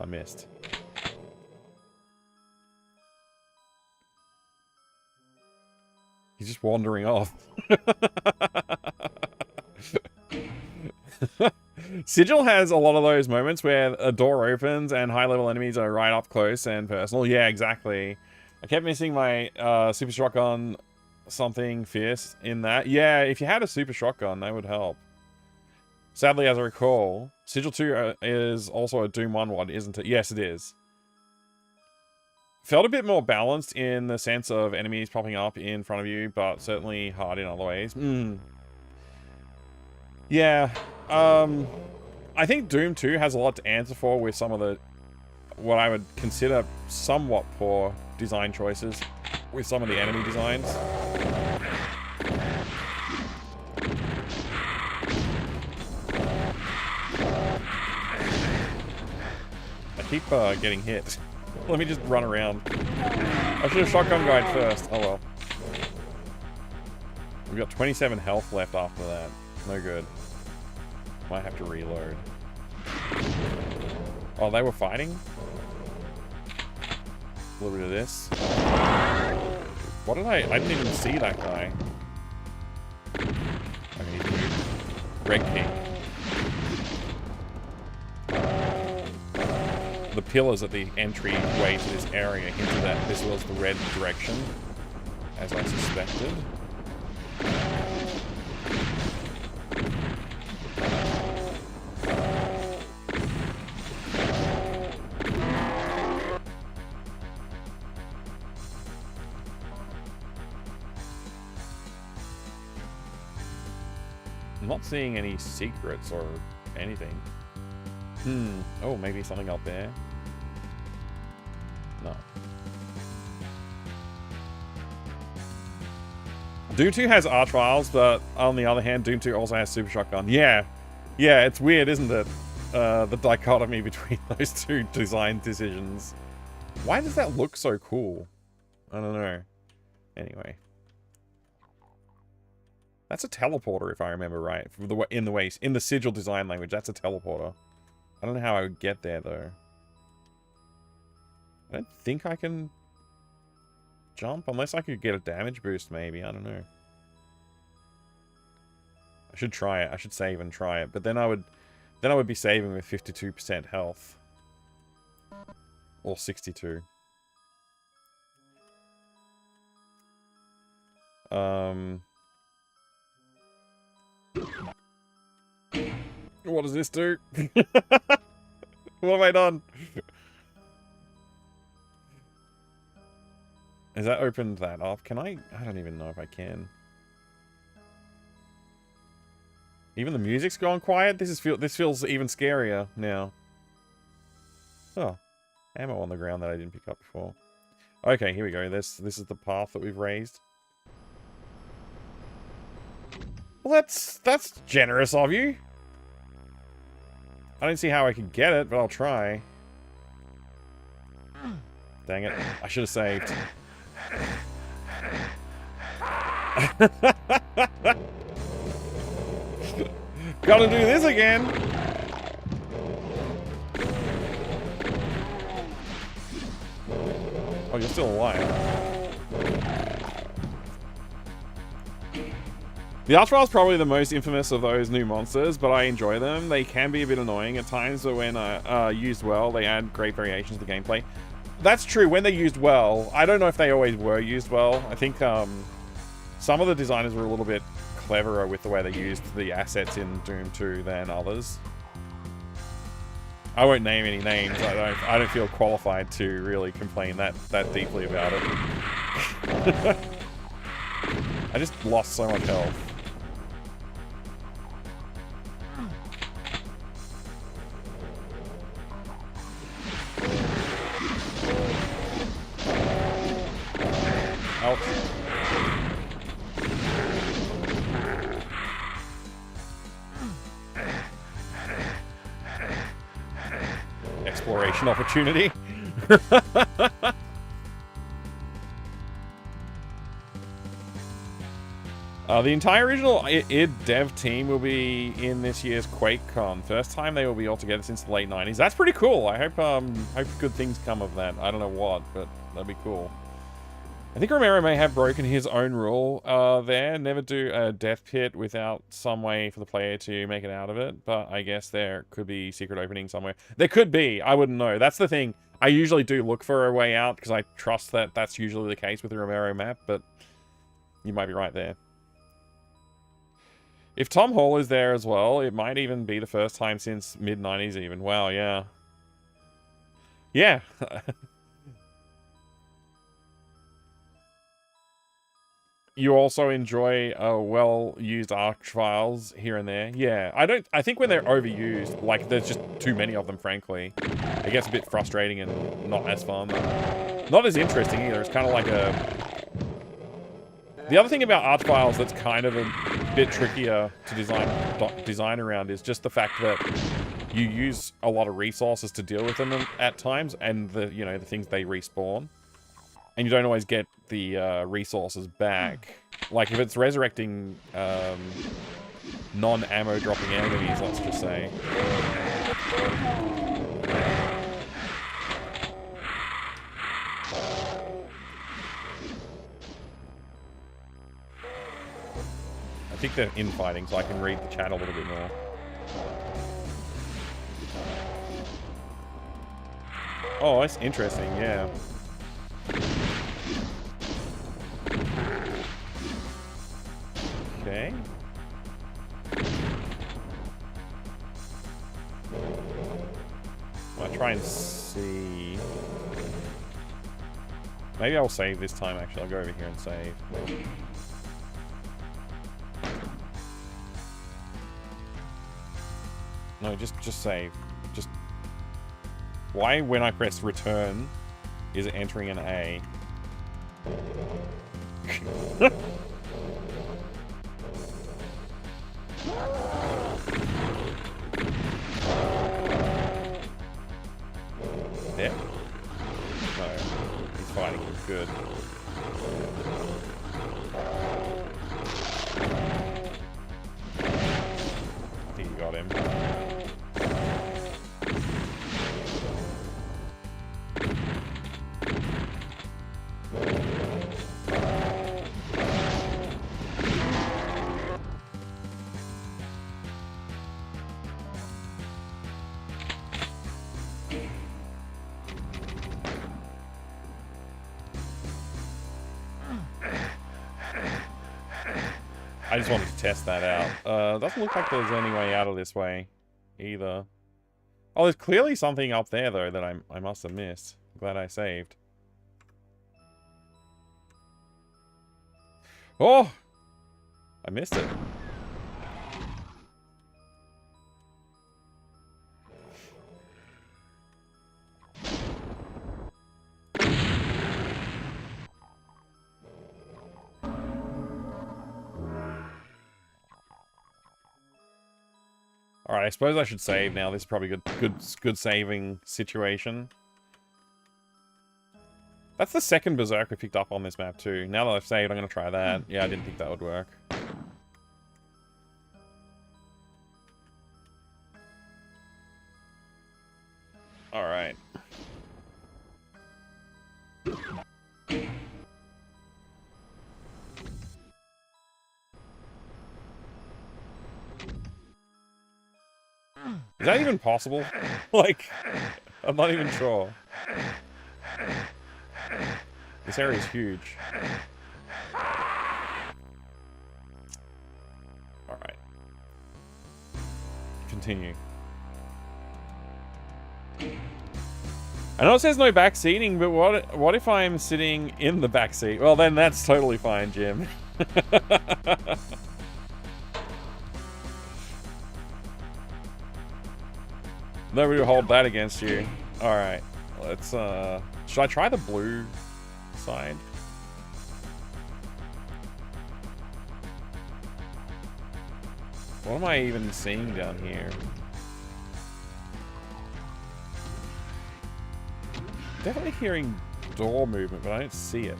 I missed. He's just wandering off. Sigil has a lot of those moments where a door opens and high-level enemies are right up close and personal. Yeah, exactly. I kept missing my super shotgun something fierce in that. Yeah, if you had a super shotgun, that would help. Sadly, as I recall, Sigil 2 is also a Doom 1 one, isn't it? Yes, it is. Felt a bit more balanced in the sense of enemies popping up in front of you, but certainly hard in other ways. Yeah. I think Doom 2 has a lot to answer for with some of the, what I would consider somewhat poor design choices with some of the enemy designs. I keep getting hit. Let me just run around. I should have shotgun guide first. Oh well. We've got 27 health left after that. No good. Might have to reload. Oh, they were fighting? A little bit of this. What did I didn't even see that guy. I mean, Red King. The pillars at the entryway to this area hinted that this was the red direction, as I suspected. I'm not seeing any secrets or anything. Oh, maybe something up there? No. Doom 2 has arch files, but on the other hand, Doom 2 also has super shotgun. Yeah. Yeah, it's weird, isn't it? The dichotomy between those two design decisions. Why does that look so cool? I don't know. Anyway. That's a teleporter, if I remember right. In the Sigil design language, that's a teleporter. I don't know how I would get there, though. I don't think I can jump, unless I could get a damage boost, maybe. I don't know. I should try it. I should save and try it. But then I would be saving with 52% health. Or 62. What does this do? What have I done? Has that opened that up? Can I? I don't even know if I can. Even the music's gone quiet? This feels even scarier now. Oh. Ammo on the ground that I didn't pick up before. Okay, here we go. This is the path that we've raised. Well, that's generous of you. I don't see how I can get it, but I'll try. Dang it. I should have saved. Gotta do this again. Oh, you're still alive. The Archvile's probably the most infamous of those new monsters, but I enjoy them. They can be a bit annoying at times, but when used well, they add great variations to the gameplay. That's true, when they're used well. I don't know if they always were used well. I think some of the designers were a little bit cleverer with the way they used the assets in Doom 2 than others. I won't name any names. I don't feel qualified to really complain that deeply about it. I just lost so much health. Ouch. Exploration opportunity. The entire original id dev team will be in this year's QuakeCon. First time they will be all together since the late 90s. That's pretty cool. I hope good things come of that. I don't know what, but that'd be cool. I think Romero may have broken his own rule there. Never do a death pit without some way for the player to make it out of it. But I guess there could be secret opening somewhere. There could be. I wouldn't know. That's the thing. I usually do look for a way out because I trust that that's usually the case with the Romero map. But you might be right there. If Tom Hall is there as well, it might even be the first time since mid-90s even. Wow, yeah. Yeah. You also enjoy well-used arch files here and there. Yeah, I think when they're overused, like there's just too many of them, frankly, it gets a bit frustrating and not as fun. Not as interesting either. It's kind of like a... The other thing about arch files that's kind of a bit trickier to design around is just the fact that you use a lot of resources to deal with them at times, and the things they respawn, and you don't always get the resources back. Like if it's resurrecting non-ammo dropping enemies, let's just say. I think they're infighting, so I can read the chat a little bit more. Oh, that's interesting, yeah. Okay. I'll try and see. Maybe I'll save this time, actually. I'll go over here and save. No, just save. Just... Why, when I press return, is it entering an A? Yeah? No. He's fighting. Good. I think you got him. I just wanted to test that out. Doesn't look like there's any way out of this way either. Oh, there's clearly something up there though that I must have missed. I'm glad I saved. Oh! I missed it. Alright, I suppose I should save now. This is probably good saving situation. That's the second Berserk we picked up on this map too. Now that I've saved, I'm going to try that. Yeah, I didn't think that would work. Alright. Is that even possible? Like, I'm not even sure. This area is huge. Alright. Continue. I know it says no back seating, but what if I'm sitting in the back seat? Well, then that's totally fine, Jim. Nobody will hold that against you. Alright. Let's, should I try the blue side? What am I even seeing down here? Definitely hearing door movement, but I don't see it.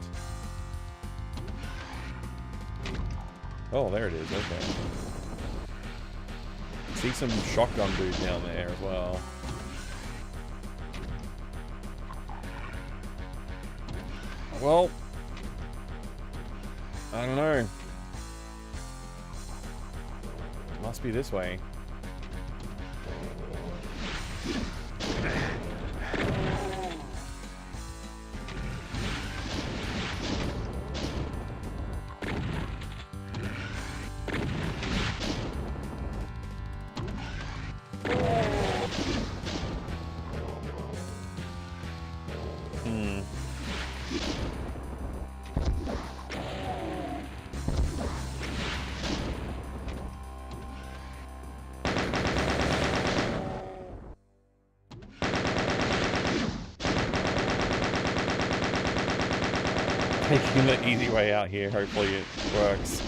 Oh, there it is. Okay. See some shotgun dude down there as well. Well, I don't know. It must be this way. Taking the easy way out here, hopefully it works.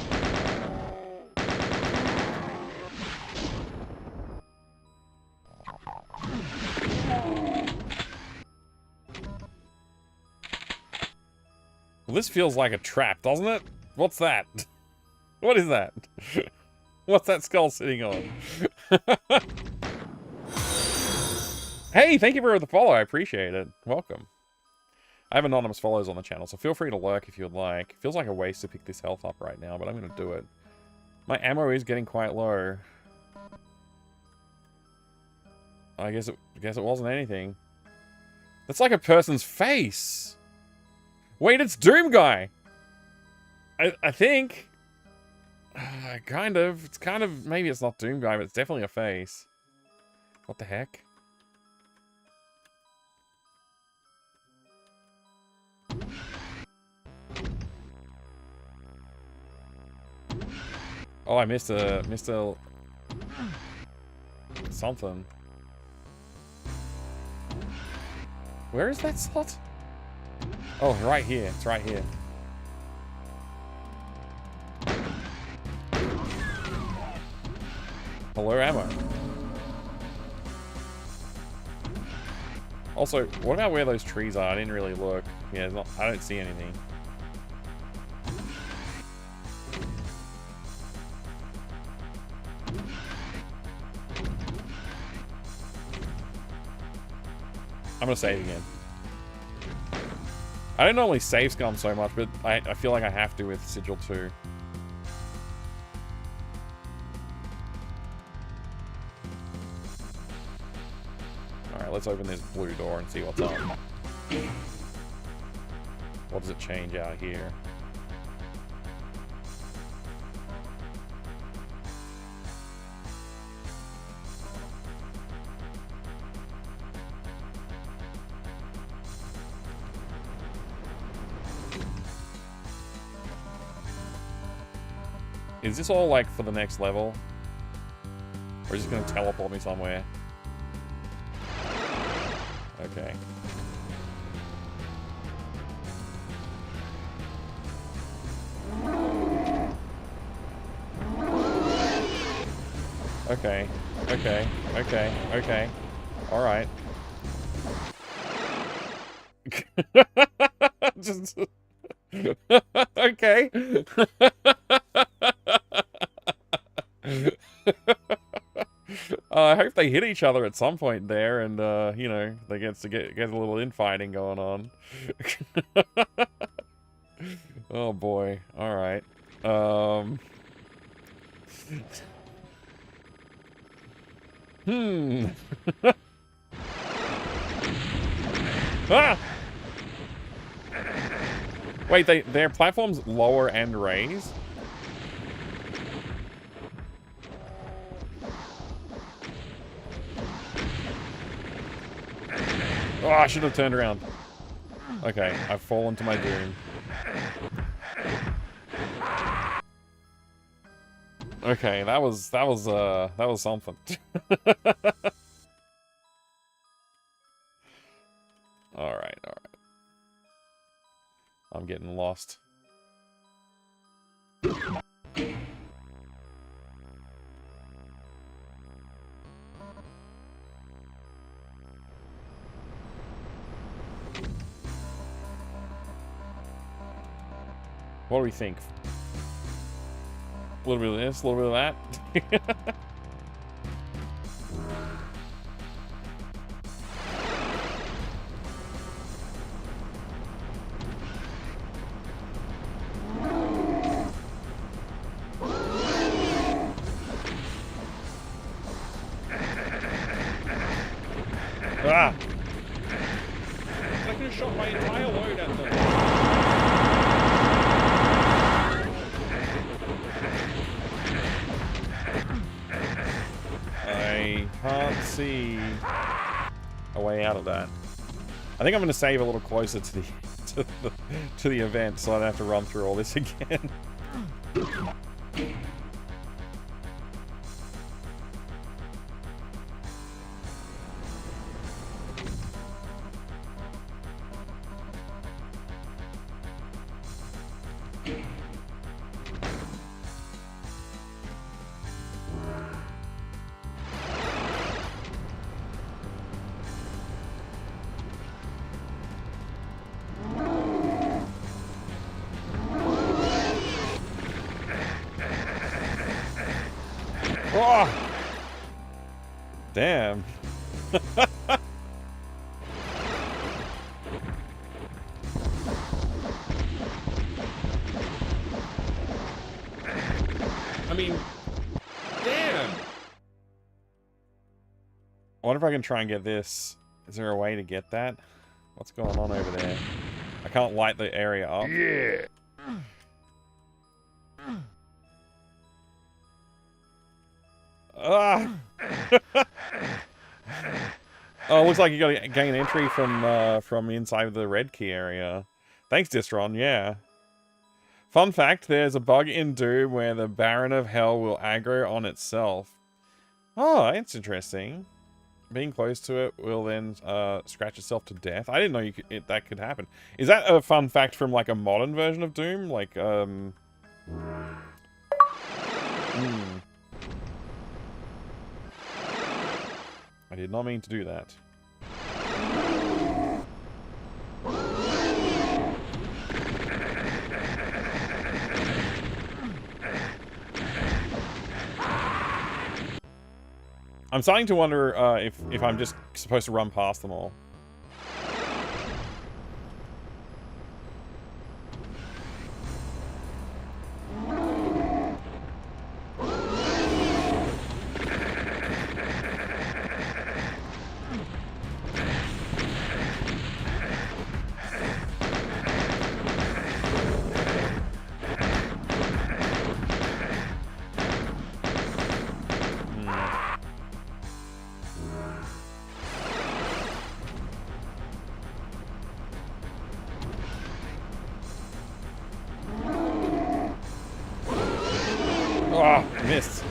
Well, this feels like a trap, doesn't it? What's that? What is that? What's that skull sitting on? Hey, thank you for the follow. I appreciate it. Welcome. I have anonymous follows on the channel, so feel free to lurk if you'd like. It feels like a waste to pick this health up right now, but I'm going to do it. My ammo is getting quite low. I guess it wasn't anything. That's like a person's face. Wait, it's Doom Guy. I think. Kind of. It's kind of. Maybe it's not Doom Guy, but it's definitely a face. What the heck? Oh, I missed a something. Where is that slot? Oh, right here. It's right here. Hello, ammo. Also, what about where those trees are? I didn't really look. Yeah, I don't see anything. I'm gonna save again. I don't normally save Scum so much, but I feel like I have to with Sigil 2. Alright, let's open this blue door and see what's up. What does it change out here? Is this all, like, for the next level? Or is it going to teleport me somewhere? Okay. Okay. Okay. Okay. Okay. Alright. Just... okay. I hope they hit each other at some point there, and you know, they get a little infighting going on. Oh boy! All right. Ah! Wait, their platforms lower and raise? Oh, I should have turned around. Okay, I've fallen to my doom. Okay, that was something. Alright. I'm getting lost. What do we think? A little bit of this, a little bit of that.
Ah! I could have shot my entire load at them.
I can't see a way out of that. I think I'm going to save a little closer to the event, so I don't have to run through all this again. Oh! Damn.
I mean, damn.
I wonder if I can try and get this. Is there a way to get that? What's going on over there? I can't light the area up.
Yeah.
Ah! Oh, it looks like you got to gain entry from inside the red key area. Thanks, Distron. Yeah. Fun fact: there's a bug in Doom where the Baron of Hell will aggro on itself. Oh, that's interesting. Being close to it will then scratch itself to death. I didn't know that could happen. Is that a fun fact from like a modern version of Doom? Like, I did not mean to do that. I'm starting to wonder if I'm just supposed to run past them all. Oh, missed.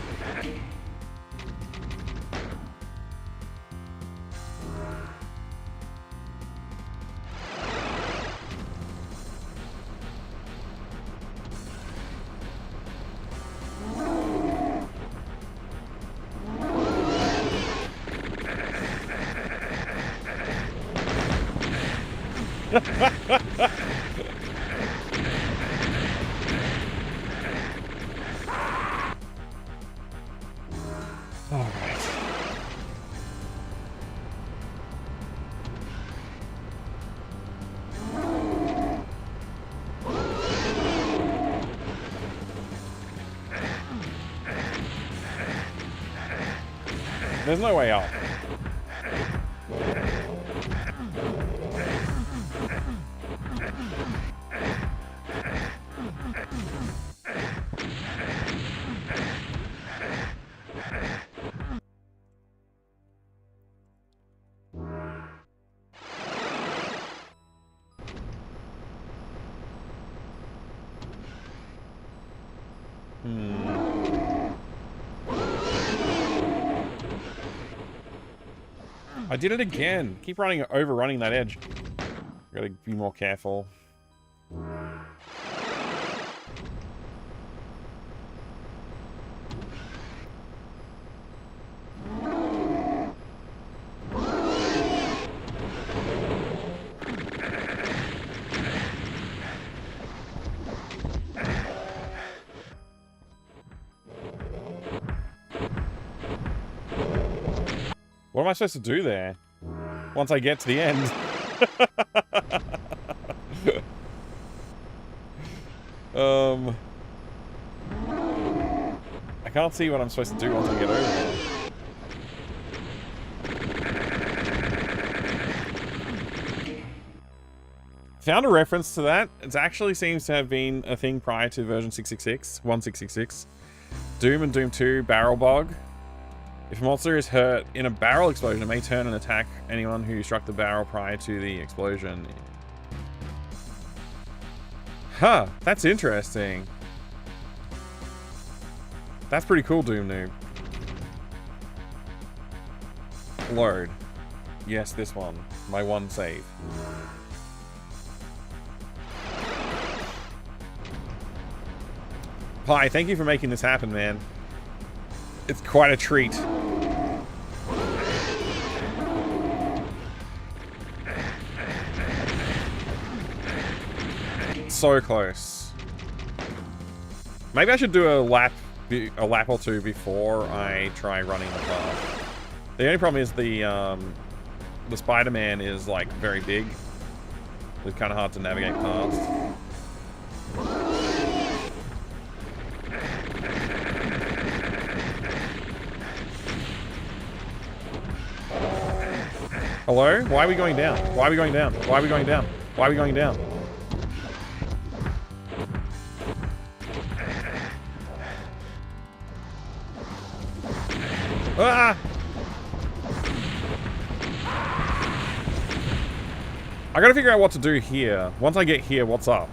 All right. There's no way out. I did it again. Keep overrunning that edge. Gotta be more careful. What am I supposed to do there? Once I get to the end. I can't see what I'm supposed to do once I get over there. Found a reference to that. It actually seems to have been a thing prior to version 1666. Doom and Doom 2 barrel bog. If a monster is hurt in a barrel explosion, it may turn and attack anyone who struck the barrel prior to the explosion. Huh, that's interesting. That's pretty cool, Doom Noob. Load. Yes, this one. My one save. Pi, thank you for making this happen, man. It's quite a treat. So close. Maybe I should do a lap or two before I try running the path. The only problem is the Spider-Man is like very big. It's kind of hard to navigate past. Hello? Why are we going down? Why are we going down? Why are we going down? Why are we going down? Ah! I gotta figure out what to do here. Once I get here, what's up?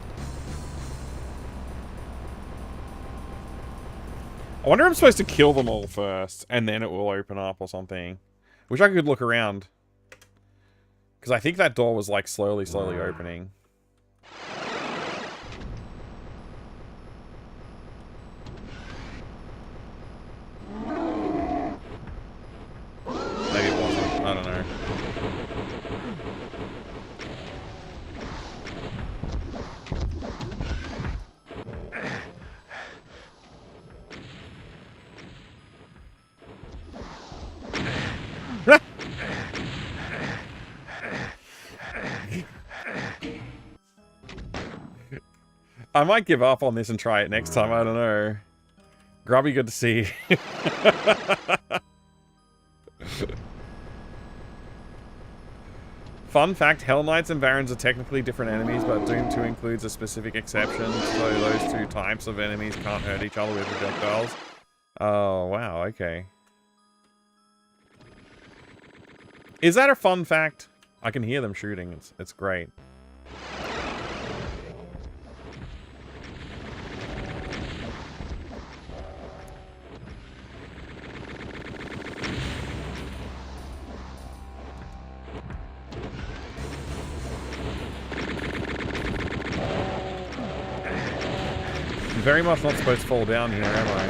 I wonder if I'm supposed to kill them all first, and then it will open up or something. Wish I could look around. Because I think that door was like slowly opening. Maybe it wasn't. I don't know. I might give up on this and try it next time, I don't know. Grubby, good to see you. Fun fact, Hell Knights and Barons are technically different enemies, but Doom 2 includes a specific exception, so those two types of enemies can't hurt each other with projectiles. Oh, wow, okay. Is that a fun fact? I can hear them shooting, it's great. I'm very much not supposed to fall down here, am I?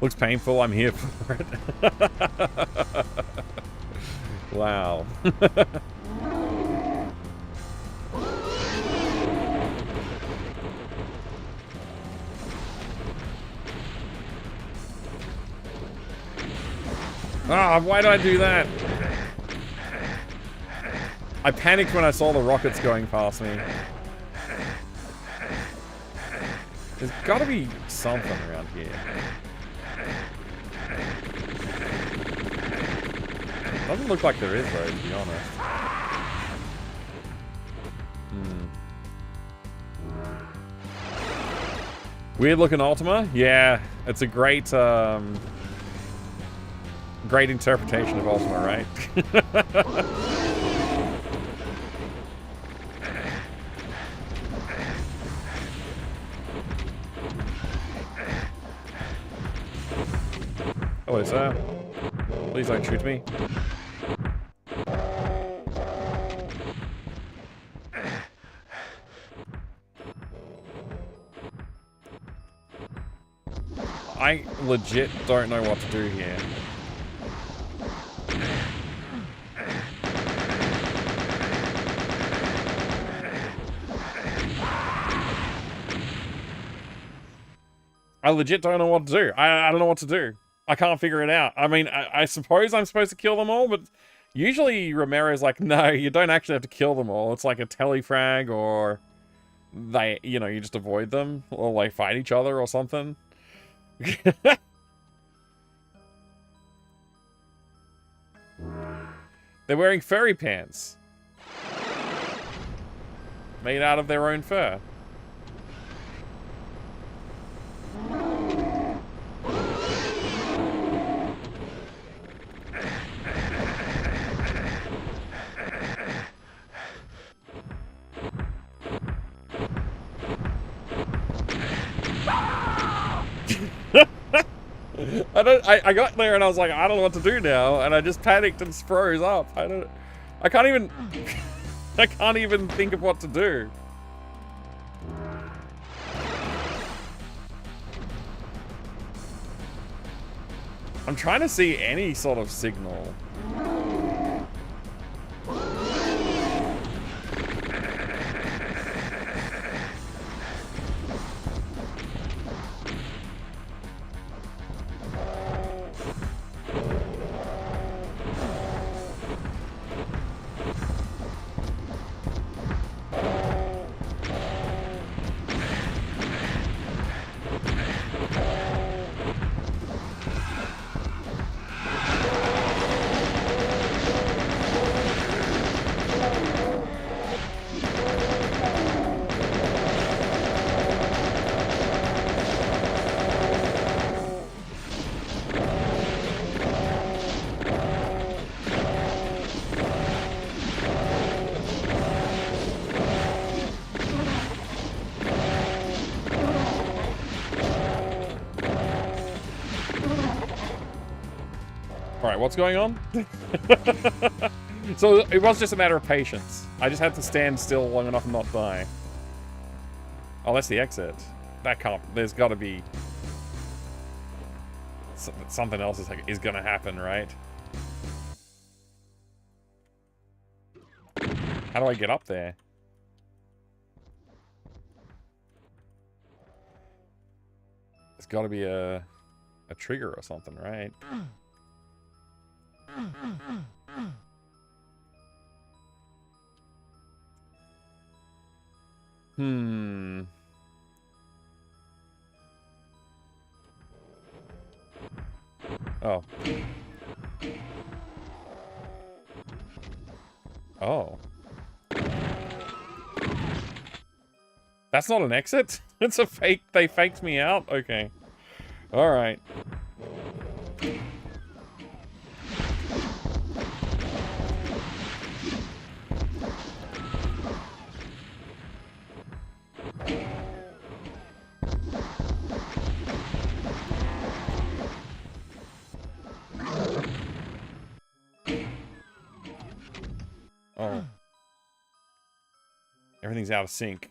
Looks painful, I'm here for it. Wow. Ah, why did I do that? I panicked when I saw the rockets going past me. There's gotta be something around here. Doesn't look like there is though, to be honest. Weird looking Ultima? Yeah, it's a great great interpretation of Ultima, right? Hello, sir. Please don't shoot me. I legit don't know what to do here. I legit don't know what to do. I don't know what to do. I can't figure it out. I mean, I suppose I'm supposed to kill them all, but usually Romero's like, no, you don't actually have to kill them all. It's like a telefrag, or they, you know, you just avoid them, or like fight each other or something. They're wearing furry pants. Made out of their own fur. I got there and I was like, I don't know what to do now, and I just panicked and froze up. I can't even I can't even think of what to do. I'm trying to see any sort of signal. What's going on? So it was just a matter of patience. I just had to stand still long enough and not die. Oh, that's the exit. That can't... There's got to be... something else is gonna happen, right? How do I get up there? There's got to be a trigger or something, right? Oh. Oh. That's not an exit? It's a fake. They faked me out? Okay. Alright. Oh. Everything's out of sync.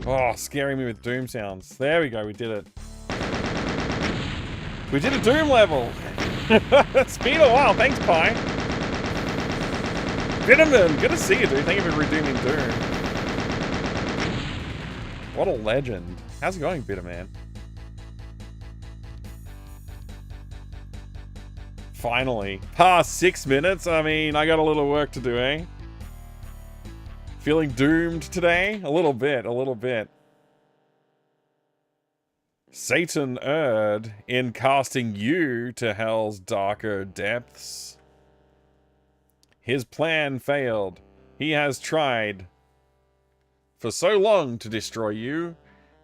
Oh, scaring me with Doom sounds. There we go, we did it. We did a Doom level! It's been a while, thanks, Pi. Vitamin, good to see you, dude. Thank you for redeeming Doom. What a legend. How's it going, Bitterman? Finally. Past 6 minutes? I mean, I got a little work to do, eh? Feeling doomed today? A little bit, a little bit. Satan erred in casting you to hell's darker depths. His plan failed. He has tried for so long to destroy you,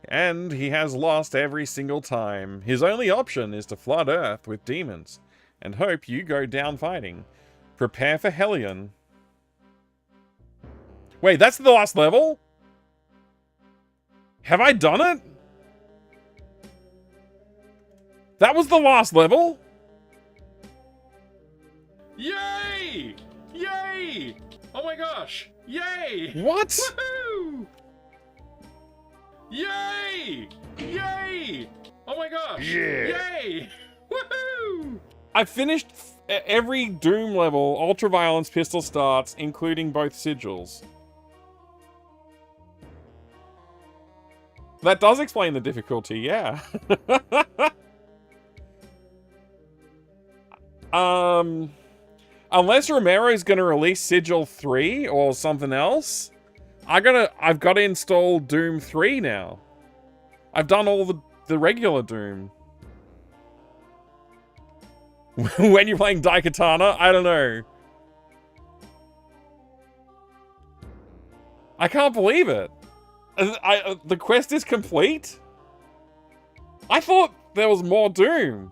and he has lost every single time. His only option is to flood Earth with demons and hope you go down fighting. Prepare for Hellion. Wait, that's the last level? Have I done it? That was the last level? Yay! Yay! Oh my god!
gosh! Yay!
What?
Woohoo! Yay! Yay! Oh my gosh!
Yeah.
Yay! Woohoo!
I finished every Doom level, ultraviolence pistol starts, including both sigils. That does explain the difficulty, yeah. Unless Romero's gonna release Sigil 3 or something else, I've got to install Doom 3 now. I've done all the regular Doom. When you're playing Daikatana, I don't know. I can't believe it. The quest is complete? I thought there was more Doom.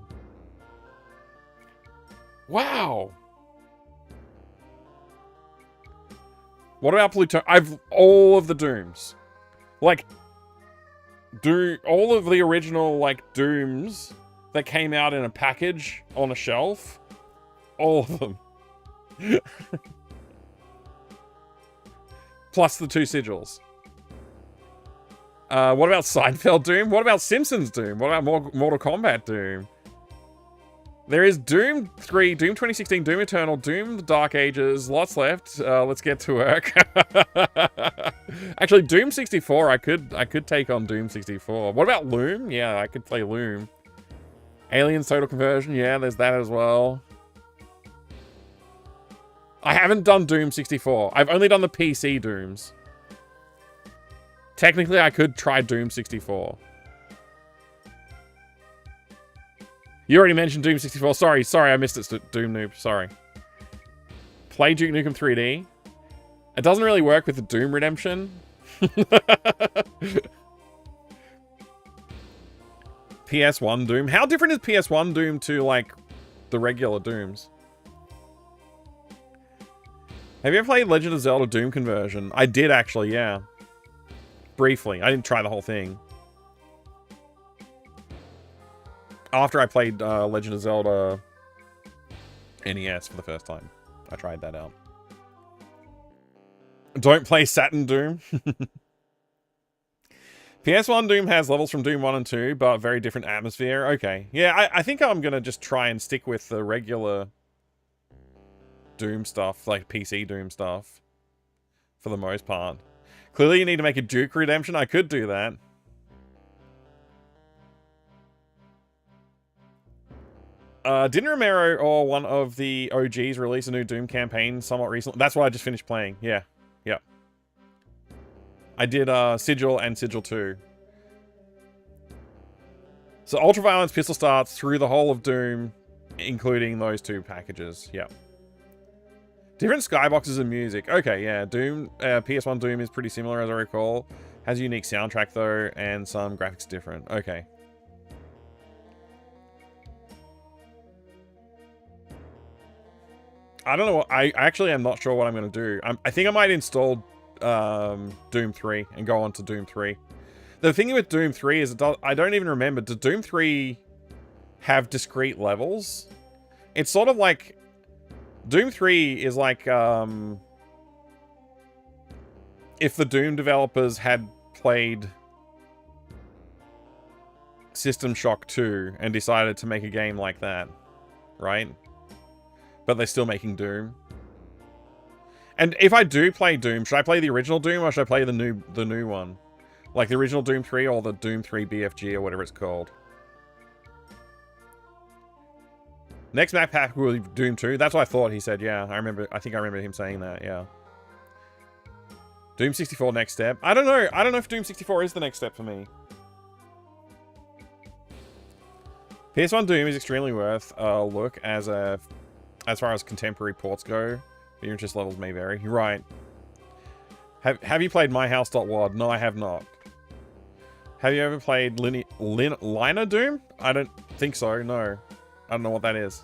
Wow. What about Pluto? I've all of the Dooms. Like, all of the original, like, Dooms that came out in a package on a shelf. All of them. Plus the 2 sigils. What about Seinfeld Doom? What about Simpsons Doom? What about Mortal Kombat Doom? There is Doom 3, Doom 2016, Doom Eternal, Doom the Dark Ages. Lots left. Let's get to work. Actually, Doom 64. I could take on Doom 64. What about Loom? Yeah, I could play Loom. Aliens Total Conversion. Yeah, there's that as well. I haven't done Doom 64. I've only done the PC Dooms. Technically, I could try Doom 64. You already mentioned Doom 64. Sorry, I missed it, Doom Noob. Sorry. Play Duke Nukem 3D. It doesn't really work with the Doom Redemption. PS1 Doom. How different is PS1 Doom to, like, the regular Dooms? Have you ever played Legend of Zelda Doom Conversion? I did, actually, yeah. Briefly. I didn't try the whole thing. After I played Legend of Zelda NES for the first time. I tried that out. Don't play Saturn Doom. PS1 Doom has levels from Doom 1 and 2, but very different atmosphere. Okay. Yeah, I think I'm going to just try and stick with the regular Doom stuff, like PC Doom stuff, for the most part. Clearly you need to make a Duke Redemption. I could do that. Didn't Romero or one of the OGs release a new Doom campaign somewhat recently? That's what I just finished playing. Yeah. Yeah. I did Sigil and Sigil 2. So Ultraviolence pistol starts through the whole of Doom, including those 2 packages. Yeah. Different skyboxes and music. Okay, yeah. Doom, PS1 Doom is pretty similar as I recall. Has a unique soundtrack though, and some graphics different. Okay. I don't know. I actually am not sure what I'm going to do. I think I might install Doom 3 and go on to Doom 3. The thing with Doom 3 is I don't even remember. Does Doom 3 have discrete levels? It's sort of like... Doom 3 is like... if the Doom developers had played System Shock 2 and decided to make a game like that. Right? But they're still making Doom. And if I do play Doom, should I play the original Doom or should I play the new one? Like the original Doom 3 or the Doom 3 BFG or whatever it's called. Next map pack will be Doom 2. That's what I thought he said, yeah. I think I remember him saying that, yeah. Doom 64 next step. I don't know. I don't know if Doom 64 is the next step for me. PS1 Doom is extremely worth a look as far as contemporary ports go. Your interest levels may vary. You're right. Have you played myhouse.wad? No, I have not. Have you ever played Lina Doom? I don't think so, no. I don't know what that is.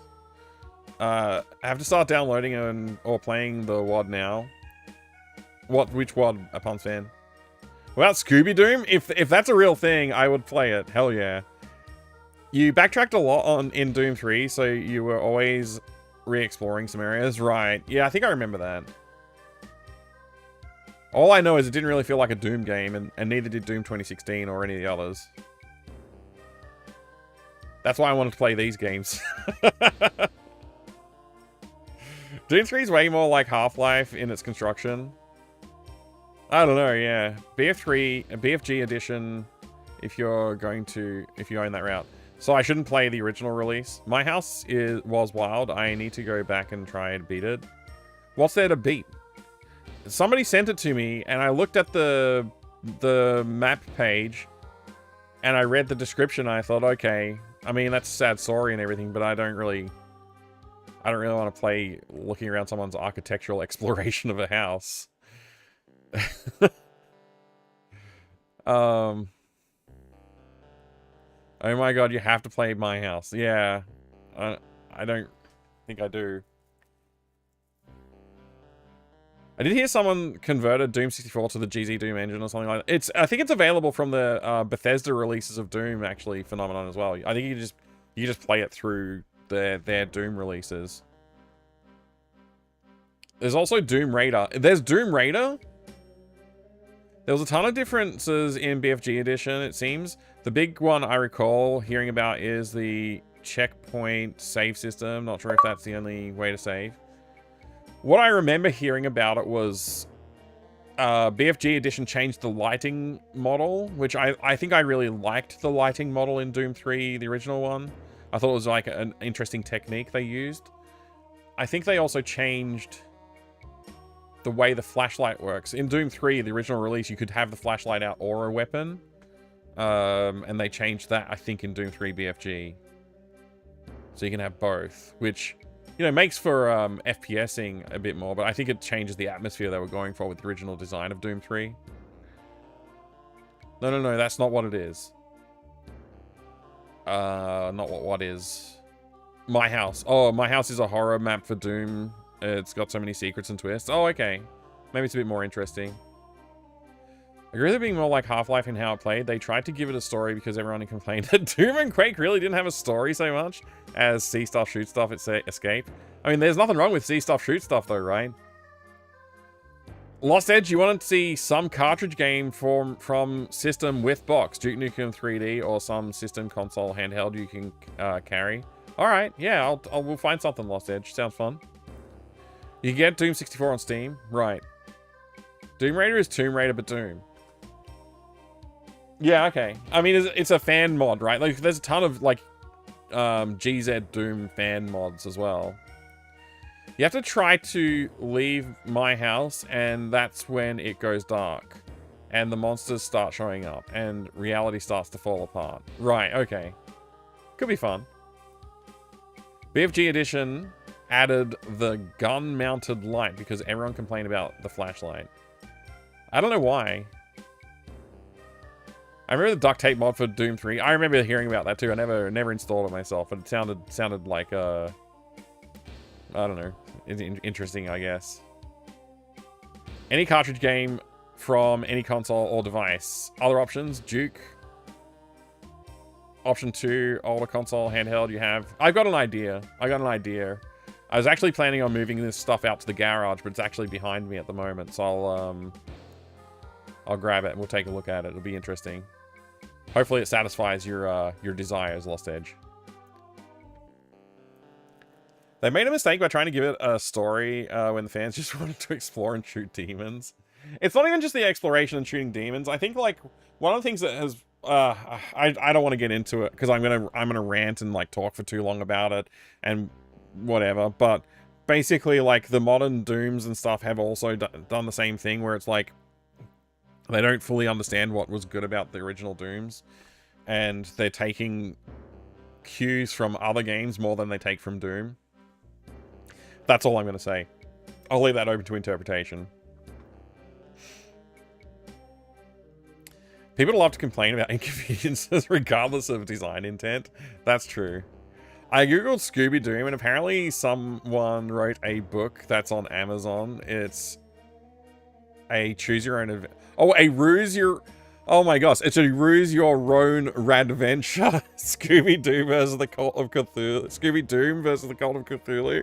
I have to start downloading or playing the WAD now. Which WAD, a Punks fan? What about Scooby Doom? If that's a real thing, I would play it. Hell yeah. You backtracked a lot in Doom 3, so you were always re-exploring some areas. Right. Yeah, I think I remember that. All I know is it didn't really feel like a Doom game, and neither did Doom 2016 or any of the others. That's why I wanted to play these games. Doom 3 is way more like Half-Life in its construction. I don't know, yeah. BFG edition, if you're in that route. So I shouldn't play the original release. My house was wild. I need to go back and try and beat it. What's there to beat? Somebody sent it to me, and I looked at the map page, and I read the description, and I thought, okay, I mean, that's a sad story and everything, but I don't really want to play looking around someone's architectural exploration of a house. Oh my god, you have to play My House. Yeah. I don't think I do. I did hear someone converted Doom 64 to the GZ Doom engine or something like that. I think it's available from the Bethesda releases of Doom, actually, phenomenon as well. I think you just play it through their Doom releases. There's also Doom Raider. There's Doom Raider? There was a ton of differences in BFG edition, it seems. The big one I recall hearing about is the checkpoint save system. Not sure if that's the only way to save. What I remember hearing about it was BFG edition changed the lighting model, which I think I really liked the lighting model in Doom 3, the original one. I thought it was like an interesting technique they used. I think they also changed the way the flashlight works. In Doom 3, the original release, you could have the flashlight out or a weapon. And they changed that, I think, in Doom 3 BFG. So you can have both, which, you know, makes for FPSing a bit more, but I think it changes the atmosphere they were going for with the original design of Doom 3. No, that's not what it is. Not what is. My House. Oh, My House is a horror map for Doom. It's got so many secrets and twists. Oh, okay. Maybe it's a bit more interesting. I agree with it being more like Half-Life in how it played. They tried to give it a story because everyone complained that Doom and Quake really didn't have a story so much as see stuff, shoot stuff, escape. I mean, there's nothing wrong with see stuff, shoot stuff though, right? Lost Edge, you wanted to see some cartridge game from system with box, Duke Nukem 3D, or some system console handheld you can carry. All right, yeah, we'll find something. Lost Edge sounds fun. You can get Doom 64 on Steam, right? Doom Raider is Tomb Raider, but Doom. Yeah, okay. I mean, it's a fan mod, right? Like, there's a ton of like GZ Doom fan mods as well. You have to try to leave My House, and that's when it goes dark. And the monsters start showing up, and reality starts to fall apart. Right, okay. Could be fun. BFG Edition added the gun-mounted light because everyone complained about the flashlight. I don't know why. I remember the duct tape mod for Doom 3. I remember hearing about that too. I never installed it myself, but it sounded like I don't know, interesting, I guess. Any cartridge game from any console or device. Other options: Duke. Option 2, older console, handheld. You have. I've got an idea. I was actually planning on moving this stuff out to the garage, but it's actually behind me at the moment. So I'll grab it and we'll take a look at it. It'll be interesting. Hopefully it satisfies your desires, Lost Edge. They made a mistake by trying to give it a story when the fans just wanted to explore and shoot demons. It's not even just the exploration and shooting demons. I think like one of the things that has I don't want to get into it because I'm gonna rant and like talk for too long about it and whatever. But basically, like the modern Dooms and stuff have also done the same thing where it's like they don't fully understand what was good about the original Dooms, and they're taking cues from other games more than they take from Doom. That's all I'm going to say. I'll leave that open to interpretation. People love to complain about inconveniences regardless of design intent. That's true. I googled Scooby Doom and apparently someone wrote a book that's on Amazon. It's a choose your own... Oh, a ruse your... Oh my gosh, it's a Ruse Your Own Radventure. Scooby-Doo versus the Cult of Cthulhu. Scooby-Doo versus the Cult of Cthulhu.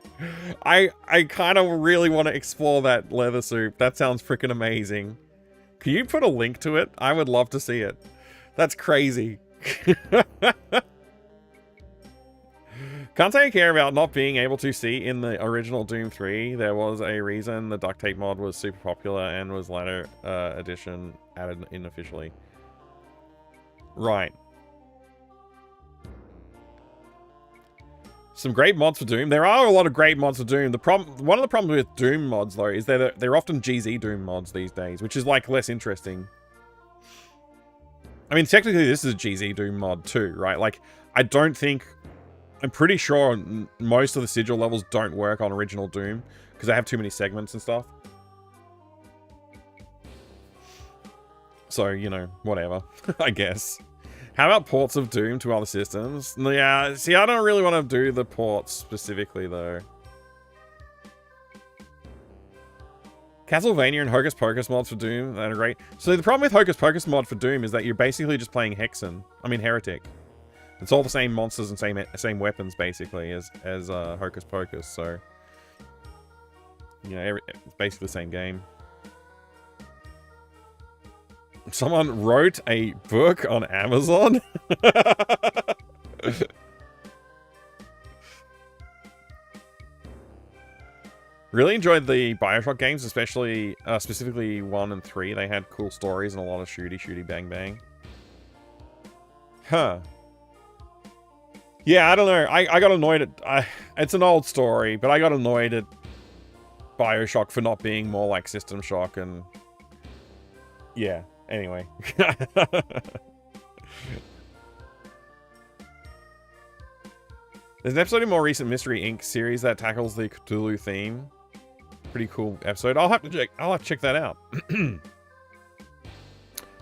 I kind of really want to explore that, Leather Soup. That sounds freaking amazing. Can you put a link to it? I would love to see it. That's crazy. Can't say I care about not being able to see in the original Doom 3. There was a reason the duct tape mod was super popular and was later edition added in officially. Right. Some great mods for Doom. There are a lot of great mods for Doom. One of the problems with Doom mods, though, is that they're often GZ Doom mods these days, which is, like, less interesting. I mean, technically, this is a GZ Doom mod, too, right? Like, I don't think... I'm pretty sure most of the sigil levels don't work on original Doom, because they have too many segments and stuff. So, you know, whatever, I guess. How about ports of Doom to other systems? Yeah, see, I don't really want to do the ports specifically, though. Castlevania and Hocus Pocus mods for Doom, that are great. So the problem with Hocus Pocus mod for Doom is that you're basically just playing Heretic. It's all the same monsters and same weapons, basically, as Hocus Pocus, so... You know, it's basically the same game. Someone wrote a book on Amazon? Really enjoyed the Bioshock games, especially, specifically 1 and 3. They had cool stories and a lot of shooty bang bang. Huh. Yeah, I don't know. I got annoyed at... it's an old story, but I got annoyed at Bioshock for not being more like System Shock and... Yeah, anyway. There's an episode in more recent Mystery Inc. series that tackles the Cthulhu theme. Pretty cool episode. I'll have to check that out.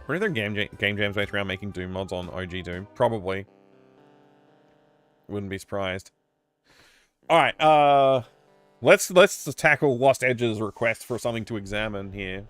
Were there game jams based around making Doom mods on OG Doom? Probably. Wouldn't be surprised. Alright, let's tackle Lost Edge's request for something to examine here.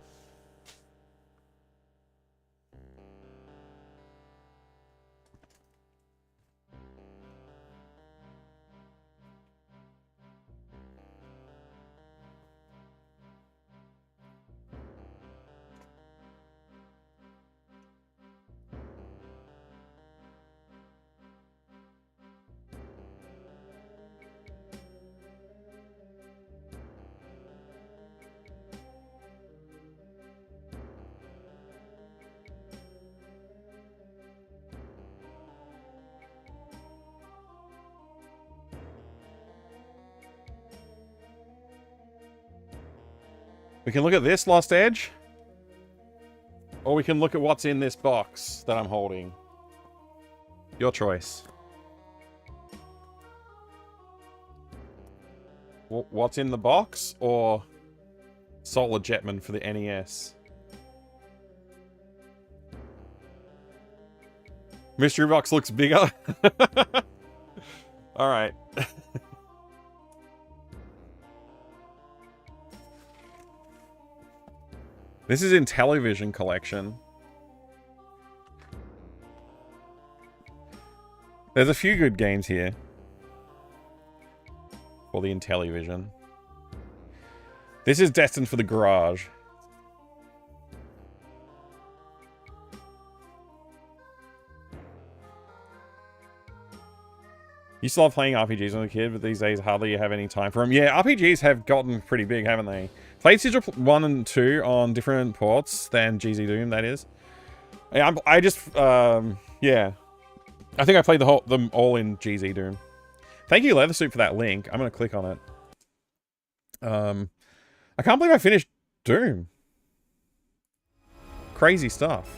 We can look at this Lost Edge. Or we can look at what's in this box that I'm holding. Your choice. What's in the box or Solar Jetman for the NES? Mystery box looks bigger. All right. This is in Television Collection. There's a few good games here. For the Intellivision. This is destined for the garage. Used to love playing RPGs when I was a kid, but these days hardly have any time for them. Yeah, RPGs have gotten pretty big, haven't they? Played Sigil 1 and 2 on different ports than GZ Doom, that is. Yeah, yeah. I think I played them all in GZ Doom. Thank you, Leather Soup, for that link. I'm going to click on it. I can't believe I finished Doom. Crazy stuff.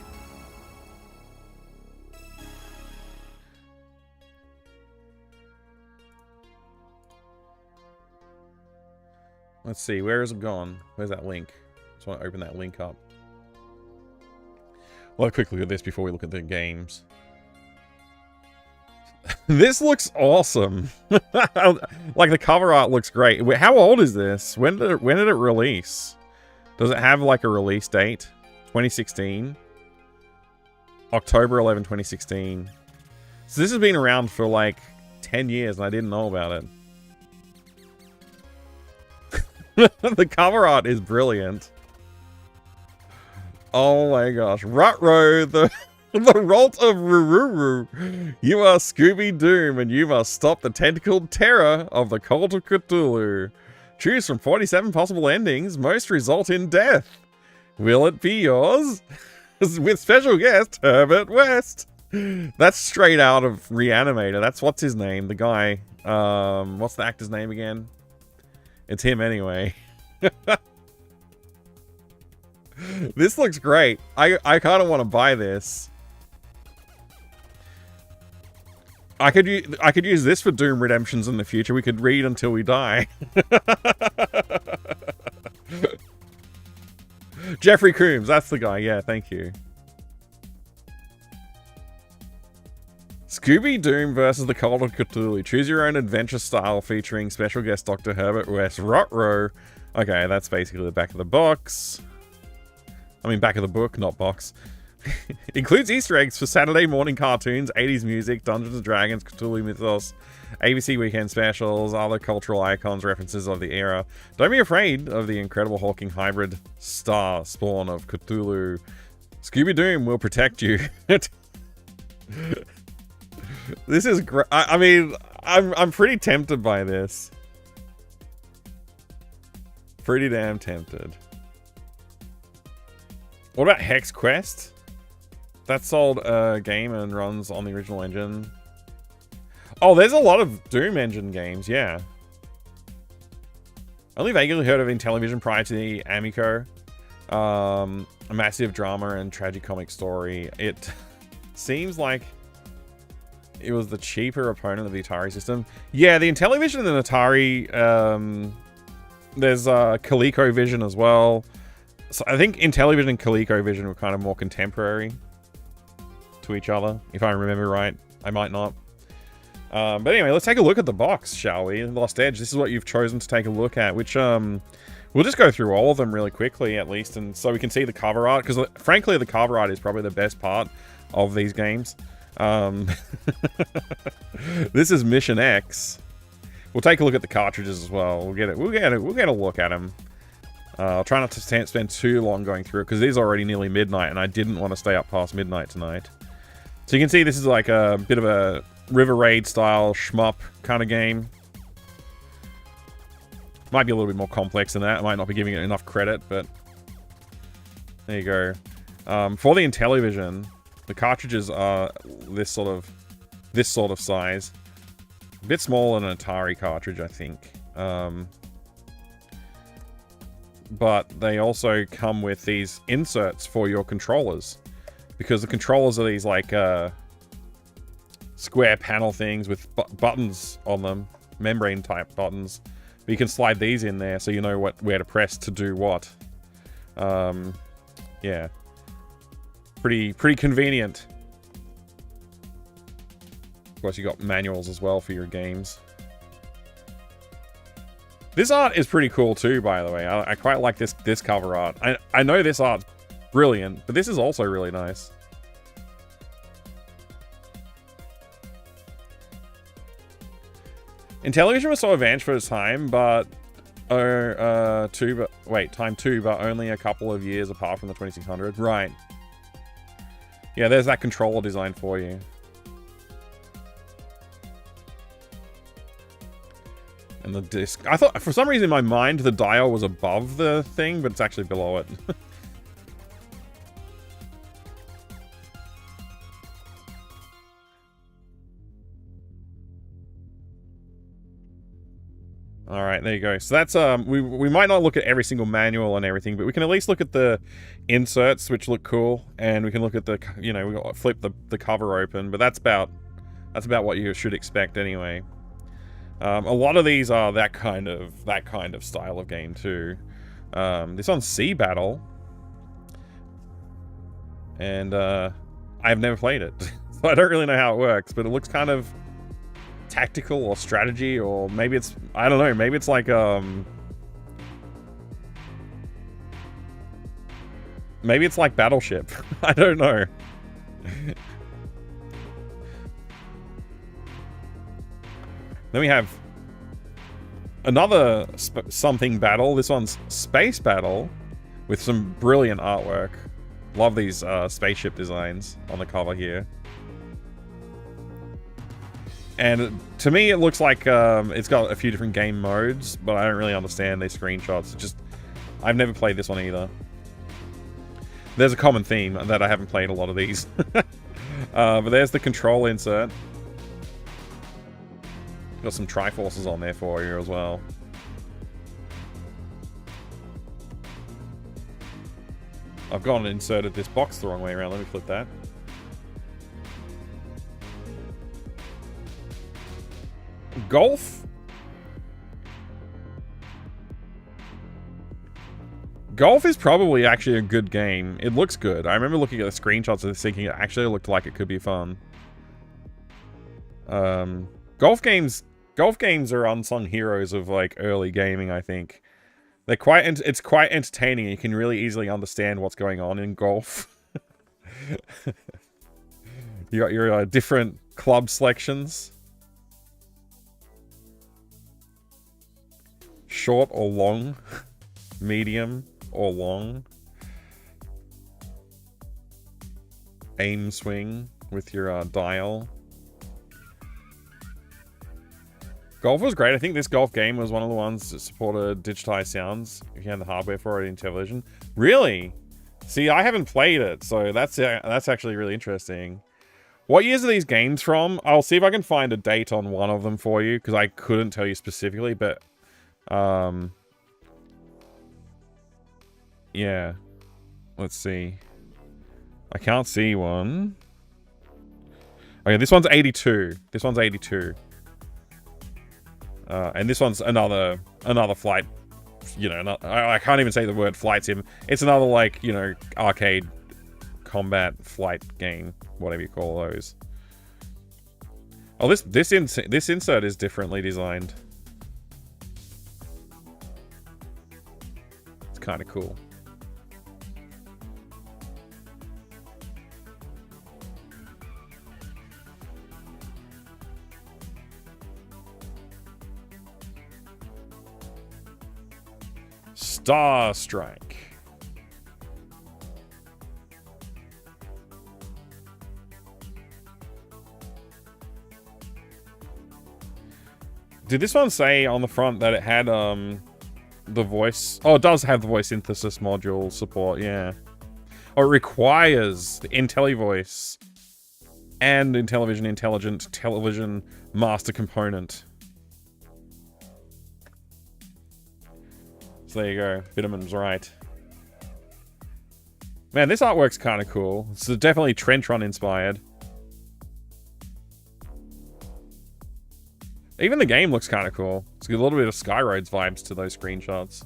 Let's see, where has it gone? Where's that link? Just want to open that link up. We'll have a quick look at this before we look at the games. This looks awesome. Like, the cover art looks great. How old is this? When did it release? Does it have, like, a release date? 2016? October 11, 2016. So this has been around for like 10 years and I didn't know about it. The cover art is brilliant. Oh my gosh. Rutro, the Ralt of Rururu. You are Scooby Doom and you must stop the tentacled terror of the Cult of Cthulhu. Choose from 47 possible endings. Most result in death. Will it be yours? With special guest Herbert West. That's straight out of Reanimator. That's what's his name? The guy. What's the actor's name again? It's him anyway. This looks great. I kind of want to buy this. I could use this for Doom Redemptions in the future. We could read until we die. Jeffrey Coombs, that's the guy. Yeah, thank you. Scooby Doom versus the Cult of Cthulhu. Choose your own adventure style featuring special guest Dr. Herbert West. Rutro. Okay, that's basically the back of the box. I mean, back of the book, not box. Includes Easter eggs for Saturday morning cartoons, 80s music, Dungeons & Dragons, Cthulhu Mythos, ABC weekend specials, other cultural icons, references of the era. Don't be afraid of the incredible hulking hybrid star spawn of Cthulhu. Scooby Doom will protect you. This is great. I mean, I'm pretty tempted by this. Pretty damn tempted. What about Hex Quest? That sold a game and runs on the original engine. Oh, there's a lot of Doom engine games, yeah. Only vaguely heard of Intellivision prior to the Amico. A massive drama and tragicomic story. It seems like it was the cheaper opponent of the Atari system. Yeah, the Intellivision and the Atari, there's ColecoVision as well. So I think Intellivision and ColecoVision were kind of more contemporary to each other, if I remember right. I might not. But anyway, let's take a look at the box, shall we? Lost Edge, this is what you've chosen to take a look at, which we'll just go through all of them really quickly, at least, and so we can see the cover art, because frankly, the cover art is probably the best part of these games. This is Mission X. We'll take a look at the cartridges as well. We'll get a look at them. I'll try not to spend too long going through it, because it is already nearly midnight, and I didn't want to stay up past midnight tonight. So you can see this is like a bit of a River Raid style shmup kind of game. Might be a little bit more complex than that. I might not be giving it enough credit, but there you go. For the Intellivision, the cartridges are this sort of size. A bit smaller than an Atari cartridge, I think. But they also come with these inserts for your controllers, because the controllers are these like square panel things with buttons on them, membrane type buttons. But you can slide these in there so you know where to press to do what. Yeah, pretty convenient. Of course, you got manuals as well for your games. This art is pretty cool too, by the way. I quite like this cover art. I know this art's brilliant, but this is also really nice. Intellivision was so advanced for its time, but time 2, but only a couple of years apart from the 2600. Right. Yeah, there's that controller design for you. And the disc. I thought, for some reason in my mind, the dial was above the thing, but it's actually below it. All right, there you go. So that's we might not look at every single manual and everything, but we can at least look at the inserts, which look cool, and we can look at the, you know, we got flip the cover open. But that's about what you should expect anyway. A lot of these are that kind of style of game too. This one's Sea Battle, and I've never played it, so I don't really know how it works. But it looks kind of tactical or strategy, or maybe it's, I don't know, maybe it's like maybe it's like Battleship. I don't know. Then we have another something battle. This one's Space Battle with some brilliant artwork. Love these spaceship designs on the cover here. And to me, it looks like it's got a few different game modes, but I don't really understand these screenshots. I've never played this one either. There's a common theme that I haven't played a lot of these. But there's the control insert. Got some Triforces on there for you as well. I've gone and inserted this box the wrong way around. Let me flip that. Golf? Golf is probably actually a good game. It looks good. I remember looking at the screenshots and thinking it actually looked like it could be fun. Golf games are unsung heroes of like early gaming, I think. They're it's quite entertaining. You can really easily understand what's going on in golf. You got your different club selections. Short or long, medium or long. Aim swing with your dial. Golf was great. I think this golf game was one of the ones that supported digitized sounds if you had the hardware for it in television. Really? See, I haven't played it, so that's actually really interesting. What years are these games from? I'll see if I can find a date on one of them for you, because I couldn't tell you specifically, but yeah. Let's see. I can't see one. Okay, this one's 82. This one's 82. And this one's another flight, you know, I can't even say the word flight sim. It's another, like, you know, arcade combat flight game, whatever you call those. Oh, this insert is differently designed. It's kind of cool. Star Strike. Did this one say on the front that it had the voice? Oh, it does have the voice synthesis module support, yeah. Oh, it requires the IntelliVoice and Intellivision Intelligent Television Master Component. So there you go. Bitterman's right. Man, this artwork's kind of cool. It's definitely Trench Run inspired. Even the game looks kind of cool. It's got a little bit of Skyroads vibes to those screenshots.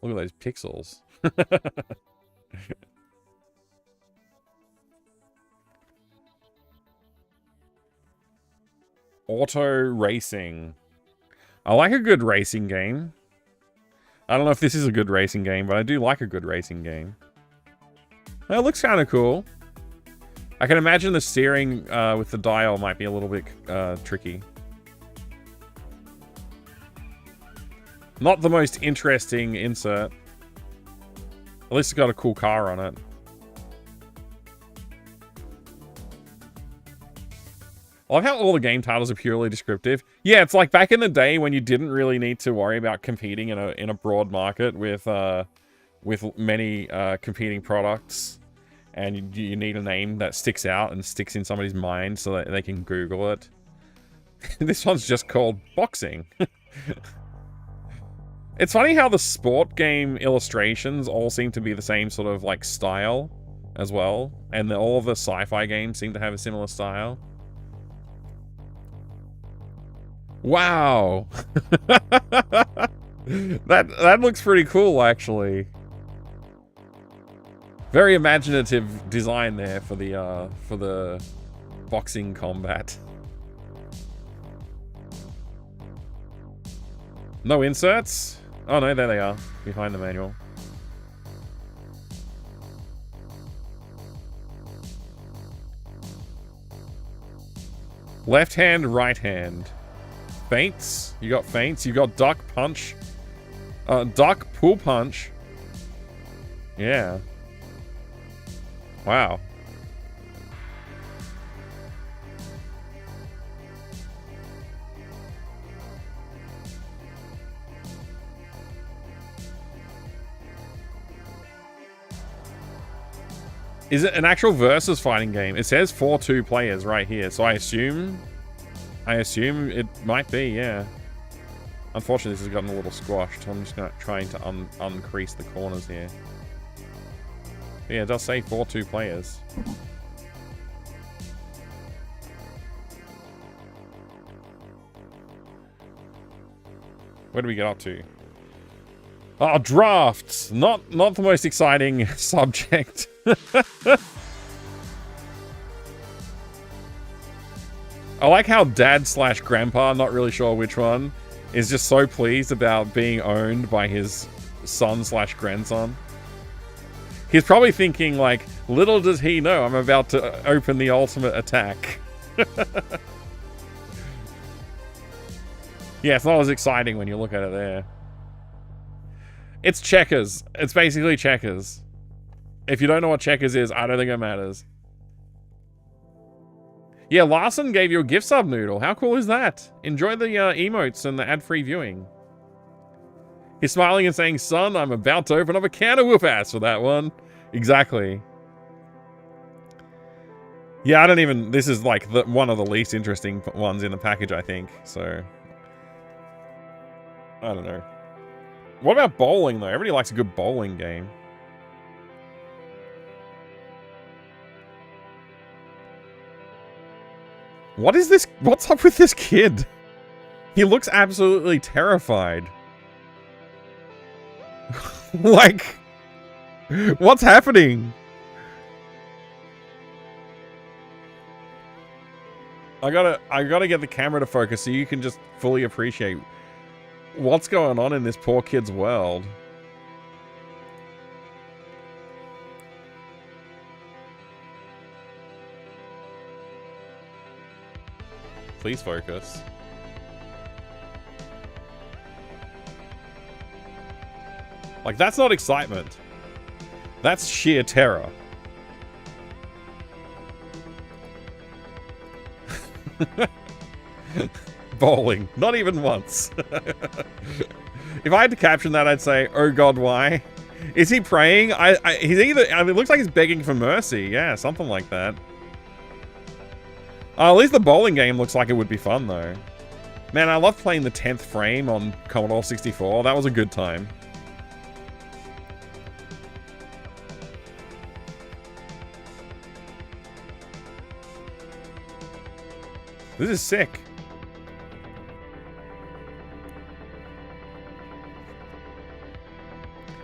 Look at those pixels. Auto racing. I like a good racing game. I don't know if this is a good racing game, but I do like a good racing game. Well, it looks kind of cool. I can imagine the steering with the dial might be a little bit tricky. Not the most interesting insert. At least it's got a cool car on it. I love how all the game titles are purely descriptive. Yeah, it's like back in the day when you didn't really need to worry about competing in a broad market with many competing products, and you need a name that sticks out and sticks in somebody's mind so that they can Google it. This one's just called boxing. It's funny how the sport game illustrations all seem to be the same sort of like style as well, and all of the sci-fi games seem to have a similar style. Wow. That looks pretty cool, actually. Very imaginative design there for the boxing combat. No inserts? Oh no, there they are, behind the manual. Left hand, right hand. Feints? You got feints. You got duck punch. Duck pull punch. Yeah. Wow. Is it an actual versus fighting game? It says 4-2 players right here, so I assume it might be, yeah. Unfortunately, this has gotten a little squashed. I'm just trying to uncrease the corners here. But yeah, it does say 4-2 players. Where do we get up to? Oh, drafts! Not the most exciting subject. I like how dad/grandpa, not really sure which one, is just so pleased about being owned by his son/grandson. He's probably thinking, like, little does he know I'm about to open the ultimate attack. Yeah, it's not as exciting when you look at it there. It's checkers. It's basically checkers. If you don't know what checkers is, I don't think it matters. Yeah, Larson gave you a gift sub, Noodle. How cool is that? Enjoy the emotes and the ad-free viewing. He's smiling and saying, son, I'm about to open up a can of whoop-ass for that one. Exactly. Yeah, I don't even... This is like one of the least interesting ones in the package, I think. So... I don't know. What about bowling, though? Everybody likes a good bowling game. What is this? What's up with this kid? He looks absolutely terrified. Like, what's happening? I gotta get the camera to focus so you can just fully appreciate what's going on in this poor kid's world. Please focus. Like, that's not excitement. That's sheer terror. Bowling. Not even once. If I had to caption that, I'd say, oh god, why? Is he praying? He's either... I mean, it looks like he's begging for mercy. Yeah, something like that. At least the bowling game looks like it would be fun, though. Man, I love playing the 10th frame on Commodore 64. That was a good time. This is sick.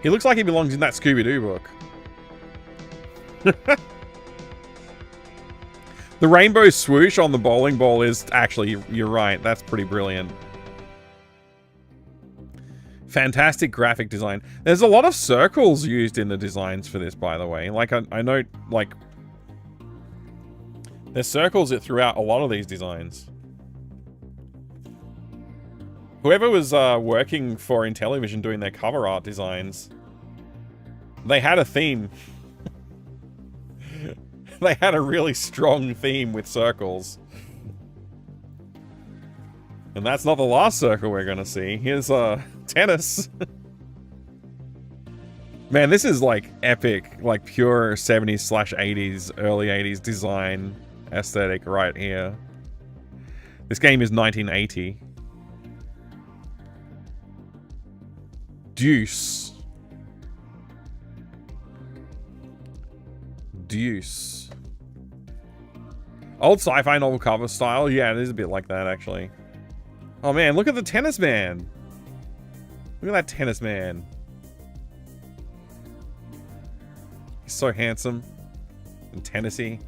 He looks like he belongs in that Scooby-Doo book. The rainbow swoosh on the bowling ball is actually, you're right, that's pretty brilliant. Fantastic graphic design. There's a lot of circles used in the designs for this, by the way. Like, I know, like, there's circles throughout a lot of these designs. Whoever was working for Intellivision doing their cover art designs, they had a theme. They had a really strong theme with circles. And that's not the last circle we're gonna see. Here's tennis. Man, this is like epic, like pure 70s/80s, early 80s design aesthetic right here. This game is 1980. Deuce. Old sci-fi novel cover style. Yeah, it is a bit like that, actually. Oh man, look at the tennis man. Look at that tennis man. He's so handsome. In Tennessee.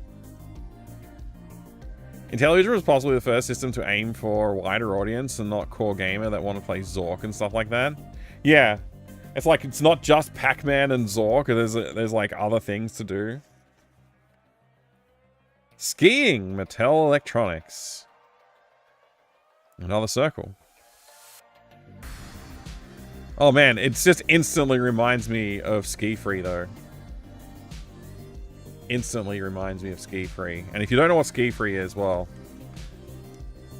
Intellivision was possibly the first system to aim for a wider audience and not core gamer that want to play Zork and stuff like that. Yeah. It's like, it's not just Pac-Man and Zork. There's like other things to do. Skiing. Mattel Electronics. Another circle. Oh man, it just instantly reminds me of Ski Free though. Instantly reminds me of Ski Free. And if you don't know what Ski Free is, well,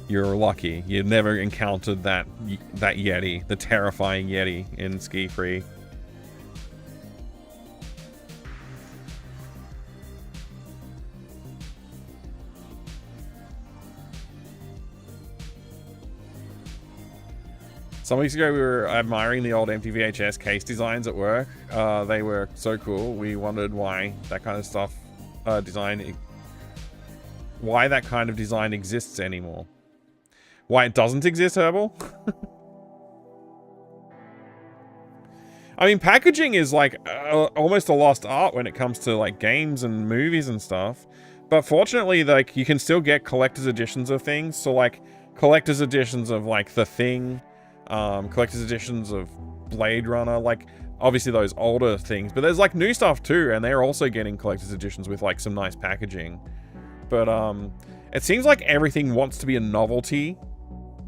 you're lucky. You've never encountered that Yeti, the terrifying Yeti in Ski Free. Some weeks ago, we were admiring the old empty VHS case designs at work. They were so cool. We wondered why that kind of stuff, why that kind of design exists anymore. Why it doesn't exist, Herbal? I mean, packaging is like almost a lost art when it comes to like games and movies and stuff. But fortunately, like you can still get collector's editions of things. So like collector's editions of like The Thing. Collector's editions of Blade Runner, like obviously those older things, but there's like new stuff too, and they're also getting collector's editions with like some nice packaging. But it seems like everything wants to be a novelty,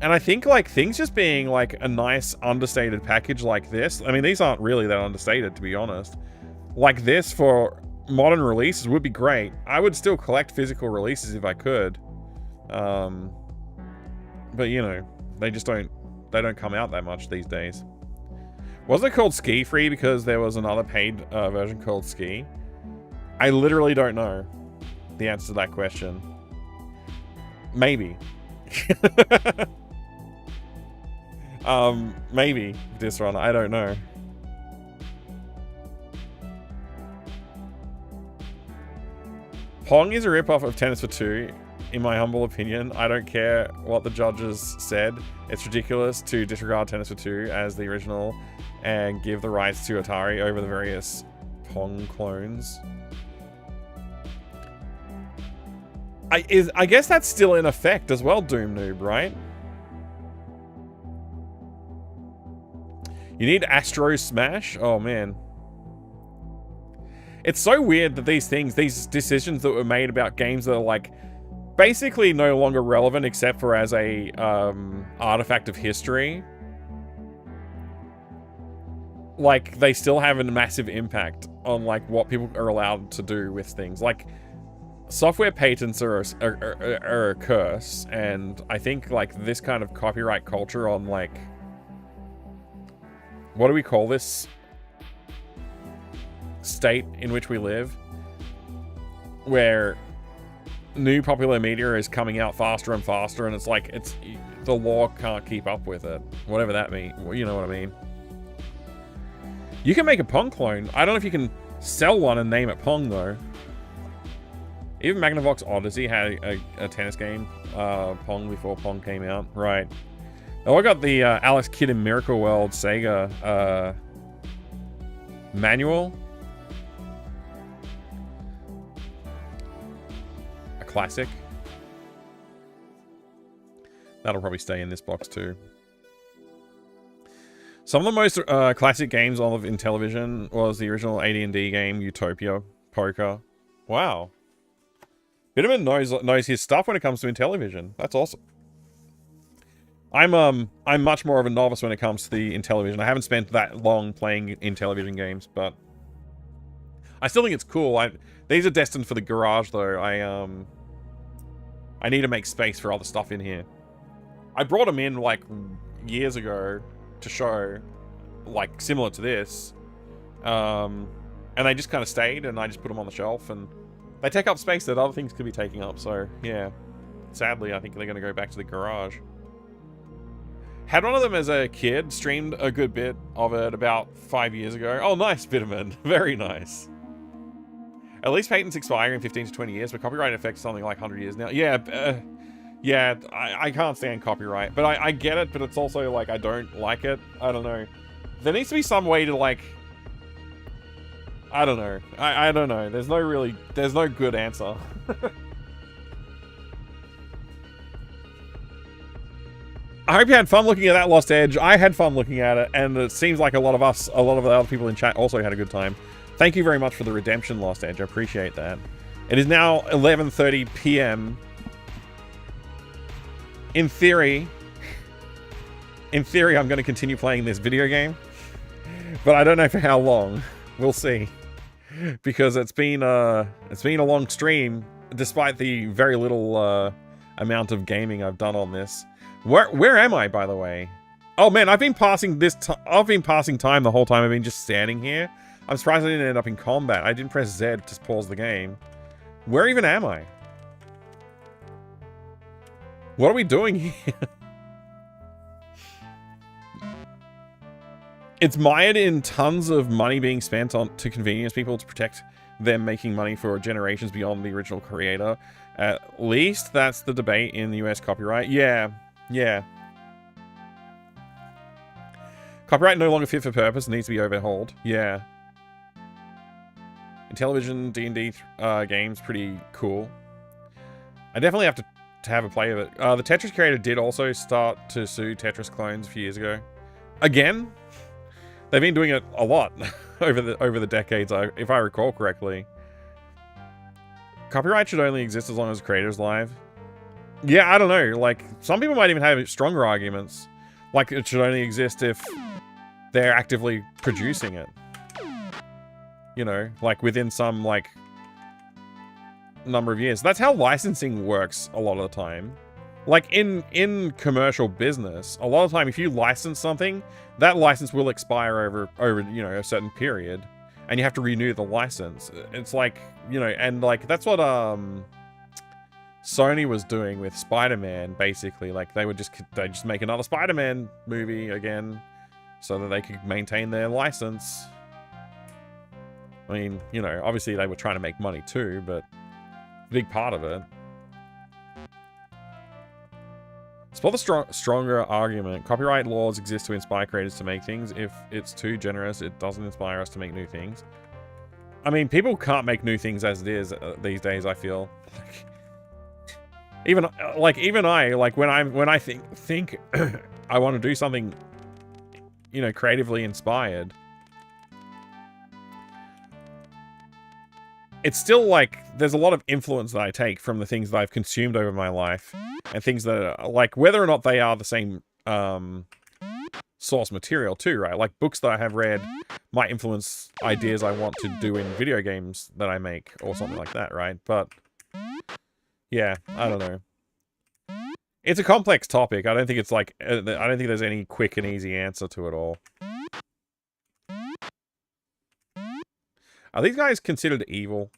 and I think like things just being like a nice understated package like this, I mean these aren't really that understated to be honest, like this for modern releases would be great. I would still collect physical releases if I could, but you know, they don't come out that much these days. Wasn't it called Ski Free because there was another paid version called Ski? I literally don't know the answer to that question. Maybe. Maybe this one, I don't know. Pong is a ripoff of Tennis for Two. In my humble opinion, I don't care what the judges said. It's ridiculous to disregard Tennis for Two as the original and give the rights to Atari over the various Pong clones. I guess that's still in effect as well, Doom Noob, right? You need Astro Smash? Oh man. It's so weird that these decisions that were made about games that are like basically no longer relevant except for as a artifact of history, like they still have a massive impact on like what people are allowed to do with things. Like software patents are a curse, and I think like this kind of copyright culture on like, what do we call this state in which we live, where new popular media is coming out faster and faster, and it's like the law can't keep up with it, whatever that means. You know what I mean? You can make a Pong clone. I don't know if you can sell one and name it Pong though. Even Magnavox Odyssey had a tennis game, Pong, before Pong came out. Right. Oh, I got the Alex Kidd in Miracle World Sega manual. Classic. That'll probably stay in this box too. Some of the most classic games on Intellivision was the original AD&D game Utopia Poker. Wow. Bitterman knows his stuff when it comes to Intellivision. That's awesome. I'm much more of a novice when it comes to the Intellivision. I haven't spent that long playing Intellivision games, but I still think it's cool. These are destined for the garage though. I need to make space for other stuff in here. I brought them in like years ago to show, like similar to this, and they just kind of stayed, and I just put them on the shelf, and they take up space that other things could be taking up. So yeah, sadly, I think they're going to go back to the garage. Had one of them as a kid, streamed a good bit of it about 5 years ago. Oh, nice, Bitterman. Very nice. At least patents expire in 15 to 20 years, but copyright affects something like 100 years now. Yeah, yeah, I can't stand copyright, but I get it, but it's also like, I don't like it. I don't know. There needs to be some way to like I don't know. I don't know. There's no good answer. I hope you had fun looking at that Lost Edge. I had fun looking at it, and it seems like a lot of the other people in chat also had a good time. Thank you very much for the redemption, Lost Edge. I appreciate that. It is now 11:30 p.m. In theory, I'm going to continue playing this video game, but I don't know for how long. We'll see, because it's been a long stream, despite the very little amount of gaming I've done on this. Where am I, by the way? Oh man, I've been passing time the whole time. I've been just standing here. I'm surprised I didn't end up in combat. I didn't press Z to pause the game. Where even am I? What are we doing here? It's mired in tons of money being spent to convenience people to protect them making money for generations beyond the original creator. At least that's the debate in the US copyright. Yeah. Copyright no longer fit for purpose and needs to be overhauled. Yeah. In television, D&D games, pretty cool. I definitely have to have a play of it. The Tetris creator did also start to sue Tetris clones a few years ago. Again? They've been doing it a lot over the decades, if I recall correctly. Copyright should only exist as long as the creator's live. Yeah, I don't know. Like, some people might even have stronger arguments. Like, it should only exist if they're actively producing it. You know, like within some, like, number of years. That's how licensing works a lot of the time. Like, in commercial business, a lot of the time, if you license something, that license will expire over you know, a certain period. And you have to renew the license. It's like, you know, and like, that's what, Sony was doing with Spider-Man, basically. Like, they just make another Spider-Man movie again so that they could maintain their license. I mean, you know, obviously they were trying to make money too, but a big part of it. For the stronger argument, copyright laws exist to inspire creators to make things. If it's too generous, it doesn't inspire us to make new things. I mean, people can't make new things as it is these days, I feel. Even I, like, when I think I want to do something, you know, creatively inspired, it's still like there's a lot of influence that I take from the things that I've consumed over my life, and things that are, like, whether or not they are the same source material too, right? Like, books that I have read might influence ideas I want to do in video games that I make or something like that, right? But yeah, I don't know. It's a complex topic. I don't think it's like, I don't think there's any quick and easy answer to it all. Are these guys considered evil?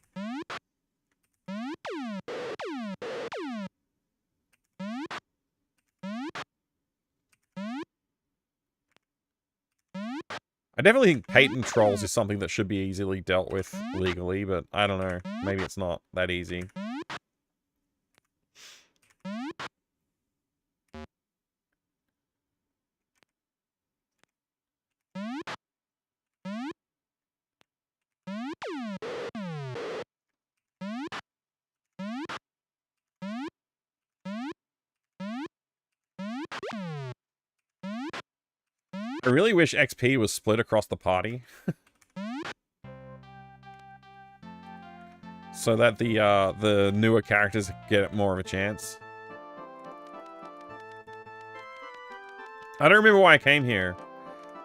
I definitely think patent trolls is something that should be easily dealt with legally, but I don't know. Maybe it's not that easy. I really wish XP was split across the party. So that the newer characters get more of a chance. I don't remember why I came here.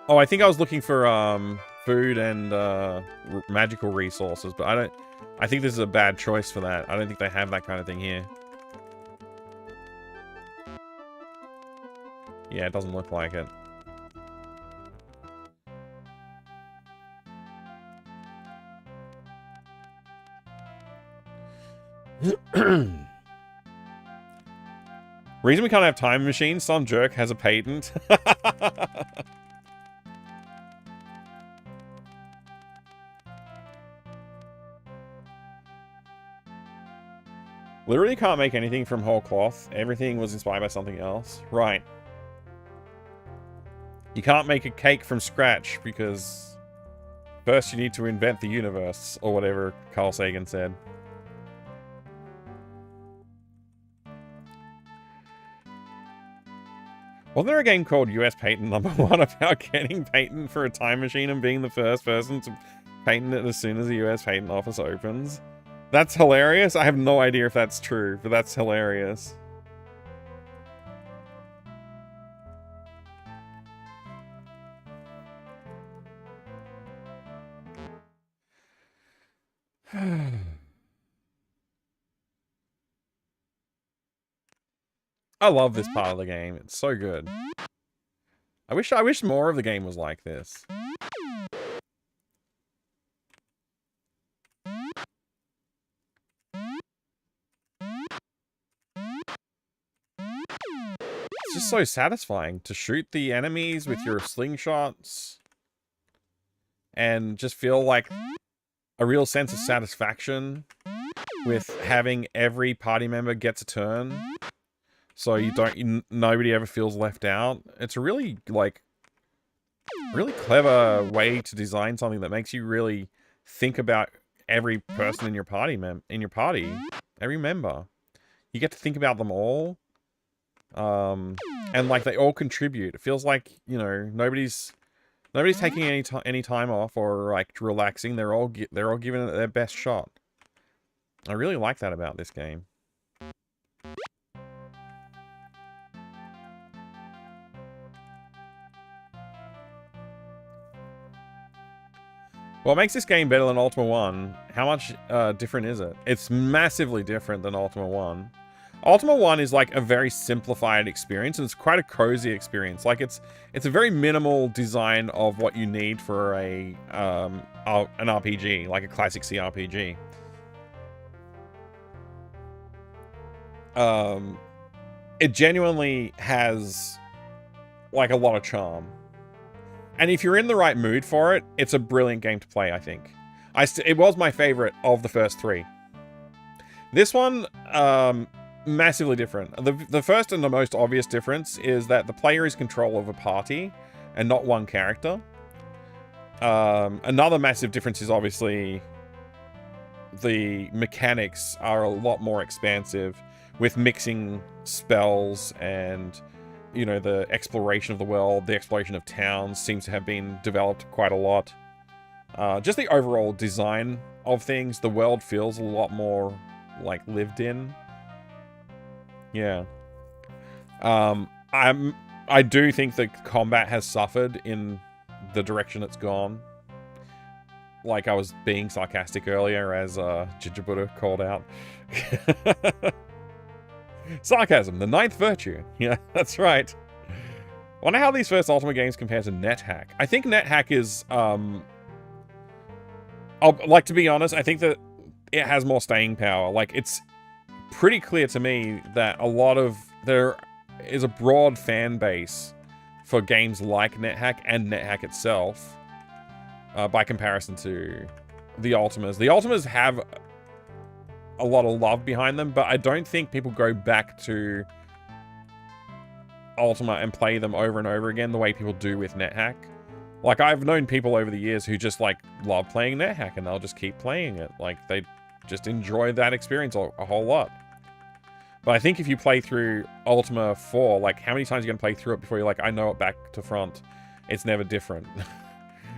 Oh, I think I was looking for food and magical resources, but I think this is a bad choice for that. I don't think they have that kind of thing here. Yeah, it doesn't look like it. Reason we can't have time machines, some jerk has a patent. Literally can't make anything from whole cloth. Everything was inspired by something else. Right. You can't make a cake from scratch because First, you need to invent the universe, or whatever Carl Sagan said. Wasn't there a game called US Patent #1 about getting patent for a time machine and being the first person to patent it as soon as the US Patent Office opens? That's hilarious. I have no idea if that's true, but that's hilarious. I love this part of the game. It's so good. I wish more of the game was like this. It's just so satisfying to shoot the enemies with your slingshots and just feel like a real sense of satisfaction with having every party member gets a turn. So nobody ever feels left out. It's a really, like, really clever way to design something that makes you really think about every person in your party, every member. You get to think about them all. And like they all contribute. It feels like, you know, nobody's taking any time off or like relaxing. They're all giving it their best shot. I really like that about this game. What makes this game better than Ultima 1? How much different is it? It's massively different than Ultima 1. Ultima 1 is like a very simplified experience, and it's quite a cozy experience. Like it's a very minimal design of what you need for an RPG, like a classic CRPG. It genuinely has like a lot of charm. And if you're in the right mood for it, it's a brilliant game to play, I think. It was my favorite of the first three. This one, massively different. The first and the most obvious difference is that the player is in control of a party and not one character. Another massive difference is obviously the mechanics are a lot more expansive with mixing spells and, you know, the exploration of the world, the exploration of towns seems to have been developed quite a lot. Just the overall design of things, the world feels a lot more, like, lived in. Yeah. I do think that combat has suffered in the direction it's gone. Like I was being sarcastic earlier, as Ginger Buddha called out. Sarcasm, the ninth virtue. Yeah, that's right. Wonder how these first Ultima games compare to NetHack. I think NetHack is, like, to be honest, I think that it has more staying power. Like, it's pretty clear to me that there is a broad fan base for games like NetHack and NetHack itself, by comparison to the Ultimas. The Ultimas have a lot of love behind them, but I don't think people go back to Ultima and play them over and over again the way people do with NetHack. Like, I've known people over the years who just, like, love playing NetHack and they'll just keep playing it. Like, they just enjoy that experience a whole lot. But I think if you play through Ultima IV, like, how many times are you going to play through it before you're like, I know it back to front. It's never different.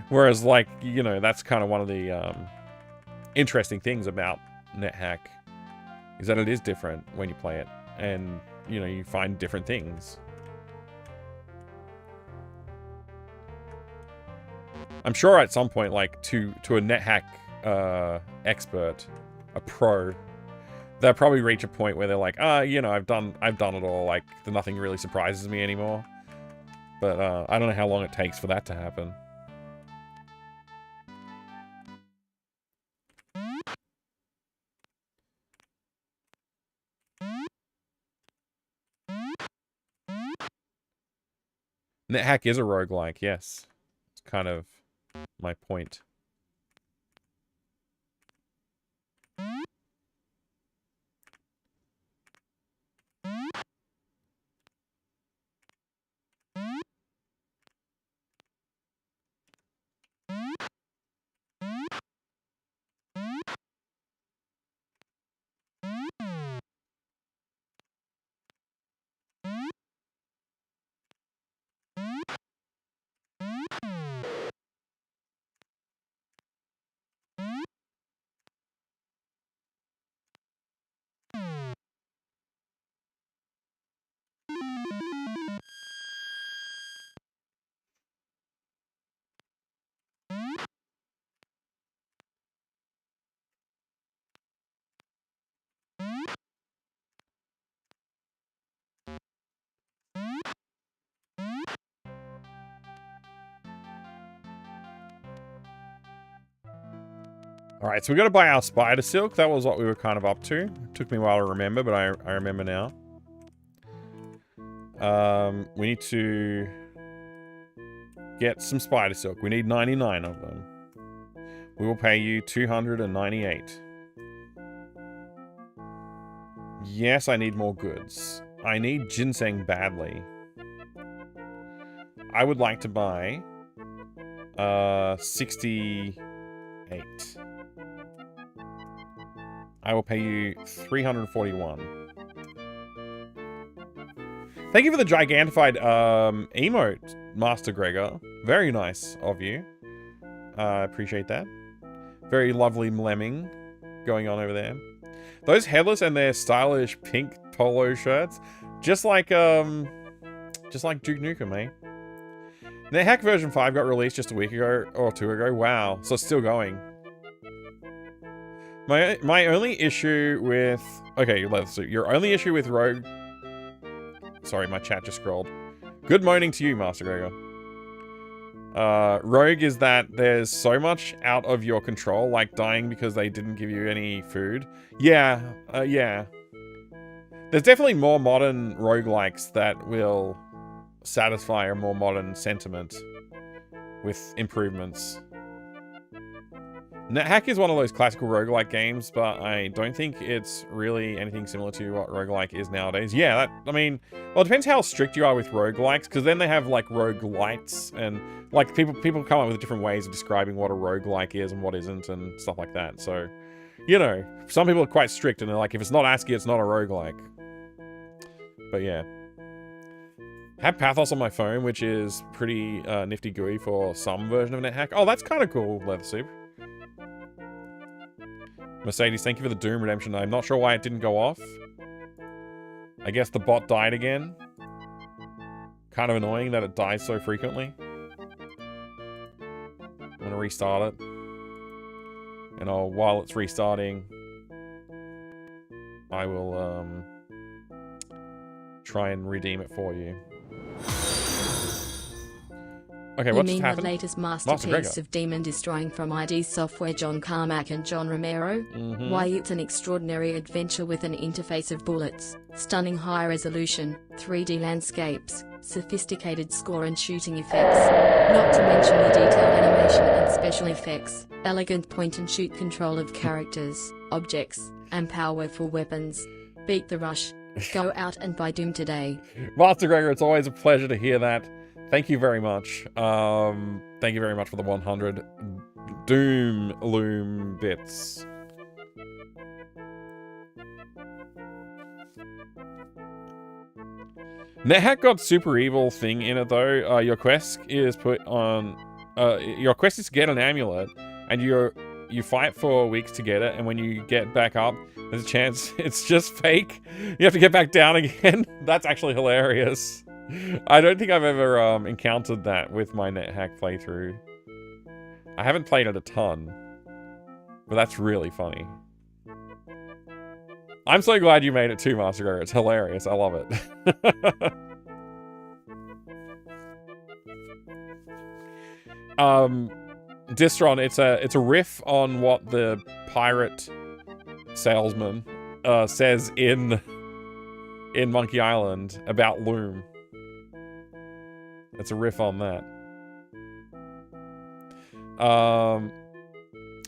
Whereas, like, you know, that's kind of one of the interesting things about NetHack, is that it is different when you play it. And, you know, you find different things. I'm sure at some point, like, to a NetHack expert, a pro, they'll probably reach a point where they're like, you know, I've done it all. Like, nothing really surprises me anymore. But I don't know how long it takes for that to happen. NetHack is a roguelike, yes. It's kind of my point. Alright, so we got to buy our spider silk. That was what we were kind of up to. Took me a while to remember, but I remember now. We need to get some spider silk. We need 99 of them. We will pay you 298. Yes, I need more goods. I need ginseng badly. I would like to buy 68. I will pay you 341. Thank you for the gigantified emote, Master Gregor. Very nice of you. I appreciate that. Very lovely lemming going on over there. Those headless and their stylish pink polo shirts, just like Duke Nukem, eh? The Hack version 5 got released just a week ago or 2 ago. Wow, so it's still going. My only issue with... Okay, let's see. Your only issue with Rogue... Sorry, my chat just scrolled. Good morning to you, Master Gregor. Rogue is that there's so much out of your control, like dying because they didn't give you any food. Yeah, yeah. There's definitely more modern roguelikes that will satisfy a more modern sentiment with improvements. NetHack is one of those classical roguelike games, but I don't think it's really anything similar to what roguelike is nowadays. Yeah, I mean, well, it depends how strict you are with roguelikes, because then they have, like, roguelites, and, like, people come up with different ways of describing what a roguelike is and what isn't, and stuff like that. So, you know, some people are quite strict, and they're like, if it's not ASCII, it's not a roguelike. But, yeah. I have Pathos on my phone, which is pretty nifty GUI for some version of NetHack. Oh, that's kind of cool, Leather Soup. Mercedes, thank you for the Doom Redemption. I'm not sure why it didn't go off. I guess the bot died again. Kind of annoying that it dies so frequently. I'm gonna restart it. And while it's restarting, I will try and redeem it for you. Okay, what just happened?
The latest masterpiece of demon destroying from ID Software, John Carmack and John Romero? Why, it's an extraordinary adventure with an interface of bullets, stunning high resolution, 3D landscapes, sophisticated score and shooting effects, not to mention the detailed animation and special effects, elegant point-and-shoot control of characters, objects, and powerful weapons. Beat the rush. Go out and buy Doom today.
Master Gregor, it's always a pleasure to hear that. Thank you very much. Thank you very much for the 100 Doom Loom bits. NetHack got super evil thing in it though. Your quest is put on. Your quest is to get an amulet, and you fight for weeks to get it. And when you get back up, there's a chance it's just fake. You have to get back down again. That's actually hilarious. I don't think I've ever encountered that with my NetHack playthrough. I haven't played it a ton, but that's really funny. I'm so glad you made it too, Master Gregor. It's hilarious. I love it. Distron, it's a riff on what the pirate salesman says in Monkey Island about Loom. It's a riff on that.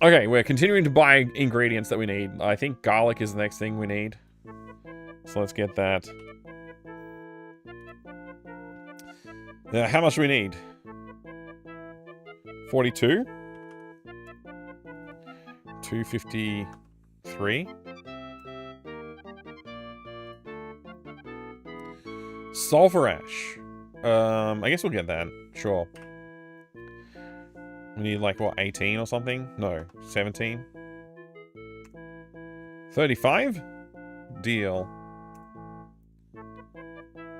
Okay, we're continuing to buy ingredients that we need. I think garlic is the next thing we need. So let's get that. Now, how much do we need? 42? 253? Sulfur ash. I guess we'll get that. Sure. We need like, what, 18 or something? No, 17? 35? Deal.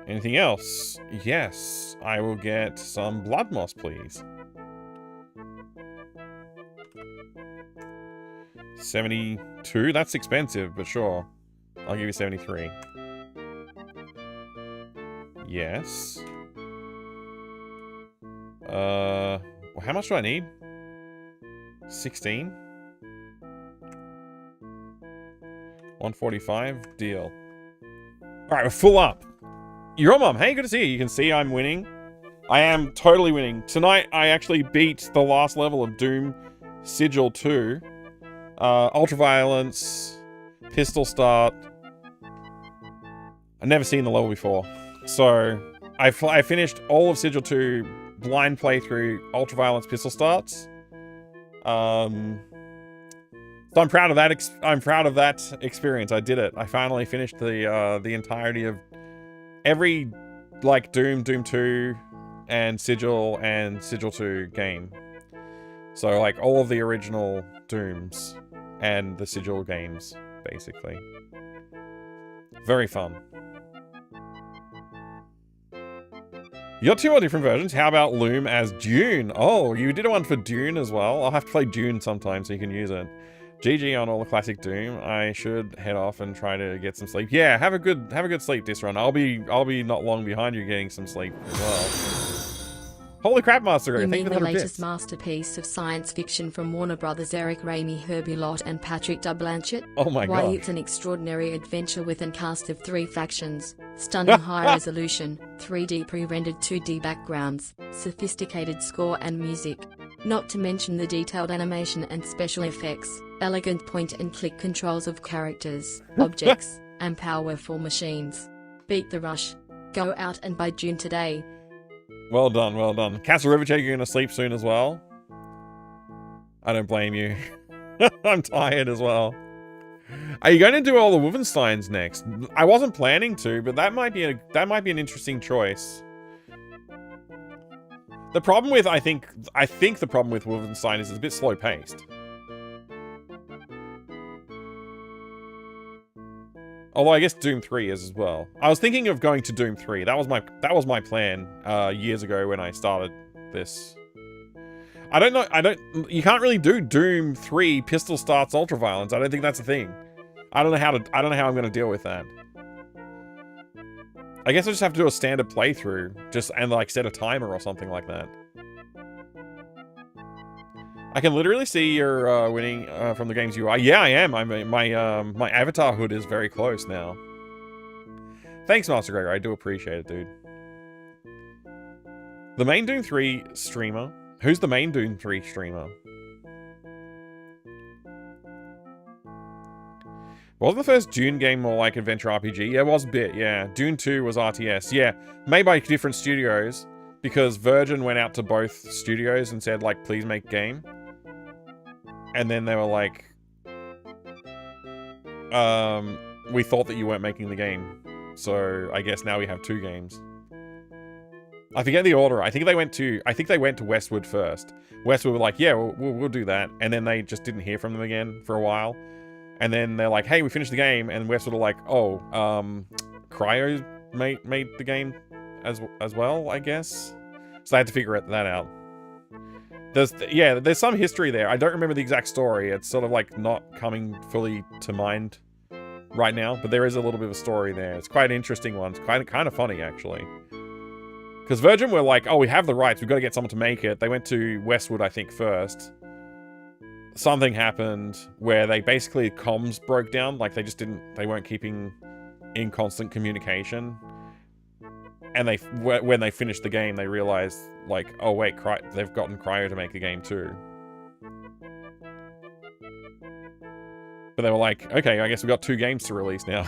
Anything else? Yes. I will get some blood moss, please. 72? That's expensive, but sure. I'll give you 73. Yes. How much do I need? 16? 145? Deal. Alright, we're full up. Your mom, hey, good to see you. You can see I'm winning. I am totally winning. Tonight, I actually beat the last level of Doom Sigil 2. Ultraviolence, Pistol Start. I've never seen the level before. So, I finished all of Sigil 2 blind playthrough Ultraviolence Pistol Starts. So I'm proud of that. I'm proud of that experience. I did it. I finally finished the entirety of every like Doom 2, and Sigil 2 game. So like all of the original Dooms and the Sigil games, basically. Very fun. You got 2 more different versions. How about Loom as Dune? Oh, you did one for Dune as well. I'll have to play Dune sometime so you can use it. GG on all the classic Doom. I should head off and try to get some sleep. Yeah, have a good sleep this run. I'll be not long behind you getting some sleep as well. Holy crap, Master Greg.
You
Thank you
mean
for
the
the
latest
bits.
masterpiece of science fiction from Warner Brothers, Eric Ramey, Herbie Lott, and Patrick Blanchett?
Oh my
Why,
god.
it's an extraordinary adventure with a cast of 3 factions, stunning high-resolution, 3D pre-rendered 2D backgrounds, sophisticated score and music. Not to mention the detailed animation and special effects, elegant point-and-click controls of characters, objects, and powerful machines. Beat the rush. Go out and buy Dune today.
Well done, well done. Castle Rivercheck, you're gonna sleep soon as well? I don't blame you. I'm tired as well. Are you going to do all the Wolfensteins next? I wasn't planning to, but that might be an interesting choice. The problem with I think the problem with Wolfenstein is it's a bit slow paced. Although I guess Doom 3 is as well. I was thinking of going to Doom 3. That was my plan years ago when I started this. You can't really do Doom 3 Pistol Starts Ultraviolence. I don't think that's a thing. I don't know how I'm gonna deal with that. I guess I just have to do a standard playthrough, and like set a timer or something like that. I can literally see you're winning from the game's UI. Yeah, I am. My avatar hood is very close now. Thanks, Master Gregor. I do appreciate it, dude. The main Doom 3 streamer. Who's the main Doom 3 streamer? Wasn't the first Dune game more like adventure RPG? Yeah, it was a bit, yeah. Dune 2 was RTS. Yeah, made by different studios, because Virgin went out to both studios and said, like, please make game. And then they were like, we thought that you weren't making the game. So I guess now we have 2 games. I forget the order. I think they went to Westwood first. Westwood were like, yeah, we'll do that. And then they just didn't hear from them again for a while. And then they're like, hey, we finished the game. And Westwood are like, oh, Cryo made the game as well, I guess. So they had to figure that out. There's some history there. I don't remember the exact story. It's sort of like not coming fully to mind right now, but there is a little bit of a story there. It's quite an interesting one. It's kind of funny, actually. Because Virgin were like, oh, we have the rights. We've got to get someone to make it. They went to Westwood, I think, first. Something happened where comms broke down. Like, they weren't keeping in constant communication. And when they finished the game, they realized, like, oh wait, they've gotten Cryo to make the game too. But they were like, okay, I guess we've got 2 games to release now.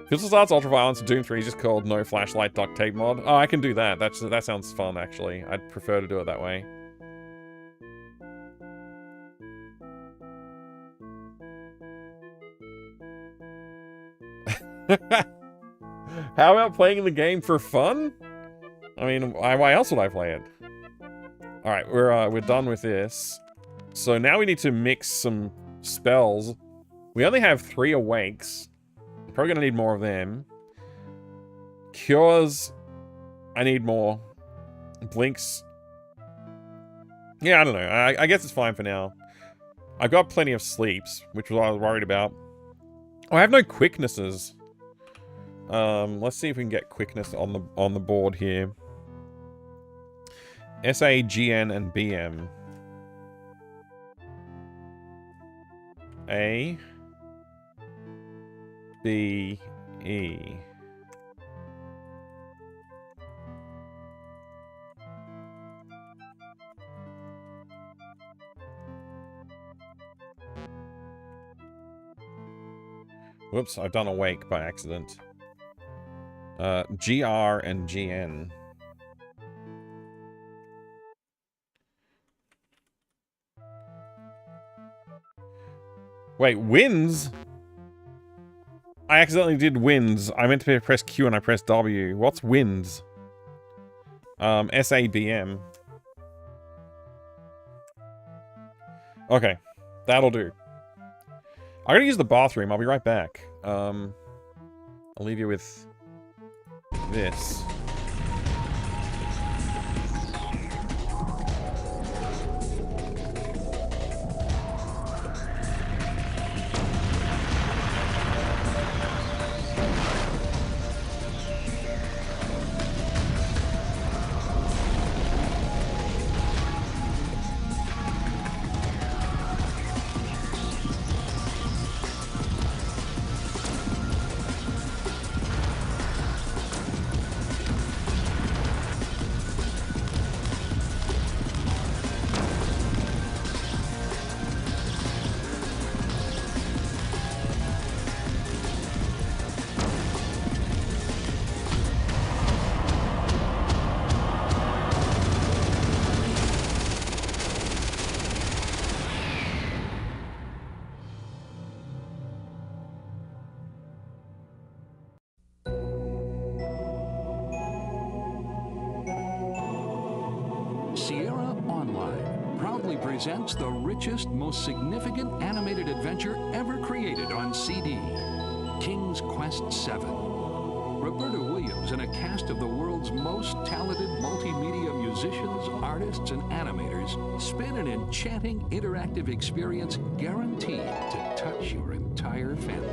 Pistol Starts Ultraviolence Doom 3 is just called No Flashlight Duct Tape Mod. Oh, I can do that. That sounds fun, actually. I'd prefer to do it that way. How about playing the game for fun? I mean, why else would I play it? Alright, we're done with this. So now we need to mix some spells. We only have 3 awakes. Probably gonna need more of them. Cures. I need more. Blinks. Yeah, I don't know. I guess it's fine for now. I've got plenty of sleeps, which was what I was worried about. Oh, I have no quicknesses. Let's see if we can get quickness on the board here. SA, GN, and BM. A, B, E. Whoops, I've done awake by accident. GR and GN. Wait, wins? I accidentally did wins. I meant to press Q and I pressed W. What's wins? SABM. Okay, that'll do. I gotta use the bathroom. I'll be right back. I'll leave you with this.
Sierra Online proudly presents the richest, most significant animated adventure ever created on CD, King's Quest VII. Roberta Williams and a cast of the world's most talented multimedia musicians, artists, and animators spin an enchanting interactive experience guaranteed to touch your entire family.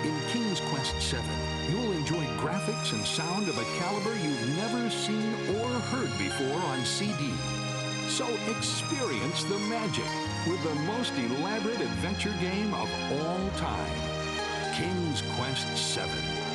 In King's Quest VII, you will enjoy graphics and sound of a caliber you've never seen or heard before on CD. So experience the magic with the most elaborate adventure game of all time, King's Quest VII.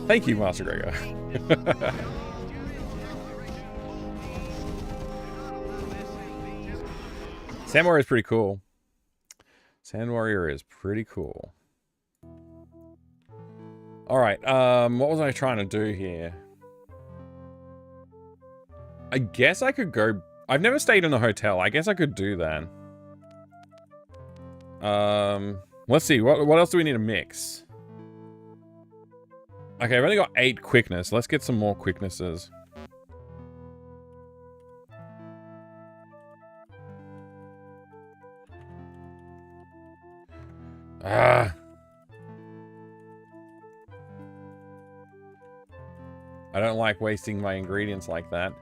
Thank you, Master Gregor. Sand Warrior is pretty cool. Sand Warrior is pretty cool. Alright, what was I trying to do here? I guess I could go... I've never stayed in a hotel. I guess I could do that. Let's see. What else do we need to mix? Okay, I've only got 8 quickness. Let's get some more quicknesses. Ah. I don't like wasting my ingredients like that.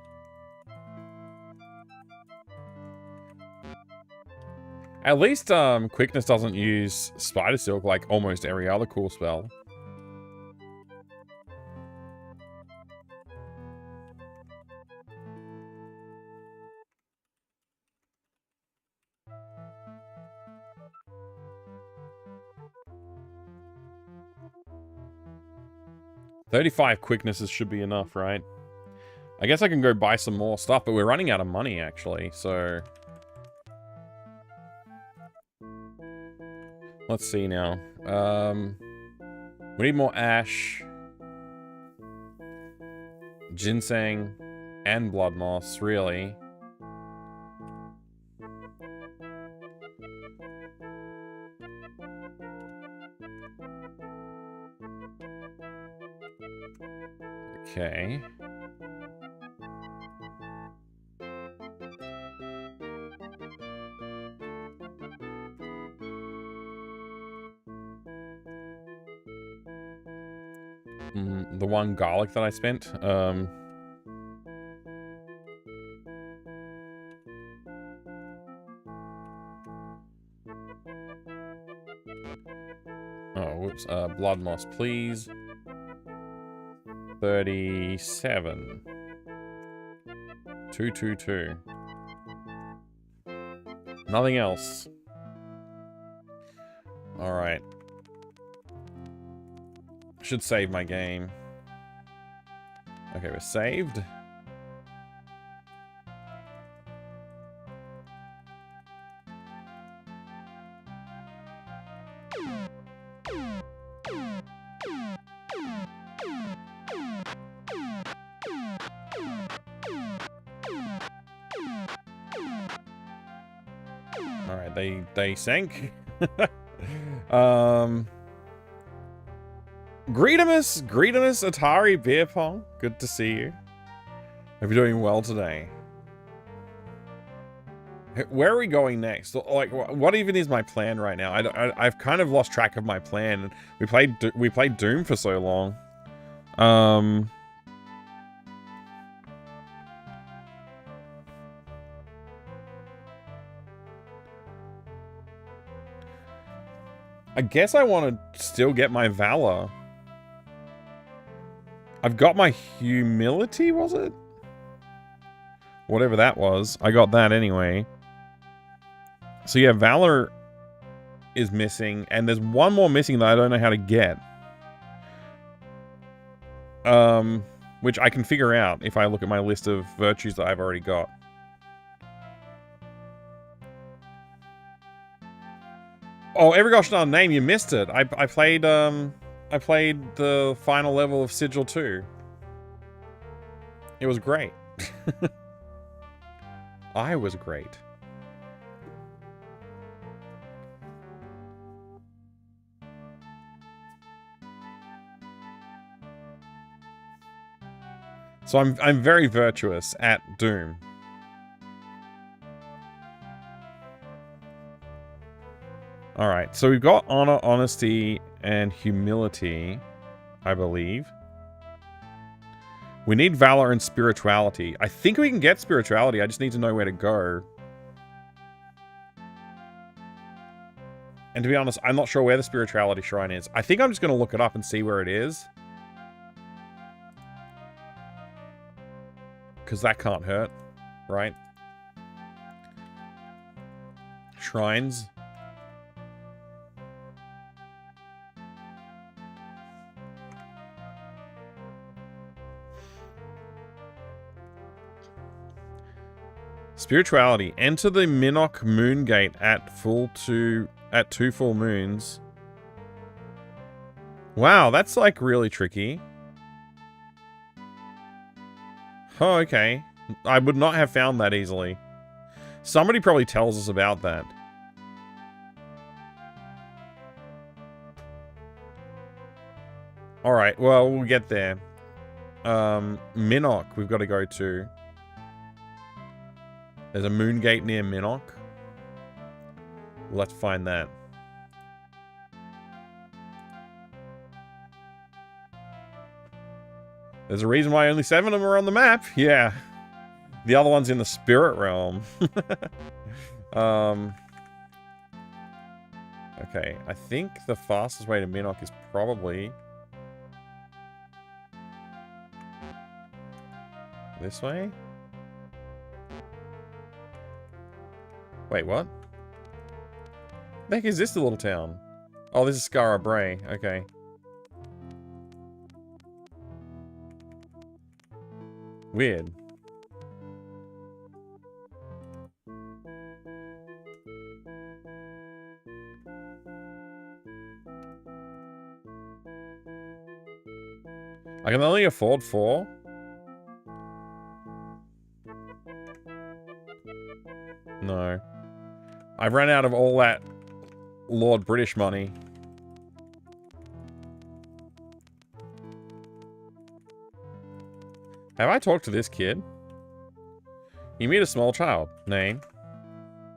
At least, quickness doesn't use spider silk like almost every other cool spell. $35 quicknesses should be enough, right? I guess I can go buy some more stuff, but we're running out of money, actually, so... Let's see now. We need more ash. Ginseng and blood moss, really. Okay. The one garlic that I spent. Oh, whoops. Blood moss, please. 37. 222. Nothing else. Alright. Should save my game. Okay, we're saved. Alright, they sank. Greetamus Atari Beer Pong. Good to see you. Hope you're doing well today. Where are we going next? Like, what even is my plan right now? I've kind of lost track of my plan. We played Doom for so long. I guess I want to still get my Valor. I've got my Humility, was it? Whatever that was. I got that anyway. So yeah, Valor is missing. And there's one more missing that I don't know how to get. Which I can figure out if I look at my list of virtues that I've already got. Oh, every gosh darn name, you missed it. I played the final level of Sigil 2. It was great. I was great. So I'm very virtuous at Doom. Alright, so we've got honor, honesty, and humility, I believe. We need valor and spirituality. I think we can get spirituality, I just need to know where to go. And to be honest, I'm not sure where the spirituality shrine is. I think I'm just going to look it up and see where it is. Because that can't hurt, right? Shrines. Spirituality. Enter the Minnock Moon Gate at 2 full moons. Wow, that's like really tricky. Oh, okay. I would not have found that easily. Somebody probably tells us about that. Alright, well, we'll get there. Minnock, we've got to go to. There's a moon gate near Minnock. We'll have to find that. There's a reason why only 7 of them are on the map. Yeah. The other one's in the spirit realm. Okay, I think the fastest way to Minnock is probably this way? Wait, what? The heck is this, the little town? Oh, this is Skara Bray. Okay. Weird. I can only afford 4. No. I've run out of all that Lord British money. Have I talked to this kid? You meet a small child. Name?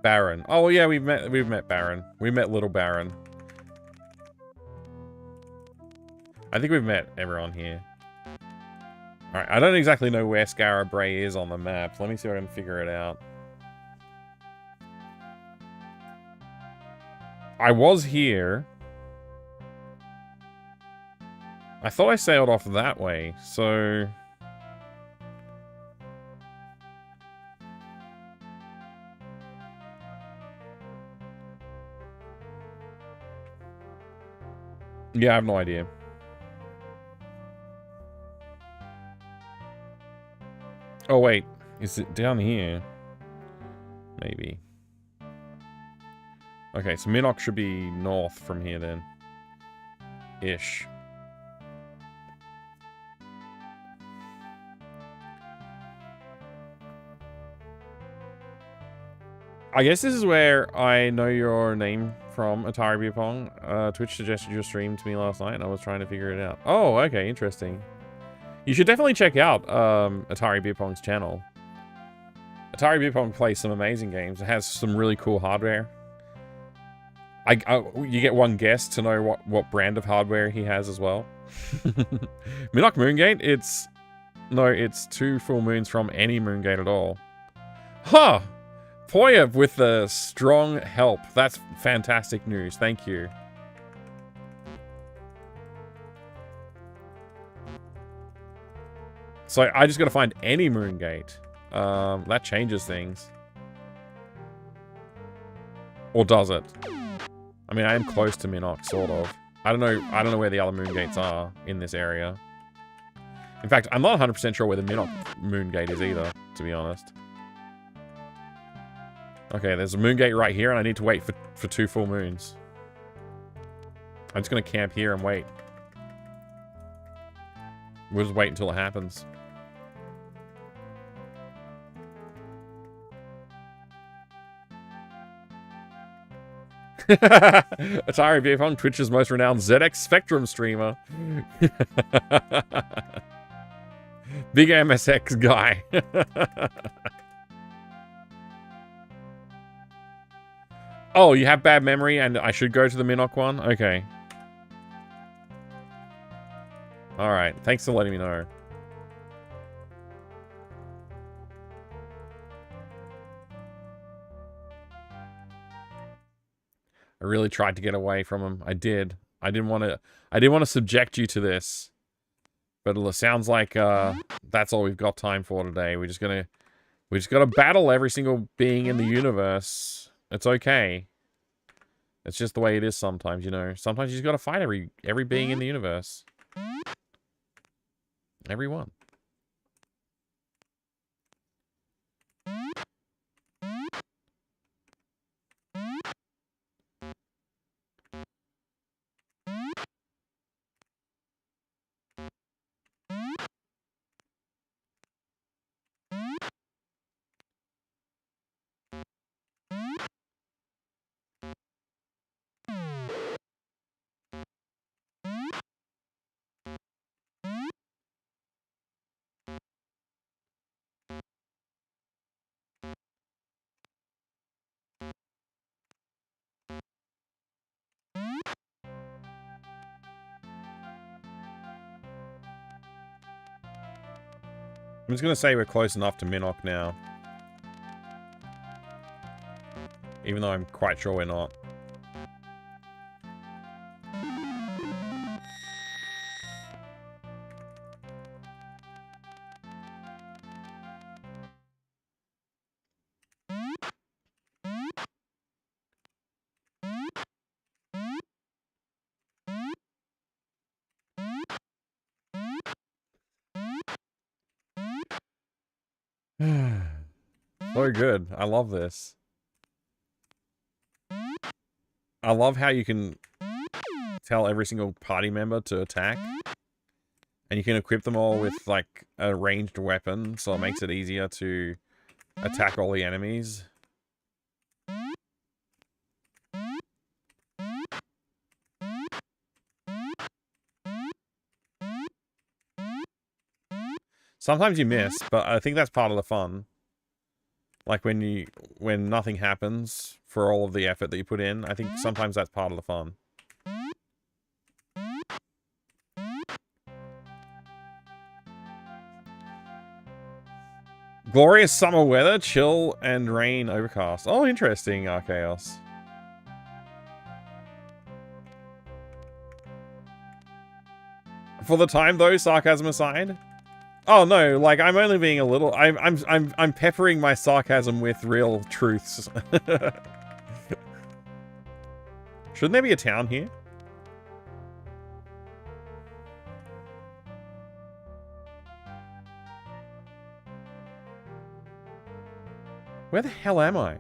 Baron. Oh yeah, we've met Baron. We met little Baron. I think we've met everyone here. Alright, I don't exactly know where Scarab Bray is on the map. Let me see if I can figure it out. I was here. I thought I sailed off that way, so... Yeah, I have no idea. Oh, wait. Is it down here? Maybe. Okay, so Minnock should be north from here then. Ish. I guess this is where I know your name from, Atari Beer Pong. Twitch suggested your stream to me last night, and I was trying to figure it out. Oh, okay, interesting. You should definitely check out Atari Beer Pong's channel. Atari Beer Pong plays some amazing games. It has some really cool hardware. You get one guess to know what brand of hardware he has as well. Minnock Moongate, it's 2 full moons from any Moongate at all. Huh! Poya with the strong help. That's fantastic news. Thank you. So I just gotta find any Moongate. That changes things. Or does it? I mean, I am close to Minnock, sort of. I don't know where the other Moongates are in this area. In fact, I'm not 100% sure where the Minnock Moongate is either, to be honest. Okay, there's a Moongate right here, and I need to wait for 2 full moons. I'm just gonna camp here and wait. We'll just wait until it happens. Atari Beer Pong, Twitch's most renowned ZX Spectrum streamer. Big MSX guy. Oh, you have bad memory and I should go to the Minnock one? Okay. Alright, thanks for letting me know. I really tried to get away from him. I did. I didn't want to subject you to this. But it sounds like that's all we've got time for today. We just gotta battle every single being in the universe. It's okay. It's just the way it is sometimes, you know. Sometimes you just gotta fight every being in the universe. Everyone. I'm just gonna say we're close enough to Minnock now. Even though I'm quite sure we're not. So good. I love this. I love how you can tell every single party member to attack. And you can equip them all with, like, a ranged weapon, so it makes it easier to attack all the enemies. Sometimes you miss, but I think that's part of the fun. Like when nothing happens for all of the effort that you put in, I think sometimes that's part of the fun. Glorious summer weather, chill and rain overcast. Oh, interesting, Archaeos. For the time though, sarcasm aside. Oh no, like I'm only being a little I'm peppering my sarcasm with real truths. Shouldn't there be a town here? Where the hell am I?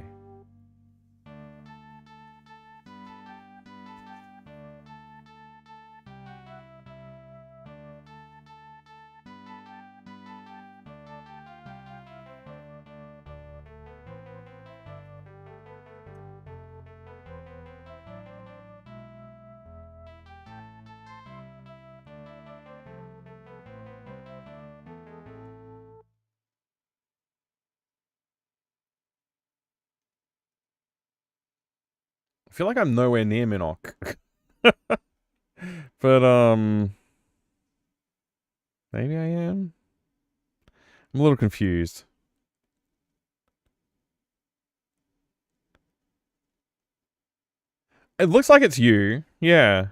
I feel like I'm nowhere near Minnock. But, maybe I am? I'm a little confused. It looks like it's you. Yeah.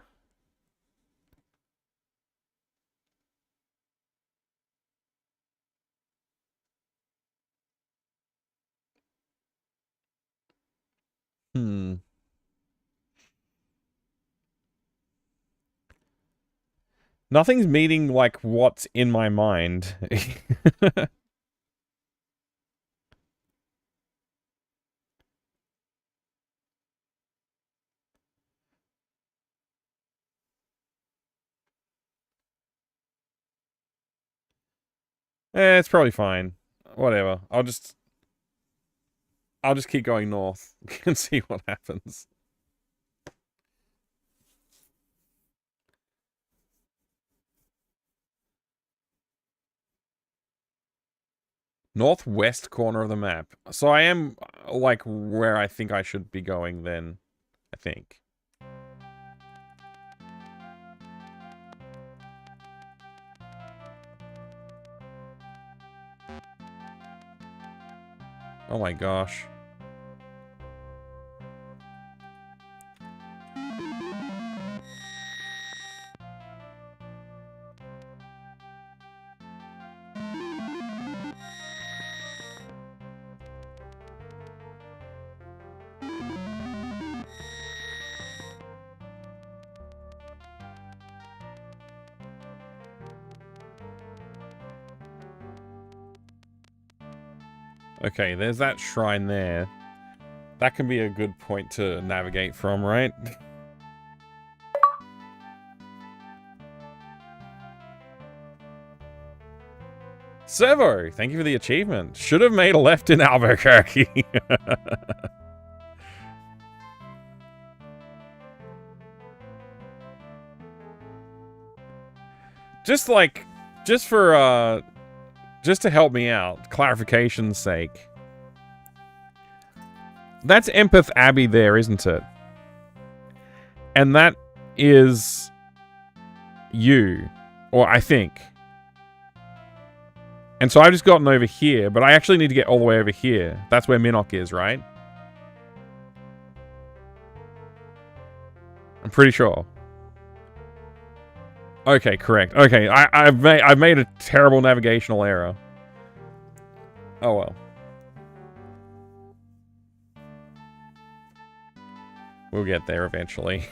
Hmm. Nothing's meeting, like, what's in my mind. It's probably fine. Whatever. I'll just keep going north and see what happens. Northwest corner of the map. So I am, like, where I think I should be going then, I think. Oh my gosh. Okay, there's that shrine there. That can be a good point to navigate from, right? Servo, thank you for the achievement. Should have made a left in Albuquerque. Just to help me out, clarification's sake. That's Empath Abbey there, isn't it? And that is you, or I think. And so I've just gotten over here, but I actually need to get all the way over here. That's where Minnock is, right? I'm pretty sure. Okay, correct. Okay, I've made a terrible navigational error. Oh well. We'll get there eventually.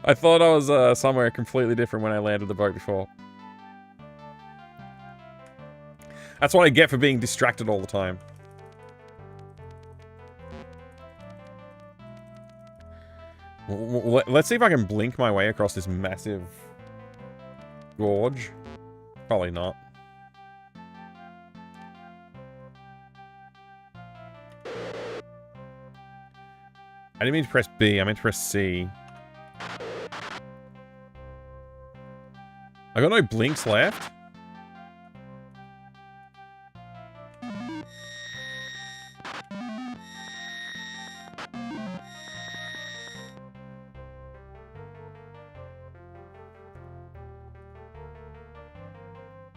I thought I was somewhere completely different when I landed the boat before. That's what I get for being distracted all the time. Let's see if I can blink my way across this massive gorge. Probably not. I didn't mean to press B, I meant to press C. I got no blinks left?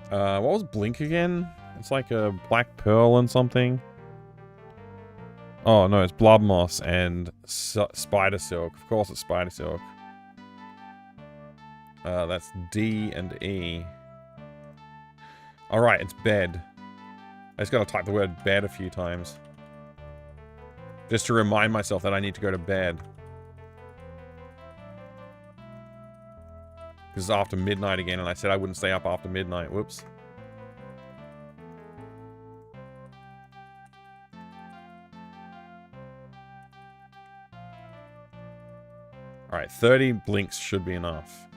What was Blink again? It's like a black pearl and something. Oh, no, it's blood moss and spider silk. Of course it's spider silk. That's D and E. Alright, it's bed. I just gotta type the word bed a few times. Just to remind myself that I need to go to bed. Because it's after midnight again, and I said I wouldn't stay up after midnight. Whoops. Alright, 30 blinks should be enough.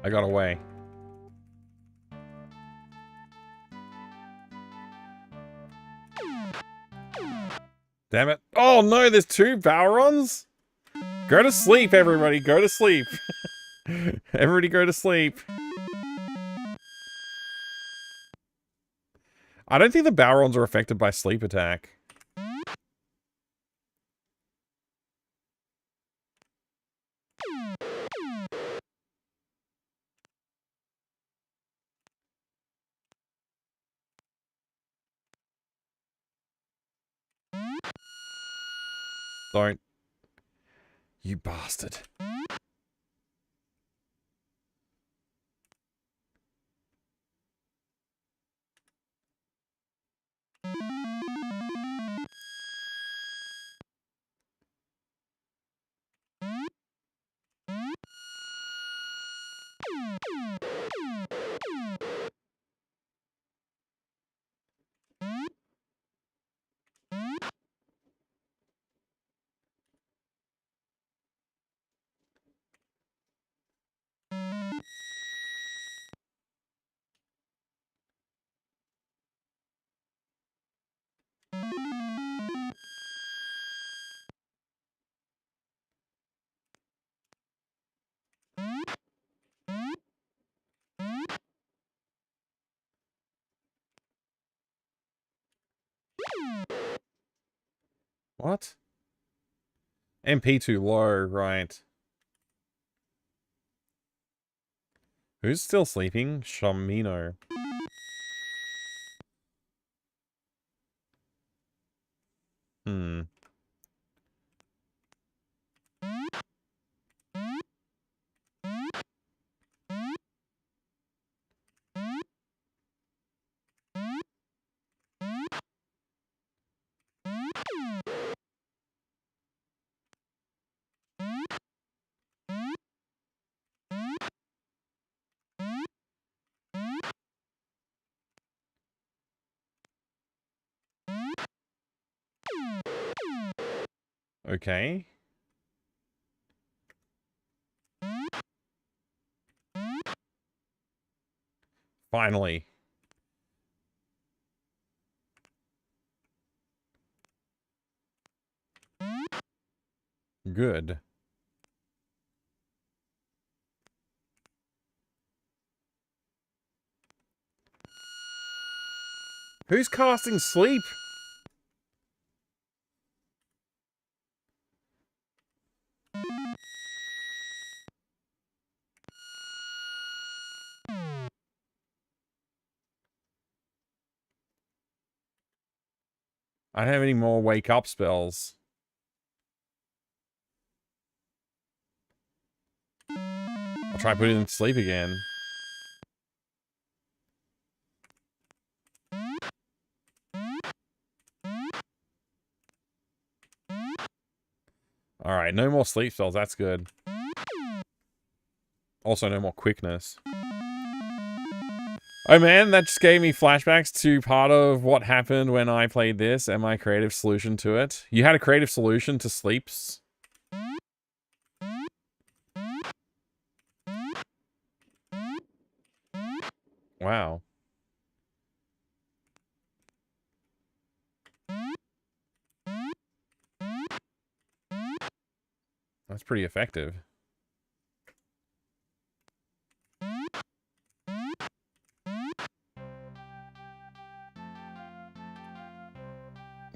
I got away. Damn it. Oh no, there's 2 Balrons? Go to sleep, everybody. Go to sleep. Everybody go to sleep. I don't think the Balrons are affected by sleep attack. Don't. You bastard. What? MP too low, right. Who's still sleeping? Shamino. Hmm. Okay. Finally. Good. Who's casting sleep? I don't have any more wake up spells. I'll try putting them to sleep again. Alright, no more sleep spells, that's good. Also, no more quickness. Oh man, that just gave me flashbacks to part of what happened when I played this and my creative solution to it. You had a creative solution to sleeps? Wow. That's pretty effective.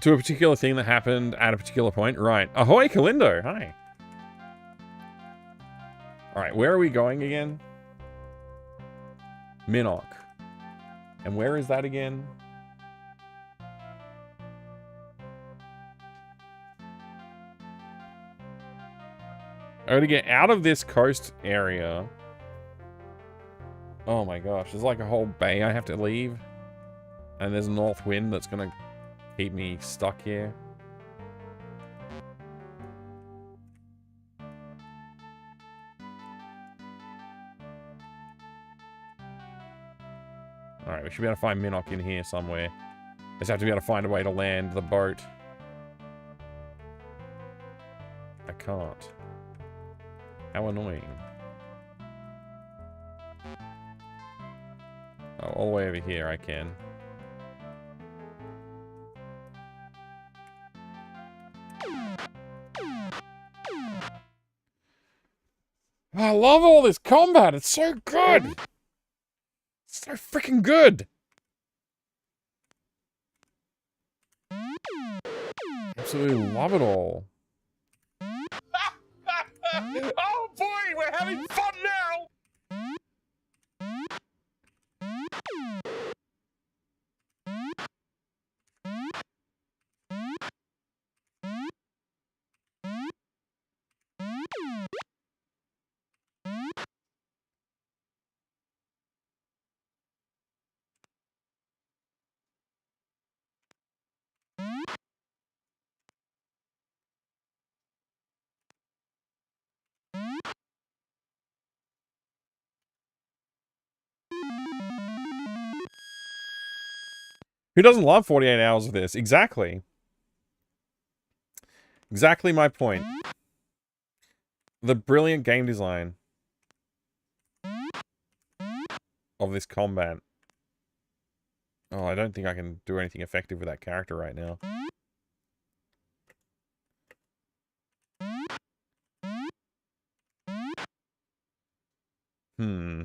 To a particular thing that happened at a particular point. Right. Ahoy, Kalindo. Hi. Alright, where are we going again? Minnock. And where is that again? I gotta get out of this coast area. Oh my gosh, there's like a whole bay I have to leave. And there's a north wind that's gonna keep me stuck here. Alright, we should be able to find Minnock in here somewhere. Just have to be able to find a way to land the boat. I can't. How annoying. Oh, all the way over here I can. I love all this combat. It's so good. It's so freaking good. Absolutely love it all. Oh boy, we're having fun now. Who doesn't love 48 hours of this? Exactly. Exactly my point. The brilliant game design of this combat. Oh, I don't think I can do anything effective with that character right now. Hmm.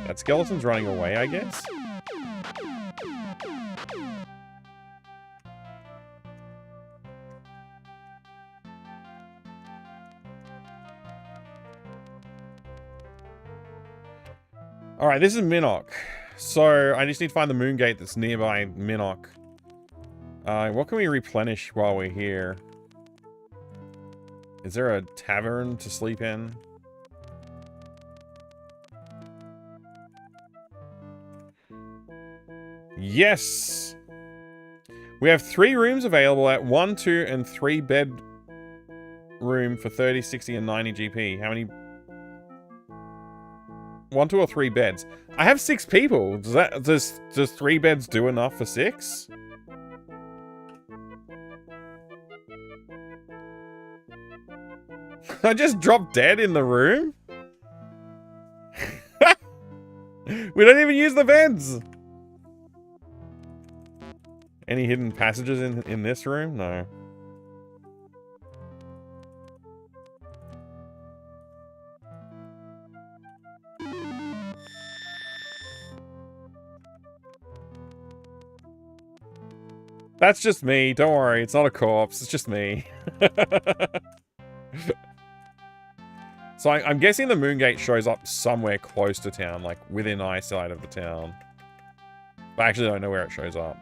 That skeleton's running away, I guess? Alright, this is Minnock. So, I just need to find the moon gate that's nearby Minnock. What can we replenish while we're here? Is there a tavern to sleep in? Yes! We have 3 rooms available at 1, 2, and 3 bed room for 30, 60, and 90 GP. How many? 1, 2, or 3 beds. I have 6 people. Does 3 beds do enough for 6? I just dropped dead in the room? We don't even use the beds! Any hidden passages in this room? No. That's just me. Don't worry. It's not a corpse. It's just me. So I'm guessing the moon gate shows up somewhere close to town, like within eyesight of the town. But I actually don't know where it shows up.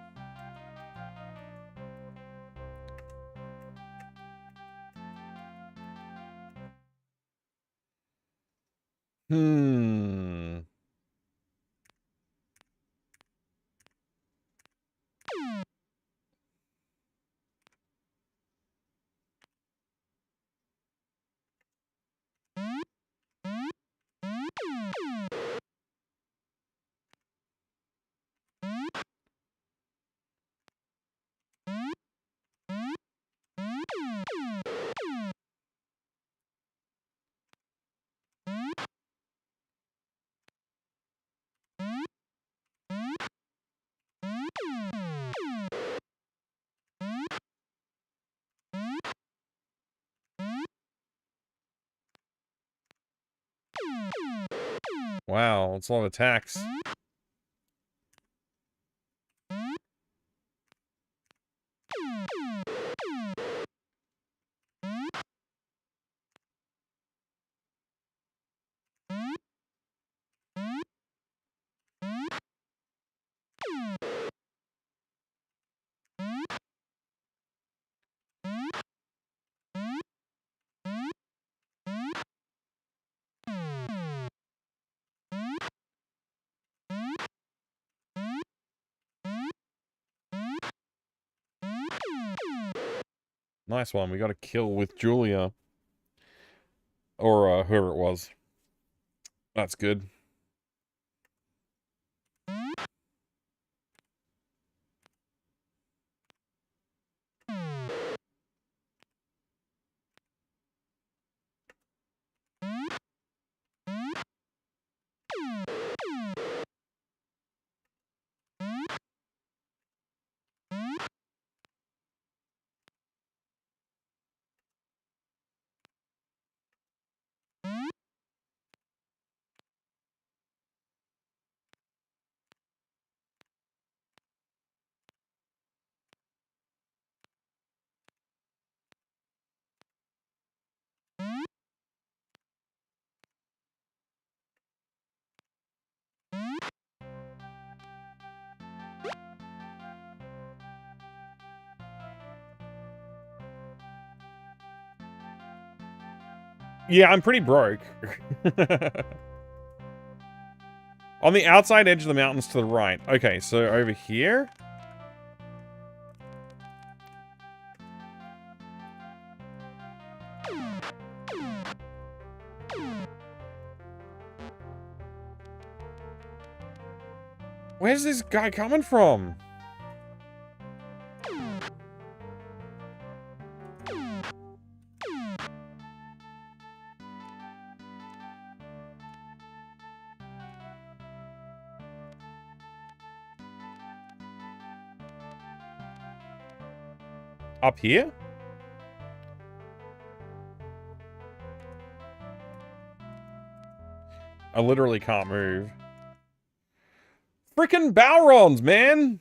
Hmm. Wow, it's a lot of attacks. Nice one. We got a kill with Julia. Or whoever it was. That's good. Yeah, I'm pretty broke. On the outside edge of the mountains to the right. Okay, so over here? Where's this guy coming from? Up here? I literally can't move. Frickin' Balrons, man!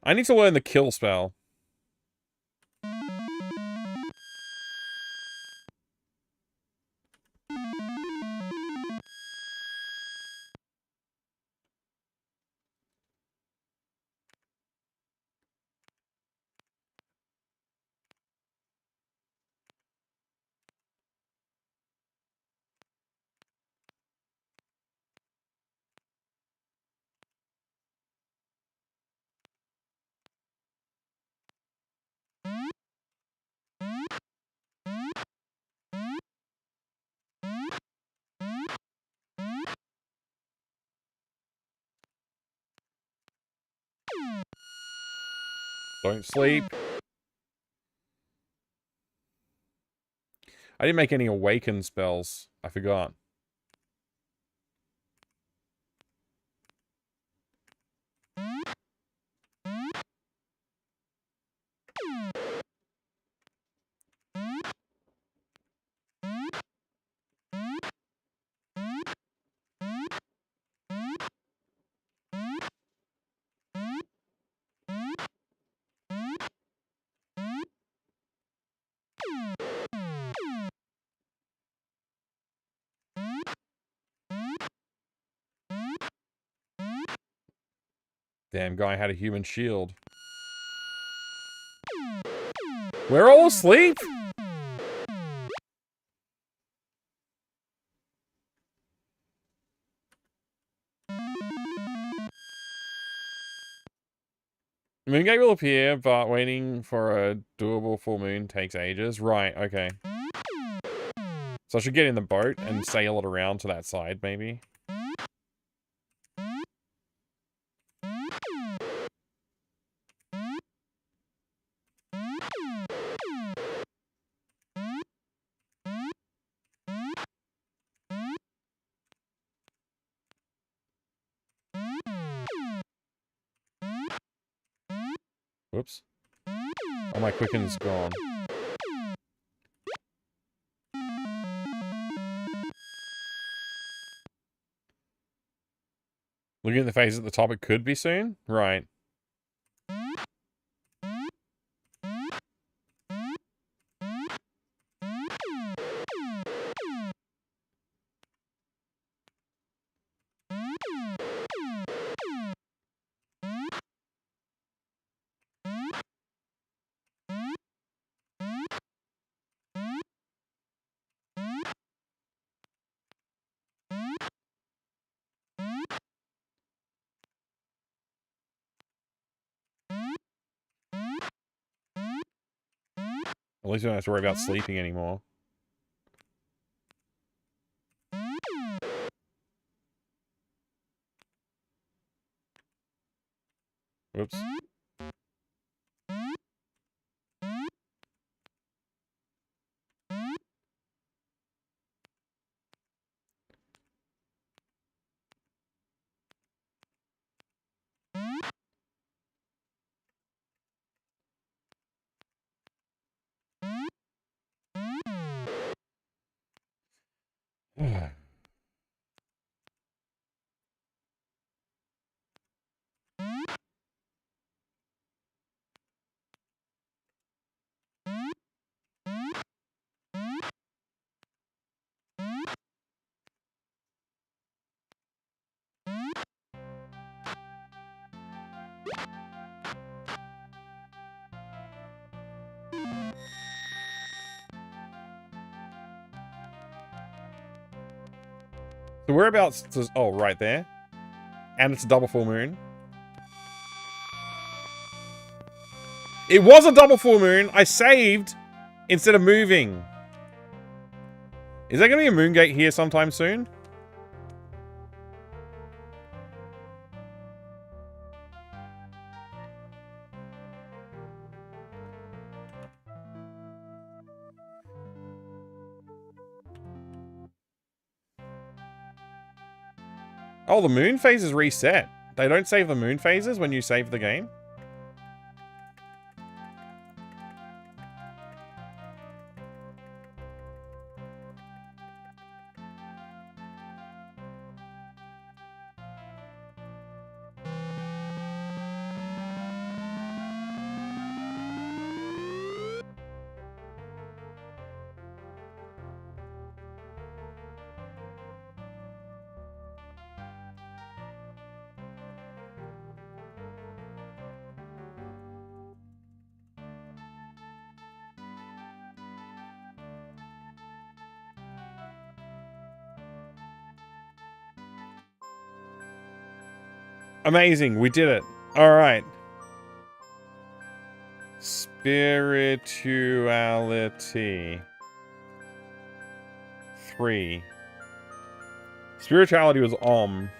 I need to learn the kill spell. Don't sleep. I didn't make any awaken spells. I forgot. Damn guy had a human shield. We're all asleep? Moongate will appear, but waiting for a doable full moon takes ages. Right, okay. So I should get in the boat and sail it around to that side, maybe. Whoops. Oh, my quicken's gone. Looking at the phase at the top, it could be soon? Right. At least you don't have to worry about sleeping anymore. Whoops. So whereabouts does... Oh, right there. And it's a double full moon. It was a double full moon. I saved instead of moving. Is there going to be a moon gate here sometime soon? Oh, the moon phase is reset. They don't save the moon phases when you save the game? Amazing, we did it. Alright. Spirituality. 3. Spirituality was Om.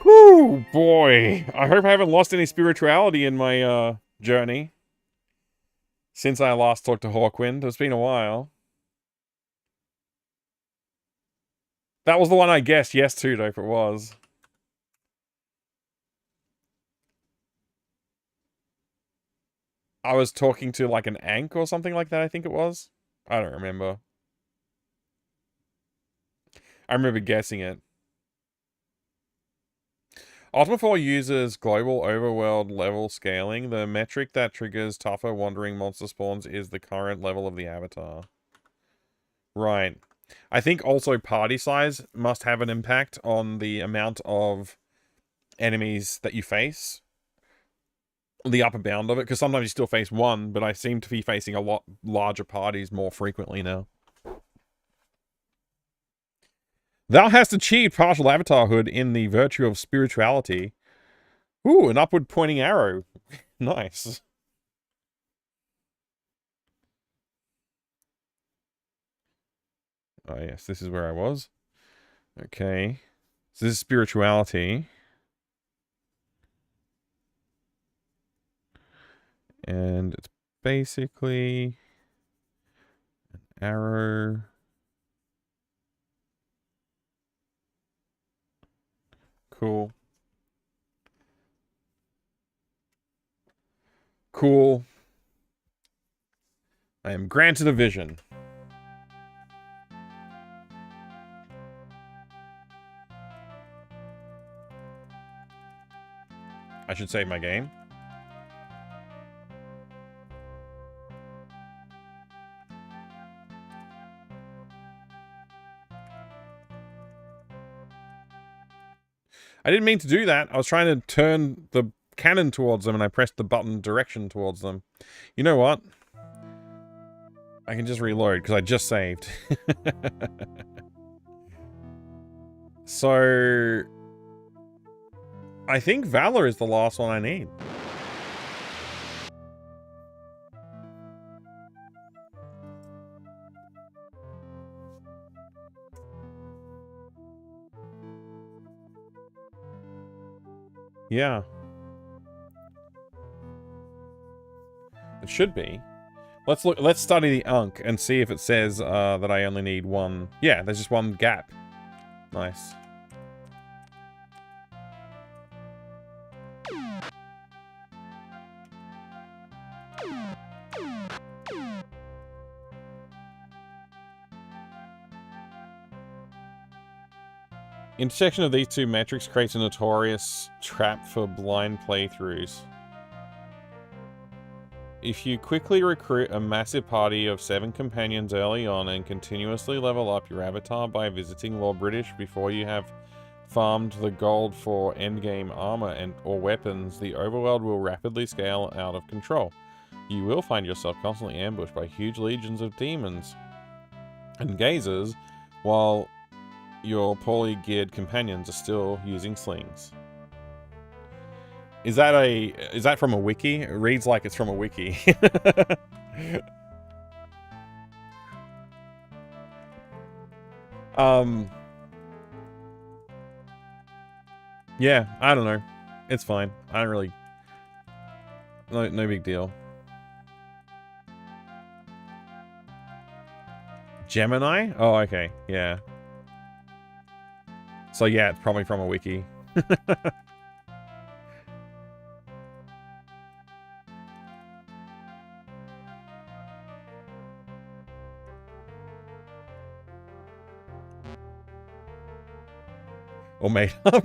Whew, boy. I hope I haven't lost any spirituality in my journey. Since I last talked to Hawkwind. It's been a while. That was the one I guessed yes to, though, if it was. I was talking to, like, an Ankh or something like that, I think it was. I don't remember. I remember guessing it. Ultima IV uses global overworld level scaling. The metric that triggers tougher wandering monster spawns is the current level of the avatar. Right. I think also party size must have an impact on the amount of enemies that you face. The upper bound of it, because sometimes you still face one, but I seem to be facing a lot larger parties more frequently now. Thou hast achieved partial avatarhood in the virtue of spirituality. Ooh, an upward pointing arrow. Nice. Oh, yes, this is where I was. Okay. So this is spirituality. And it's basically an arrow. Cool. Cool. I am granted a vision. I should save my game. I didn't mean to do that. I was trying to turn the cannon towards them and I pressed the button direction towards them. You know what? I can just reload because I just saved. So I think Valor is the last one I need. Yeah. It should be. Let's study the Ankh and see if it says that I only need one. Yeah, there's just one gap. Nice. Intersection of these two metrics creates a notorious trap for blind playthroughs. If you quickly recruit a massive party of 7 companions early on and continuously level up your avatar by visiting Lord British before you have farmed the gold for endgame armor or weapons, the overworld will rapidly scale out of control. You will find yourself constantly ambushed by huge legions of demons and gazers, while your poorly geared companions are still using slings. Is that from a wiki? It reads like it's from a wiki. Yeah, I don't know. It's fine. I don't really... No big deal. Gemini? Oh, okay. Yeah. So yeah, it's probably from a wiki. Or made up.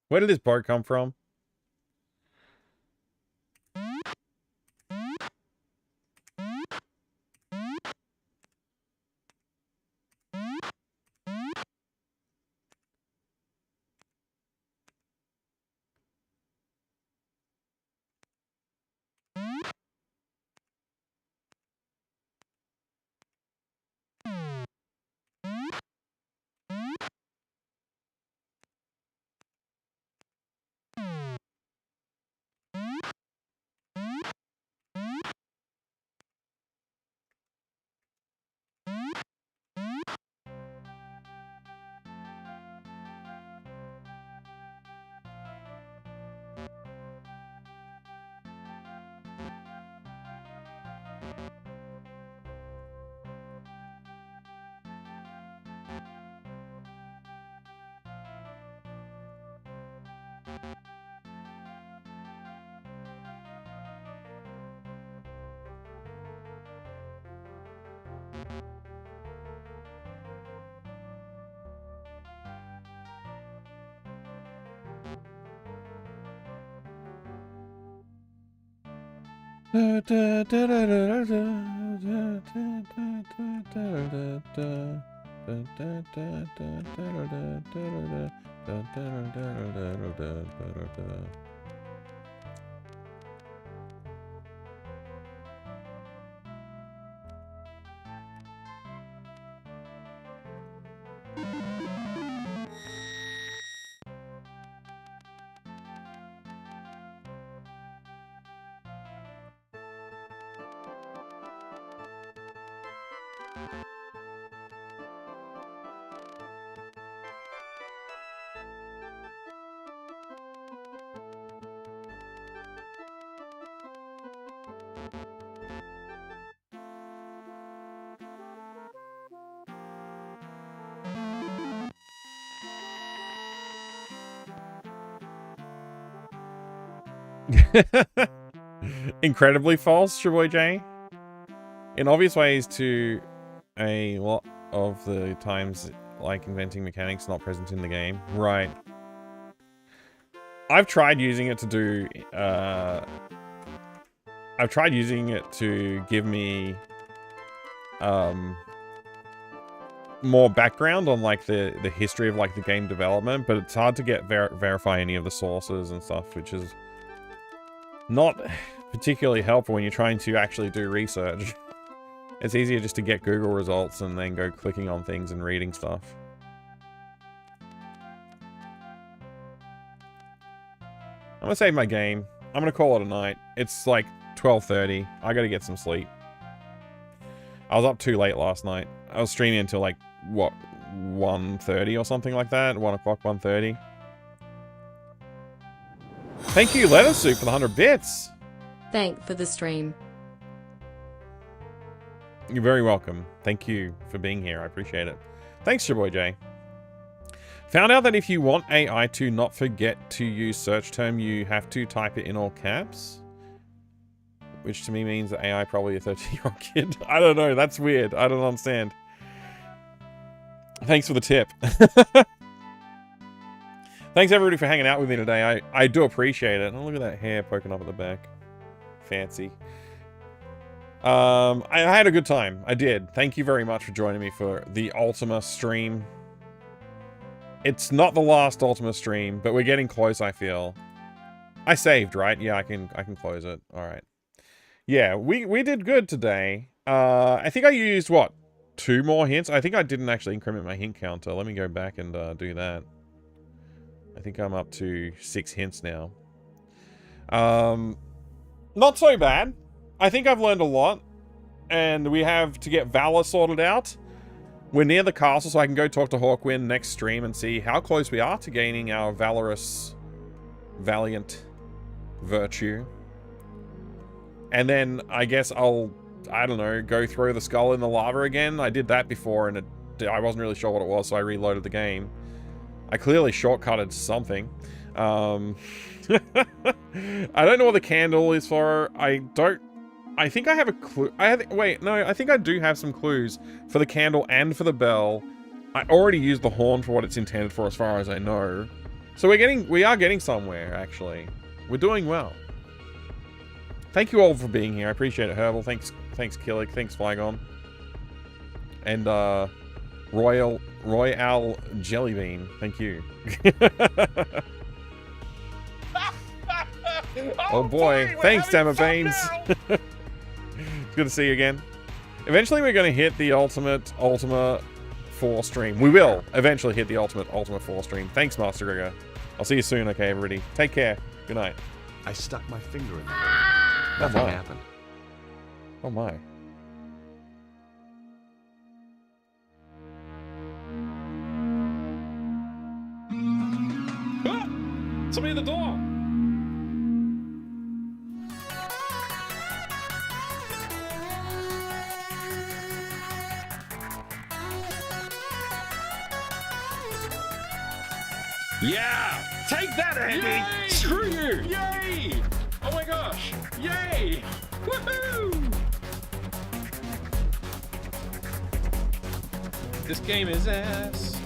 Where did this boat come from? Incredibly false, Shavoy J. In obvious ways to a lot of the times, like inventing mechanics not present in the game. Right. I've tried using it to do, I've tried using it to give me, more background on like the history of like the game development, but it's hard to get verify any of the sources and stuff, which is not particularly helpful when you're trying to actually do research. It's easier just to get Google results and then go clicking on things and reading stuff. I'm gonna save my game. I'm gonna call it a night. It's like 12:30. I gotta get some sleep. I was up too late last night. I was streaming until like, what, 1:30 or something like that? 1 o'clock, 1:30. Thank you, Letter Soup, for the 100 bits.
Thank for the stream.
You're very welcome. Thank you for being here. I appreciate it. Thanks, your boy Jay. Found out that if you want AI to not forget to use search term, you have to type it in all caps. Which to me means that AI probably a 13-year-old kid. I don't know. That's weird. I don't understand. Thanks for the tip. Thanks everybody for hanging out with me today. I do appreciate it. Oh, look at that hair poking up at the back. Fancy. I had a good time. I did. Thank you very much for joining me for the Ultima stream. It's not the last Ultima stream, but we're getting close, I feel. I saved, right? Yeah, I can close it. All right. Yeah, we did good today. I think I used, what, 2 more hints? I think I didn't actually increment my hint counter. Let me go back and do that. I think I'm up to 6 hints now. Not so bad. I think I've learned a lot. And we have to get Valor sorted out. We're near the castle, so I can go talk to Hawkwind next stream and see how close we are to gaining our Valorous, Valiant virtue. And then I guess I'll, I don't know, go throw the skull in the lava again. I did that before and I wasn't really sure what it was, so I reloaded the game. I clearly shortcutted something. I don't know what the candle is for. I think I have a clue. Wait, no, I think I do have some clues for the candle and for the bell. I already used the horn for what it's intended for as far as I know. So we are getting somewhere, actually. We're doing well. Thank you all for being here. I appreciate it, Herbal. Thanks Killick. Thanks, Flygon. And, Royal Jellybean. Thank you. Oh boy. Thanks, Damabanes. It's good to see you again. Eventually we're going to hit the Ultima 4 stream. We will eventually hit the Ultima 4 stream. Thanks, Master Gregor. I'll see you soon, okay, everybody? Take care. Good night.
I stuck my finger in the hole. Nothing happened.
Oh my.
Ah! Somebody at the door! Yeah! Take that, Andy! Yay! Screw you! Yay! Oh my gosh! Yay! Woohoo! This game is ass.